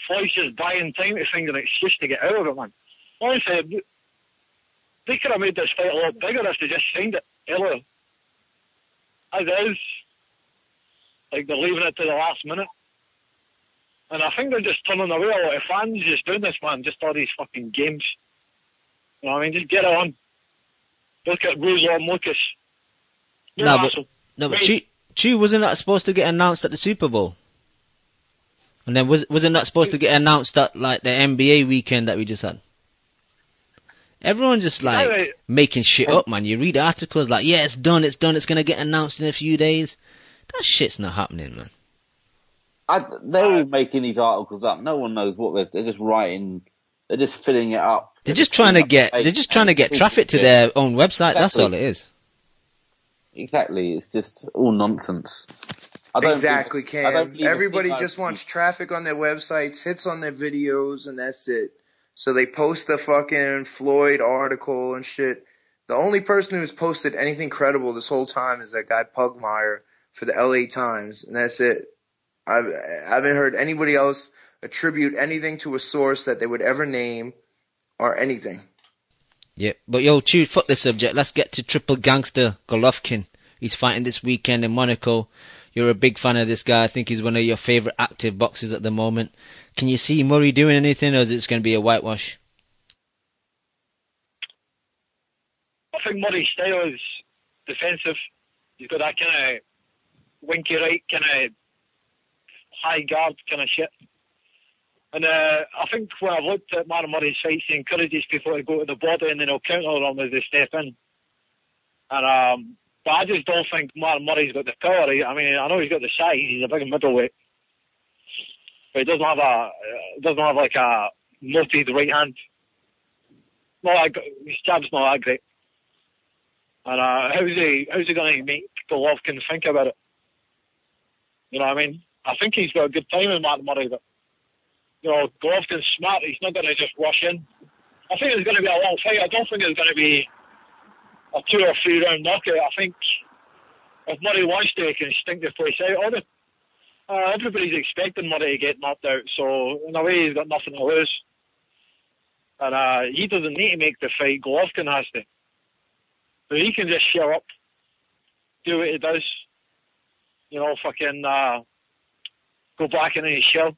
Floyd's just buying time to find an excuse to get out of it, man. Honestly, they could have made this fight a lot bigger if they just signed it earlier. As it is, like they're leaving it to the last minute. And I think they're just turning away a lot of fans just doing this, man. Just all these fucking games. You know what I mean? Just get it on. Look at Ruslan Lucas. No, but Chew wasn't that supposed to get announced at the Super Bowl? And then wasn't that supposed to get announced at like the NBA weekend that we just had? Everyone's just like making shit up, man. You read articles like, yeah, it's done, it's gonna get announced in a few days. That shit's not happening, man. They're all making these articles up. No one knows what they're just writing. They're just filling it up. They're just trying to get traffic to their own website. Exactly. That's all it is. Exactly. It's just all nonsense. Exactly, Cam. Everybody just wants traffic on their websites, hits on their videos, and that's it. So they post the fucking Floyd article and shit. The only person who's posted anything credible this whole time is that guy Pugmire for the LA Times, and that's it. I haven't heard anybody else attribute anything to a source that they would ever name or anything. Yeah, but yo, Chew, fuck the subject. Let's get to triple gangster Golovkin. He's fighting this weekend in Monaco. You're a big fan of this guy. I think he's one of your favourite active boxers at the moment. Can you see Murray doing anything, or is it going to be a whitewash? I think Murray's style is defensive. He's got that kind of winky right, kind of high guard kind of shit. And I think when I've looked at Martin Murray's fights, he encourages people to go to the body and then he'll counter them as they step in. And but I just don't think Martin Murray's got the power. I mean, I know he's got the size. He's a big middleweight, but he doesn't have like a noted right hand. His jab's not that great. And how's he going to make Golovkin think about it? You know what I mean? I think he's got a good time in Martin Murray, but you know, Golovkin's smart. He's not going to just rush in. I think it's going to be a long fight. I don't think it's going to be a 2 or 3 round knockout. I think if Murray wants to, he can stink the place out. Everybody's expecting Murray to get knocked out, so in a way he's got nothing to lose. And he doesn't need to make the fight. Golovkin has to. So he can just show up, do what he does. You know, fucking go back into his shell.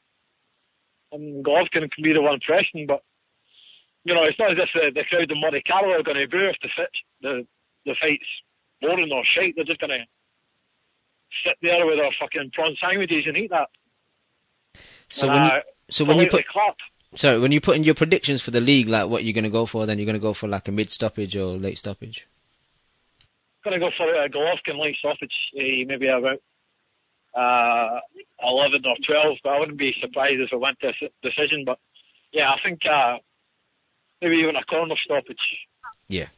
And Golovkin can be the one pressing, but you know, it's not as if the crowd in Monte Carlo are going to boo if the fight's boring or shite. They're just going to sit there with their fucking prawn sandwiches and eat that. So when you put in your predictions for the league, like what you're going to go for, then you're going to go for like a mid stoppage or late stoppage. Going to go for a Golovkin late stoppage, maybe about 11 or 12. But I wouldn't be surprised if it went to a decision. But yeah, I think maybe even a corner stoppage. Yeah.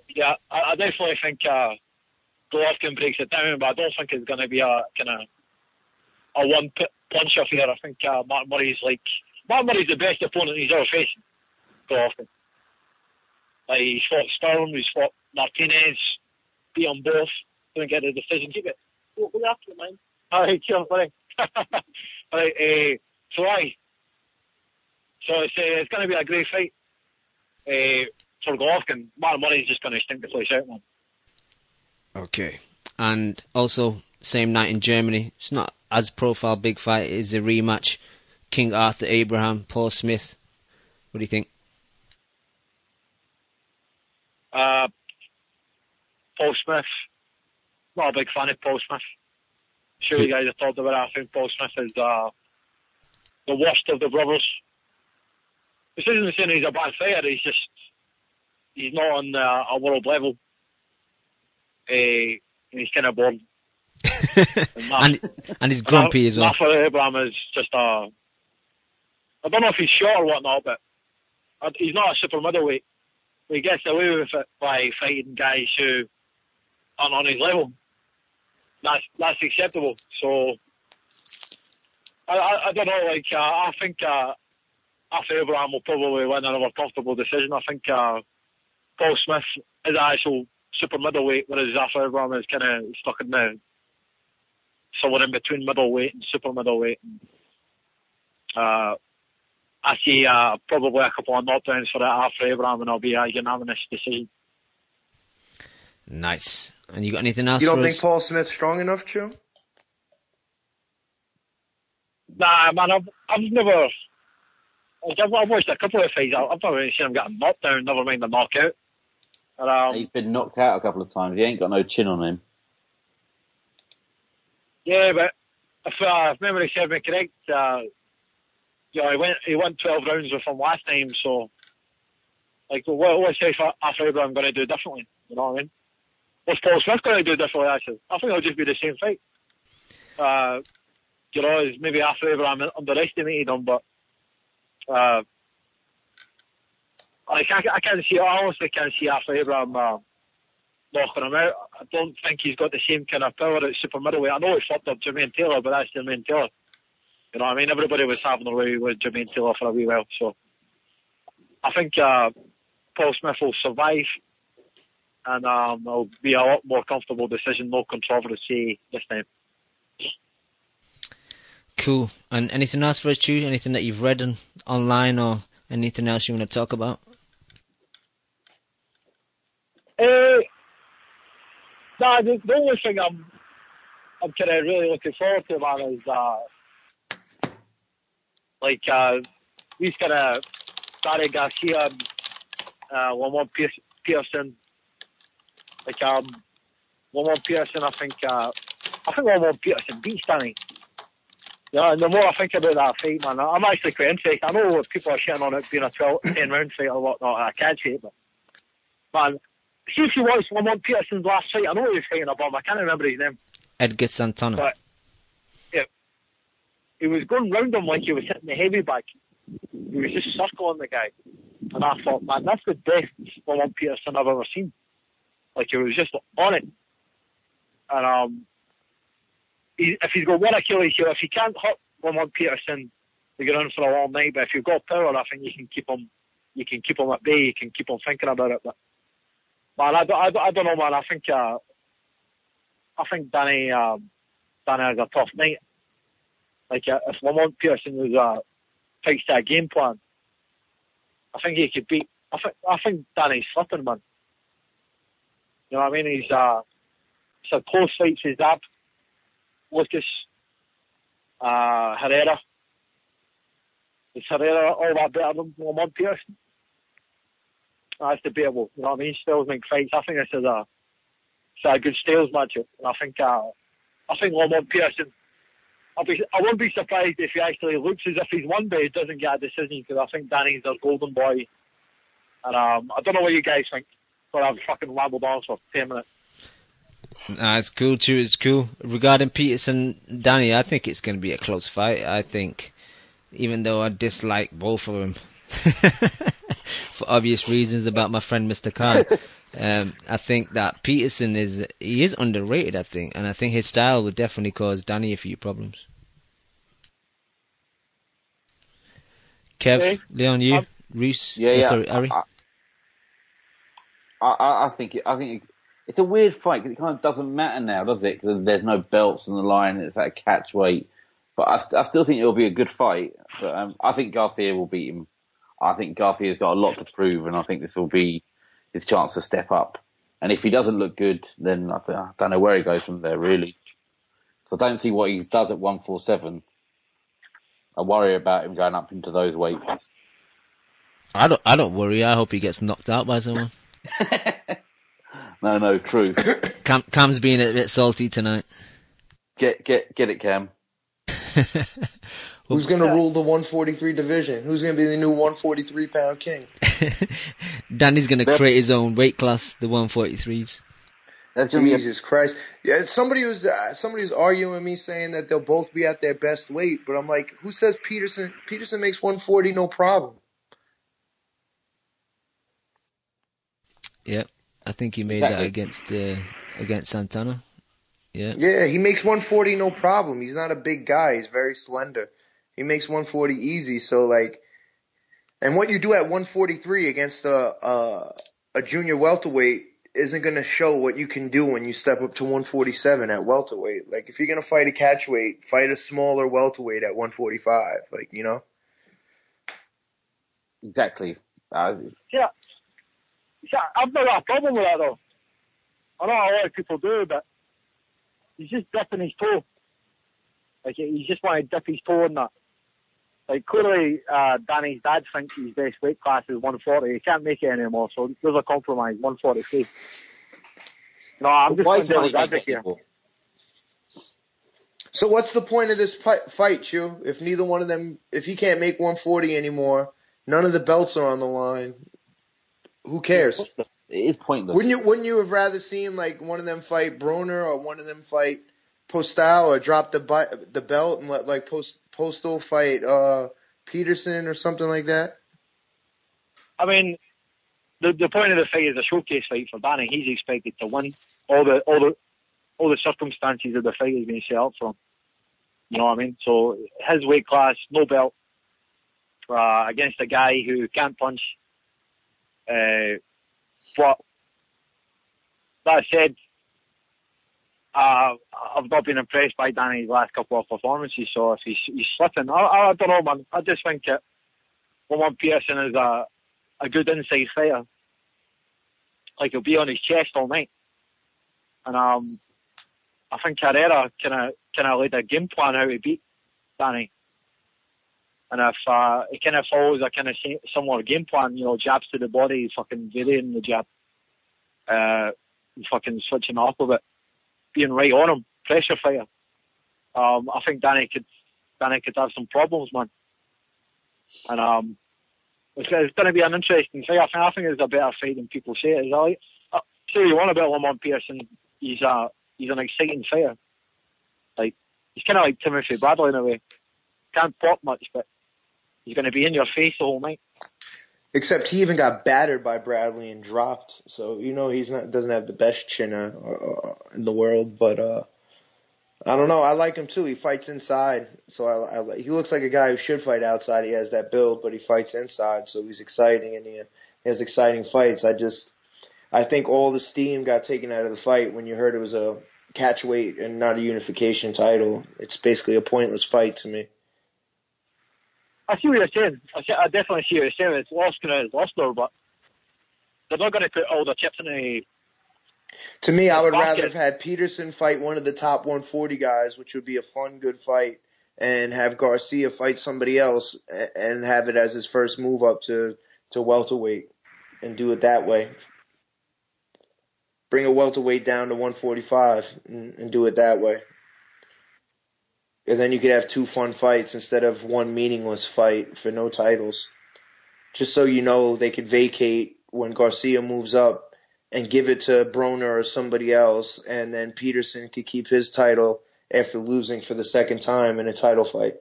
Yeah, I definitely think Golovkin breaks it down, but I don't think it's going to be a kind of a one-punch off here. I think Martin Murray's the best opponent he's ever faced. Golovkin. Like, he's fought Sturm, he's fought Martinez, beat them both, didn't get a decision. Keep it. What after, man? Alright, cheers, buddy. Right, so it's going to be a great fight. For Golovkin, Mark Murray's just going to stink the place out, man. Okay. And also, same night in Germany, it's not as profile big fight, is a rematch. King Arthur Abraham, Paul Smith. What do you think? Paul Smith. Not a big fan of Paul Smith. Sure, you guys have talked about it. I think Paul Smith is the worst of the brothers. This isn't saying he's a bad fighter. He's not on a world level. And he's kind of bored. and he's grumpy as well. Arthur Abraham is just I don't know if he's short or whatnot, but he's not a super middleweight. He gets away with it by fighting guys who aren't on his level. That's acceptable. So I don't know. Like I think Arthur Abraham will probably win another comfortable decision. I think Paul Smith is an actual super middleweight, whereas Arthur Abraham is kind of stuck in the somewhere in between middleweight and super middleweight. I see probably a couple of knockdowns for Arthur Abraham, and it'll be a unanimous decision. Nice. And you got anything else? You don't for think us? Paul Smith's strong enough, Chew? Nah, man, I've never. I've watched a couple of fights. I've never really seen him get a knockdown, never mind a knockout. He's been knocked out a couple of times. He ain't got no chin on him. Yeah, but if memory serves me correct, he won 12 rounds with him last time. So, like, what's Arthur Abraham going to do differently? You know what I mean? What's Paul Smith going to do differently? Actually, I think it'll just be the same fight. Maybe Arthur Abraham underestimated him, but I can't see. I honestly can't see Arthur Abraham knocking him out. I don't think he's got the same kind of power at super middleweight. I know he fucked up Jermaine Taylor, but that's Jermaine Taylor. You know what I mean? Everybody was having their way with Jermaine Taylor for a wee while. So I think Paul Smith will survive, and it'll be a lot more comfortable decision, no controversy this time. Cool. And anything else for us, Chew? Anything that you've read online or anything else you want to talk about? The only thing I'm kind of really looking forward to, man, is these kind of Danny Garcia and Lamont Pearson. Lamont Pearson, I think Lamont Pearson beats Danny. Yeah, and the more I think about that fight, man, I'm actually quite interested. I know people are shitting on it being a 10-round fight or whatnot, and I can't see it, but man, see if you watch Lamont Pearson's last fight, I know he was fighting a bum, I can't remember his name. Edgar Santana. But, yeah, he was going round him like he was hitting the heavy bag. He was just circling the guy. And I thought, man, that's the best Lamont Pearson I've ever seen. Like, he was just on it. And, if he's got one Achilles heel, if he can't hurt Lamont Pearson, they go on for a long night. But if you've got power, I think you can keep him at bay. You can keep him thinking about it. But man, I don't know, man. I think Danny has a tough night. Like if Lamont Pearson was takes that game plan, I think he could beat. I think Danny's slipping, man. You know what I mean? It's a close fight for Zab. Lucas, Herrera. Is Herrera all that better than Lamont Pearson? That's debatable. You know what I mean? Styles make fights. I think this is a good Styles matchup. And I think Lamont Pearson. I won't be surprised if he actually looks as if he's won, but he doesn't get a decision because I think Danny's their golden boy. And I don't know what you guys think, but I've fucking rambled on for 10 minutes. It's cool too. It's cool. Regarding Peterson, Danny, I think it's going to be a close fight. I think, even though I dislike both of them for obvious reasons about my friend Mr. Khan, I think that Peterson is underrated. I think, and I think his style would definitely cause Danny a few problems. Kev, Okay. Leon, Reese, yeah. sorry, Ari. I think It's a weird fight because it kind of doesn't matter now, does it? Because there's no belts on the line. It's at a catch weight. But I still think it'll be a good fight. But I think Garcia will beat him. I think Garcia's got a lot to prove, and I think this will be his chance to step up. And if he doesn't look good, then I don't know where he goes from there, really. I don't see what he does at 147. I worry about him going up into those weights. I don't worry. I hope he gets knocked out by someone. No, true. Cam's being a bit salty tonight. Get it, Cam. Who's going to rule the 143 division? Who's going to be the new 143-pound king? Danny's going to create his own weight class, the 143s. Jesus Christ! Yeah, somebody was arguing with me saying that they'll both be at their best weight, but I'm like, who says Peterson? Peterson makes 140 no problem. Yep, I think he made that against Santana. Yeah. Yeah, he makes 140 no problem. He's not a big guy. He's very slender. He makes 140 easy. So like, and what you do at 143 against a junior welterweight isn't going to show what you can do when you step up to 147 at welterweight. Like, if you're going to fight a catchweight, fight a smaller welterweight at 145. Like, you know? Exactly. Yeah, I've never got a problem with that, though. I know a lot of people do, but he's just dipping his toe. Like, he's just want to dip his toe in that. Like, clearly, Danny's dad thinks his best weight class is 140. He can't make it anymore, so there's a compromise, 143. No, I'm just going to advocate here. So what's the point of this fight, Chew? If neither one of them, if he can't make 140 anymore, none of the belts are on the line, who cares? It is pointless. Wouldn't you have rather seen, like, one of them fight Broner or one of them fight Postal or drop the belt and let, like, Postal fight Peterson or something like that? I mean, the point of the fight is a showcase fight for Danny. He's expected to win. All the circumstances of the fight has been set up for him. You know what I mean? So his weight class, no belt, against a guy who can't punch. But that said, I've not been impressed by Danny's last couple of performances, so if he's slipping, I don't know, man. I just think that Ormond Pearson is a good inside fighter. Like, he'll be on his chest all night. And I think Guerrero kind of laid a game plan how to beat Danny. And if he kind of follows a kind of similar game plan, you know, jabs to the body, fucking varying the jab, fucking switching off of it, being right on him, pressure fighter. I think Danny could have some problems, man. And it's going to be an interesting fight. I think it's a better fight than people say it is. Like, say you want about Lamont Pearson, he's an exciting fighter. Like, he's kind of like Timothy Bradley in a way. Can't pop much, but he's going to be in your face the whole night. Except he even got battered by Bradley and dropped. So, you know, doesn't have the best chin in the world. But I don't know. I like him too. He fights inside. So he looks like a guy who should fight outside. He has that build, but he fights inside. So he's exciting and he has exciting fights. I think all the steam got taken out of the fight when you heard it was a catch weight and not a unification title. It's basically a pointless fight to me. I see what you're saying. I definitely see what you're saying. It's lost there, but they're not going to put all the chips in the... To me, I would rather have had Peterson fight one of the top 140 guys, which would be a fun, good fight, and have Garcia fight somebody else and have it as his first move up to welterweight and do it that way. Bring a welterweight down to 145 and do it that way. And then you could have two fun fights instead of one meaningless fight for no titles. Just so you know, they could vacate when Garcia moves up and give it to Broner or somebody else, and then Peterson could keep his title after losing for the second time in a title fight.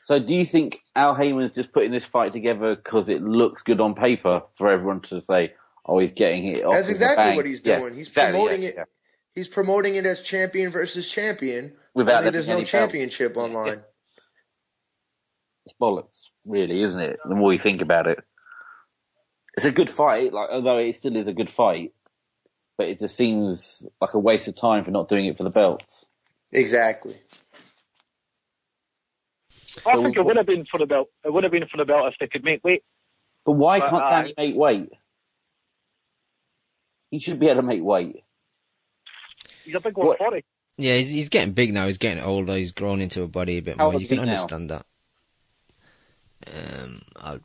So do you think Al Heyman's just putting this fight together because it looks good on paper for everyone to say, oh, he's getting it off? That's exactly what he's doing. Yeah, he's promoting it. Yeah. He's promoting it as champion versus champion. Without there's no championship online. Yeah. It's bollocks, really, isn't it? The more you think about it. It's a good fight, like although it still is a good fight. but it just seems like a waste of time for not doing it for the belts. Exactly. I think it would have been for the belt. It would have been for the belt if they could make weight. But why can't Danny make weight? He should be able to make weight. He's a big 140. Yeah, he's getting big now. He's getting older. He's grown into a body a bit more. You can understand that.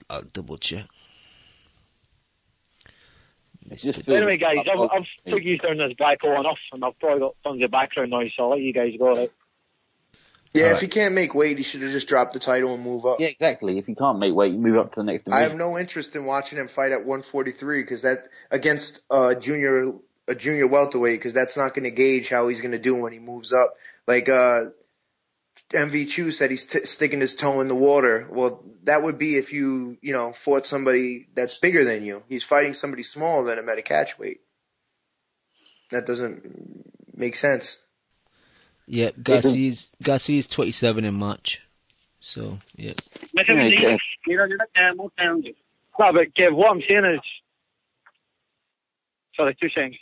I'll double check. Anyway, guys, I've took you down this black hole enough, and I've probably got tons of background noise, so I'll let you guys go. Right? Yeah, if he can't make weight, he should have just dropped the title and move up. Yeah, exactly. If he can't make weight, you move up to the next division. I have no interest in watching him fight at 143 because that against a junior welterweight, because that's not going to gauge how he's going to do when he moves up. Like MV Chu said, he's sticking his toe in the water. Well, that would be if you fought somebody that's bigger than you. He's fighting somebody smaller than him at a catch weight. That doesn't make sense. Yeah, Garcia's 27 in March. So, yeah. No, but Kev, what I'm saying is... Sorry, 2 seconds.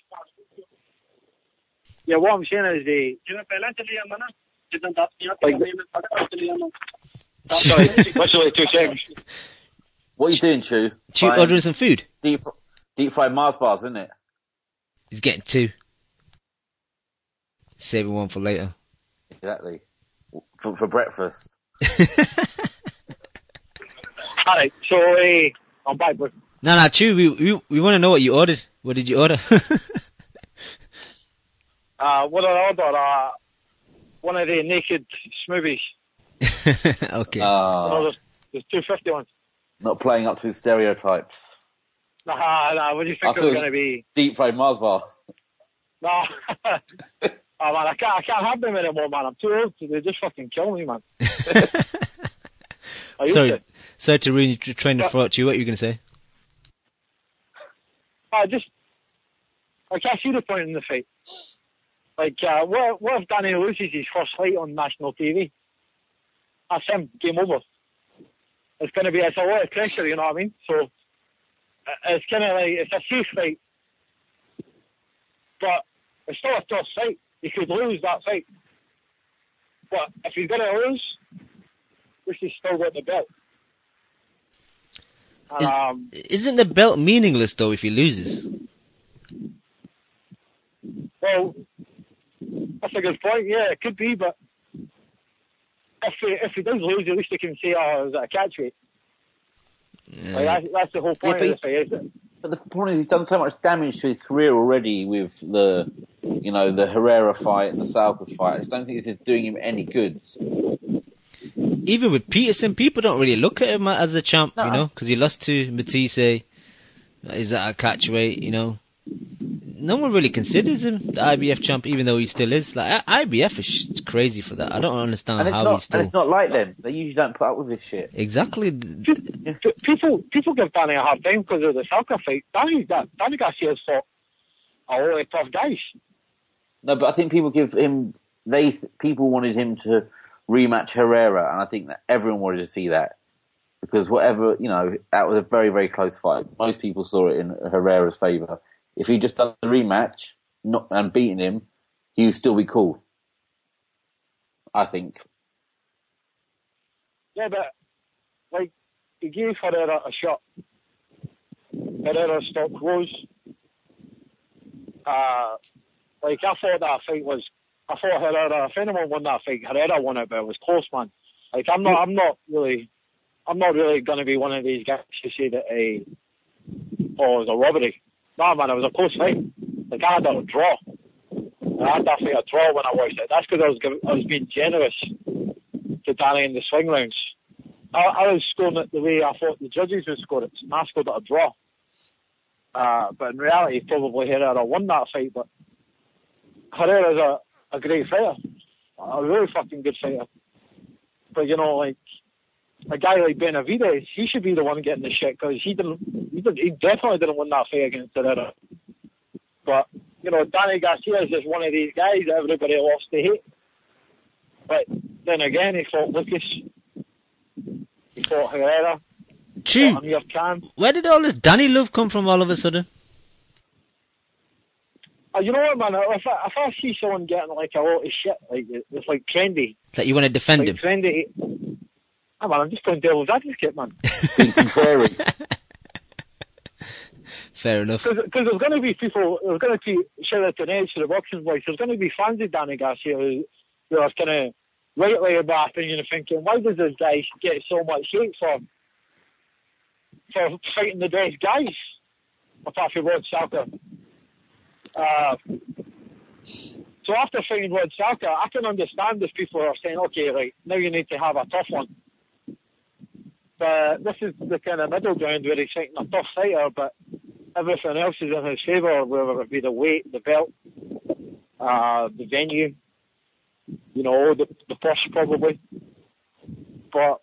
Yeah, what I'm saying is sorry, literally 2 seconds. What are you doing, Chu? Chu ordering some food? Deep fried Mars bars, isn't it? He's getting 2. Saving 1 for later. Exactly. For breakfast. Alright, so I'm back, bro. No, Chu, we want to know what you ordered. What did you order? What did I order? One of the naked smoothies. Okay. There's 250 ones. Not playing up to his stereotypes. Nah, what do you think it was going to be? Deep fried Mars bar. Nah. Oh, man, I can't have them anymore, man. I'm too old. They just fucking kill me, man. Sorry to ruin your train of thought, Chu. What were you going to say? I can't see the point in the fight. Like, what if Danny loses his first fight on national TV? That's him, game over. It's a lot of pressure, you know what I mean? So, it's kind of like, it's a safe fight. But it's still a tough fight. He could lose that fight. But if he's going to lose, this is still got the belt. Isn't the belt meaningless, though, if he loses? Well, that's a good point. Yeah, it could be, but if he does lose, at least he can say, "Oh, is that a catch weight?" Yeah. Like, that's the whole point of this fight, isn't it? But the point is, he's done so much damage to his career already with the Herrera fight and the Salka fight. I just don't think this is doing him any good. Even with Peterson, people don't really look at him as a champ, because he lost to Matisse. Is that a catch weight, No one really considers him the IBF champ, even though he still is. Like IBF is crazy for that. I don't understand how he's still. And it's not like them. They usually don't put up with this shit. Exactly. People give Danny a hard time because of the Salka fight. Danny Garcia's fought a lot of tough guys. No, but I think people give him. People wanted him to rematch Herrera, and I think that everyone wanted to see that because that was a very, very close fight. Most people saw it in Herrera's favour. If he'd just done the rematch and beaten him, he would still be cool. I think. Yeah, but like he gave Herrera a shot. Herrera stopped close. I thought that fight was. I thought Herrera. If anyone won that fight, Herrera won it, but it was close, man. Like I'm not really going to be one of these guys to say that it was a robbery. No, man, it was a close fight. Like I had a draw. I had that fight a draw when I watched it. That's because I was being generous to Danny in the swing rounds. I was scoring it the way I thought the judges would score it. And I scored it a draw. But in reality, probably Herrera won that fight. But Herrera's a great fighter. A really fucking good fighter. But, a guy like Benavidez, he should be the one getting the shit because he definitely didn't win that fight against Herrera. But, Danny Garcia is just one of these guys that everybody loves to hate. But then again, he fought Lucas. He fought Herrera. True. Amir Khan. Where did all this Danny love come from all of a sudden? You know what, man? If I see someone getting like a lot of shit, like it's like trendy. It's like you want to defend him. Trendy. Oh, man, I'm just playing devil's advocate, man. Fair enough. Because there's going to be people, there's going to be, shout out to Ned, to the boxing boys, there's going to be fans of Danny Garcia who are kind of rightly, in my opinion, thinking, why does this guy get so much hate for fighting the best guys, apart from Rod Salker? So after fighting Rod Salker, I can understand if people are saying, okay, right, now you need to have a tough one. But this is the kind of middle ground where he's fighting a tough fighter, but everything else is in his favour, whether it be the weight, the belt, the venue, you know, the push probably. But,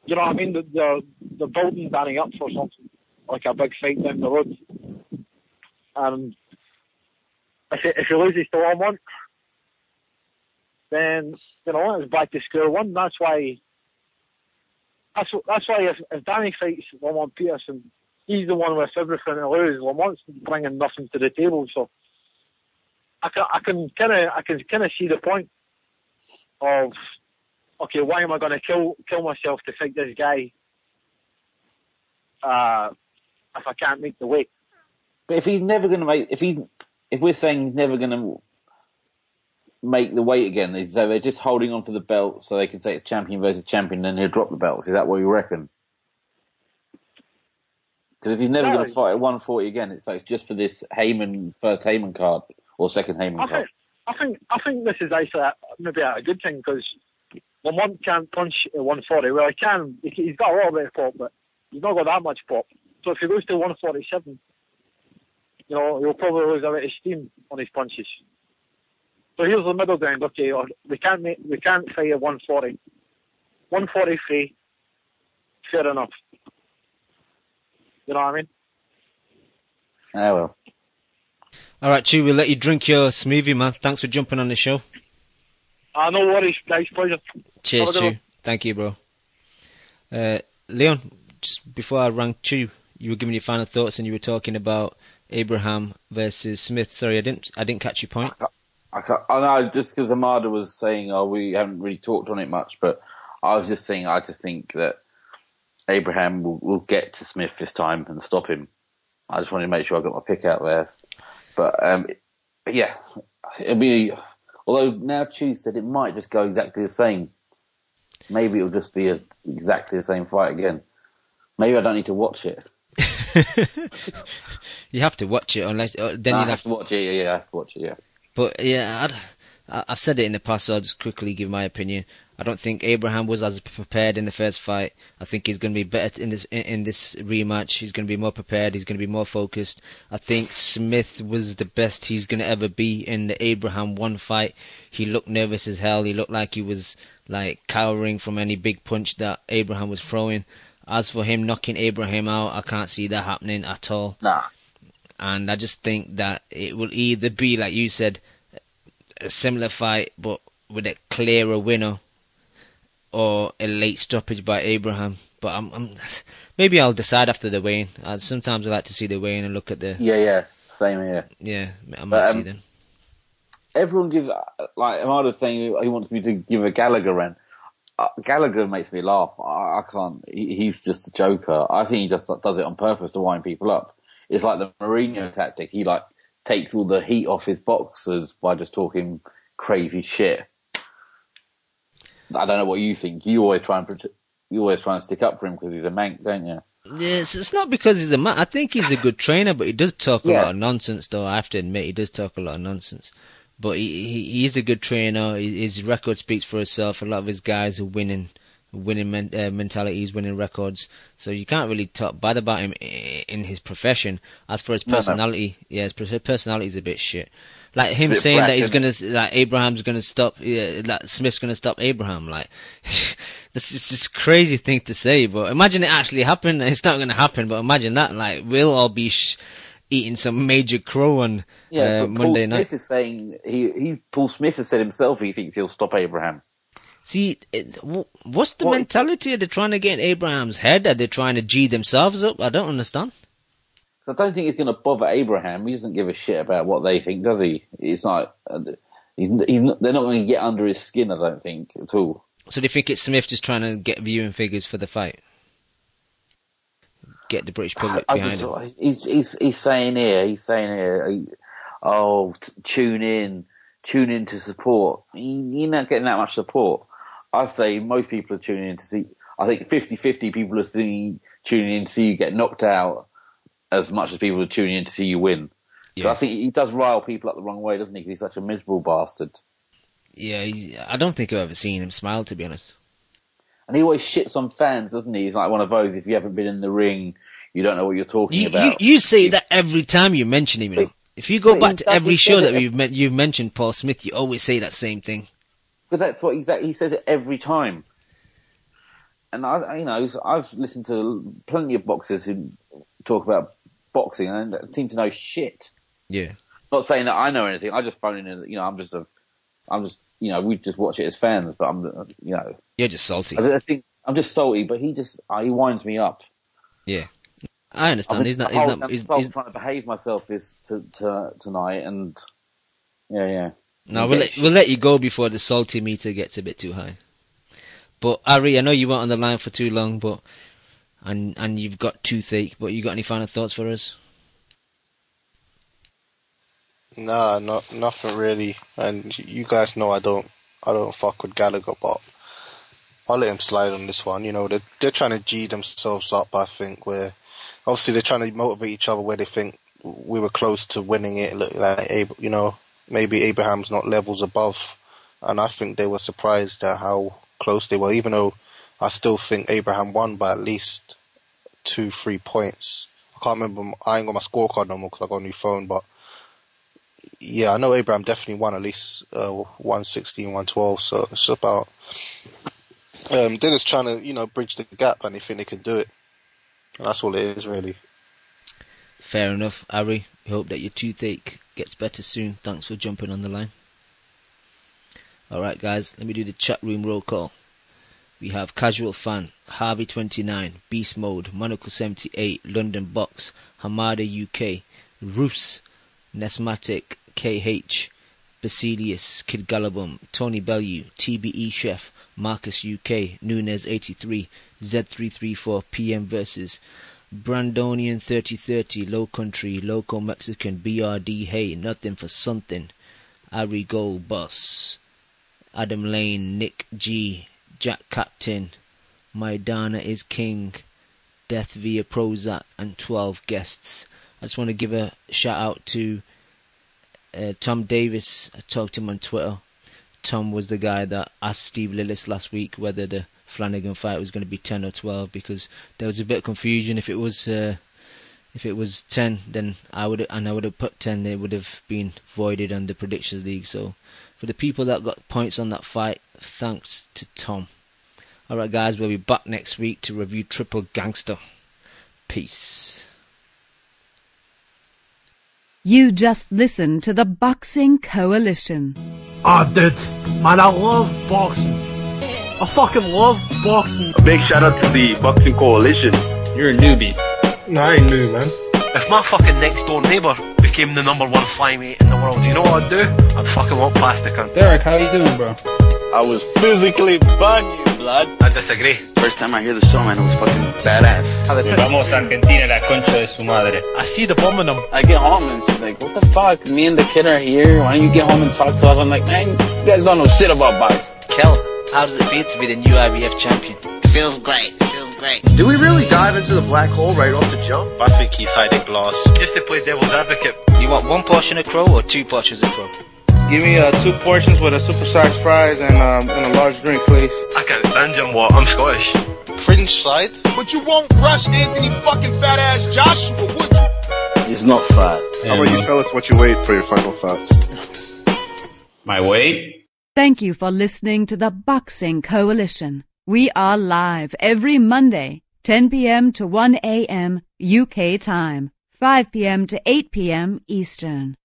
you know what I mean? They're building Danny up for something, like a big fight down the road. And if he loses to Ormond, then, you know, it's back to square one. That's why if Danny fights Lamont Peterson, he's the one with everything to lose. Lamont's bringing nothing to the table, so I can kind of see the point of, okay, why am I going to kill myself to fight this guy if I can't make the weight? But if he's never going to make, if we're saying he's never going to make the weight again, so they're just holding on for the belt so they can say it's champion versus champion, and then he'll drop the belts. Is that what you reckon? Because if he's never going to fight at 140 again, it's like it's just for this first Heyman card or second Heyman card. I think this is actually maybe a good thing, because Lamont can't punch at 140. Well, he can. He's got a little bit of pop, but he's not got that much pop. So if he goes to 147, you know, he'll probably lose a bit of steam on his punches. So here's the middle ground. Okay, we can't fight at 140. 143, fair enough. You know what I mean? Ah, well. All right, Chew, we'll let you drink your smoothie, man. Thanks for jumping on the show. No worries, guys. Pleasure. Cheers, Chew. Thank you, bro. Leon, just before I rang Chew, you were giving your final thoughts and you were talking about Abraham versus Smith. Sorry, I didn't catch your point. I know, just because Amada was saying, we haven't really talked on it much, but I just think that Abraham will get to Smith this time and stop him. I just wanted to make sure I got my pick out there. But, yeah, it'll be, although now Chew said it might just go exactly the same. Maybe it'll just be exactly the same fight again. Maybe I don't need to watch it. You have to watch it, unless then you have to watch it. Yeah, I have to watch it. Yeah. But yeah, I've said it in the past, so I'll just quickly give my opinion. I don't think Abraham was as prepared in the first fight. I think he's going to be better in this rematch. He's going to be more prepared. He's going to be more focused. I think Smith was the best he's going to ever be in the Abraham one fight. He looked nervous as hell. He looked like he was like cowering from any big punch that Abraham was throwing. As for him knocking Abraham out, I can't see that happening at all. Nah. And I just think that it will either be, like you said, a similar fight, but with a clearer winner, or a late stoppage by Abraham. But maybe I'll decide after the weigh-in. Sometimes I like to see the weigh-in and look at the... Yeah, same here. Yeah, I might see them. Everyone gives, like Amada's saying he wants me to give a Gallagher run. Gallagher makes me laugh. I can't. He's just a joker. I think he just does it on purpose to wind people up. It's like the Mourinho tactic. He takes all the heat off his boxers by just talking crazy shit. I don't know what you think. You always try and stick up for him because he's a mank, don't you? Yes, it's not because he's a man. I think he's a good trainer, but he does talk a lot of nonsense, though. I have to admit, he does talk a lot of nonsense. But he is a good trainer. His record speaks for itself. A lot of his guys are winning mentalities, winning records. So you can't really talk bad about him in his profession. As for his personality, his personality is a bit shit. Like him saying that Abraham's gonna stop, that Smith's gonna stop Abraham. Like, this is this crazy thing to say. But imagine it actually happened. It's not gonna happen. But imagine that. Like, we'll all be eating some major crow on Monday night. Smith is saying Paul Smith has said himself he thinks he'll stop Abraham. See, what's the mentality? Are they trying to get in Abraham's head? Are they trying to G themselves up? I don't understand. I don't think it's going to bother Abraham. He doesn't give a shit about what they think, does he? It's like they're not going to get under his skin, I don't think, at all. So do you think it's Smith just trying to get viewing figures for the fight? Get the British public behind him? He's saying here, tune in to support. You're not getting that much support. I say most people are tuning in to see. I think 50-50 people are tuning in to see you get knocked out as much as people are tuning in to see you win. Yeah. I think he does rile people up the wrong way, doesn't he? Because he's such a miserable bastard. Yeah, I don't think I've ever seen him smile, to be honest. And he always shits on fans, doesn't he? He's like one of those, if you haven't been in the ring, you don't know what you're talking about. You say that every time you mention him, you know. If you go back to every show that you've mentioned Paul Smith, you always say that same thing. Because that's what exactly he says it every time. And I've listened to plenty of boxers who talk about boxing and seem to know shit. Yeah. Not saying that I know anything. I just phone in. I'm just we just watch it as fans. But you're just salty. I think I'm just salty. But he winds me up. Yeah, I understand. He's trying to behave myself tonight, and yeah. No, we'll let you go before the salty meter gets a bit too high. But Ari, I know you weren't on the line for too long, but and you've got toothache. But you got any final thoughts for us? Nah, nothing really. And you guys know I don't fuck with Gallagher, but I'll let him slide on this one. You know, they're trying to G themselves up. I think where obviously they're trying to motivate each other where they think we were close to winning it. Look, like maybe Abraham's not levels above, and I think they were surprised at how close they were. Even though I still think Abraham won by at least 2-3 points. I can't remember. I ain't got my scorecard no more because I got a new phone, but. Yeah, I know Abraham definitely won at least 116, 112. So it's about they're just trying to bridge the gap, and they think they can do it. And that's all it is, really. Fair enough, Ari. We hope that your toothache gets better soon. Thanks for jumping on the line. All right, guys, let me do the chat room roll call. We have Casual Fan, Harvey29, Beast Mode, Monaco 78, London Box, Hamada UK, Roos, Nesmatic, KH, Basilius, Kid Galabum, Tony Bellew, TBE Chef, Marcus UK, Nunez 83, Z334, PM versus Brandonian 3030, Low Country, Loco Mexican, BRD Hey, Nothing for Something, Ari Gold Boss, Adam Lane, Nick G, Jack Captain, Maidana is King, Death via Prozac, and 12 guests. I just want to give a shout out to Tom Davis. I talked to him on Twitter. Tom was the guy that asked Steve Lillis last week whether the Flanagan fight was going to be 10 or 12 because there was a bit of confusion. If it was 10, then I would have put 10. It would have been voided on the Predictions League. So for the people that got points on that fight, thanks to Tom. All right, guys, we'll be back next week to review Triple Gangster. Peace. You just listened to the Boxing Coalition. I did. Man, I love boxing. I fucking love boxing. A big shout out to the Boxing Coalition. You're a newbie. No, I ain't new, man. If my fucking next door neighbour became the #1 flyweight in the world, you know what I'd do? I'd fucking walk past the cunt. Derek, how you doing, bro? I was physically bun you, blood. I disagree. First time I hear the song, man, it was fucking badass. Vamos a Argentina, la concha de su madre. I see the bomb in them. I get home and she's like, what the fuck? Me and the kid are here. Why don't you get home and talk to us? I'm like, man, you guys don't know shit about boxing. Kel, how does it feel to be the new IBF champion? Feels great. Great. Do we really dive into the black hole right off the jump? I think he's hiding glass. Just to play devil's advocate. You want 1 portion of crow or 2 portions of crow? Give me 2 portions with a supersized fries and a large drink, please. I can't binge on what? I'm Scottish. Cringe side? But you won't rush Anthony fucking fat ass Joshua, would you? He's not fat. How about you tell us what you weighed for your final thoughts? My weight? Thank you for listening to the Boxing Coalition. We are live every Monday, 10 p.m. to 1 a.m. UK time, 5 p.m. to 8 p.m. Eastern.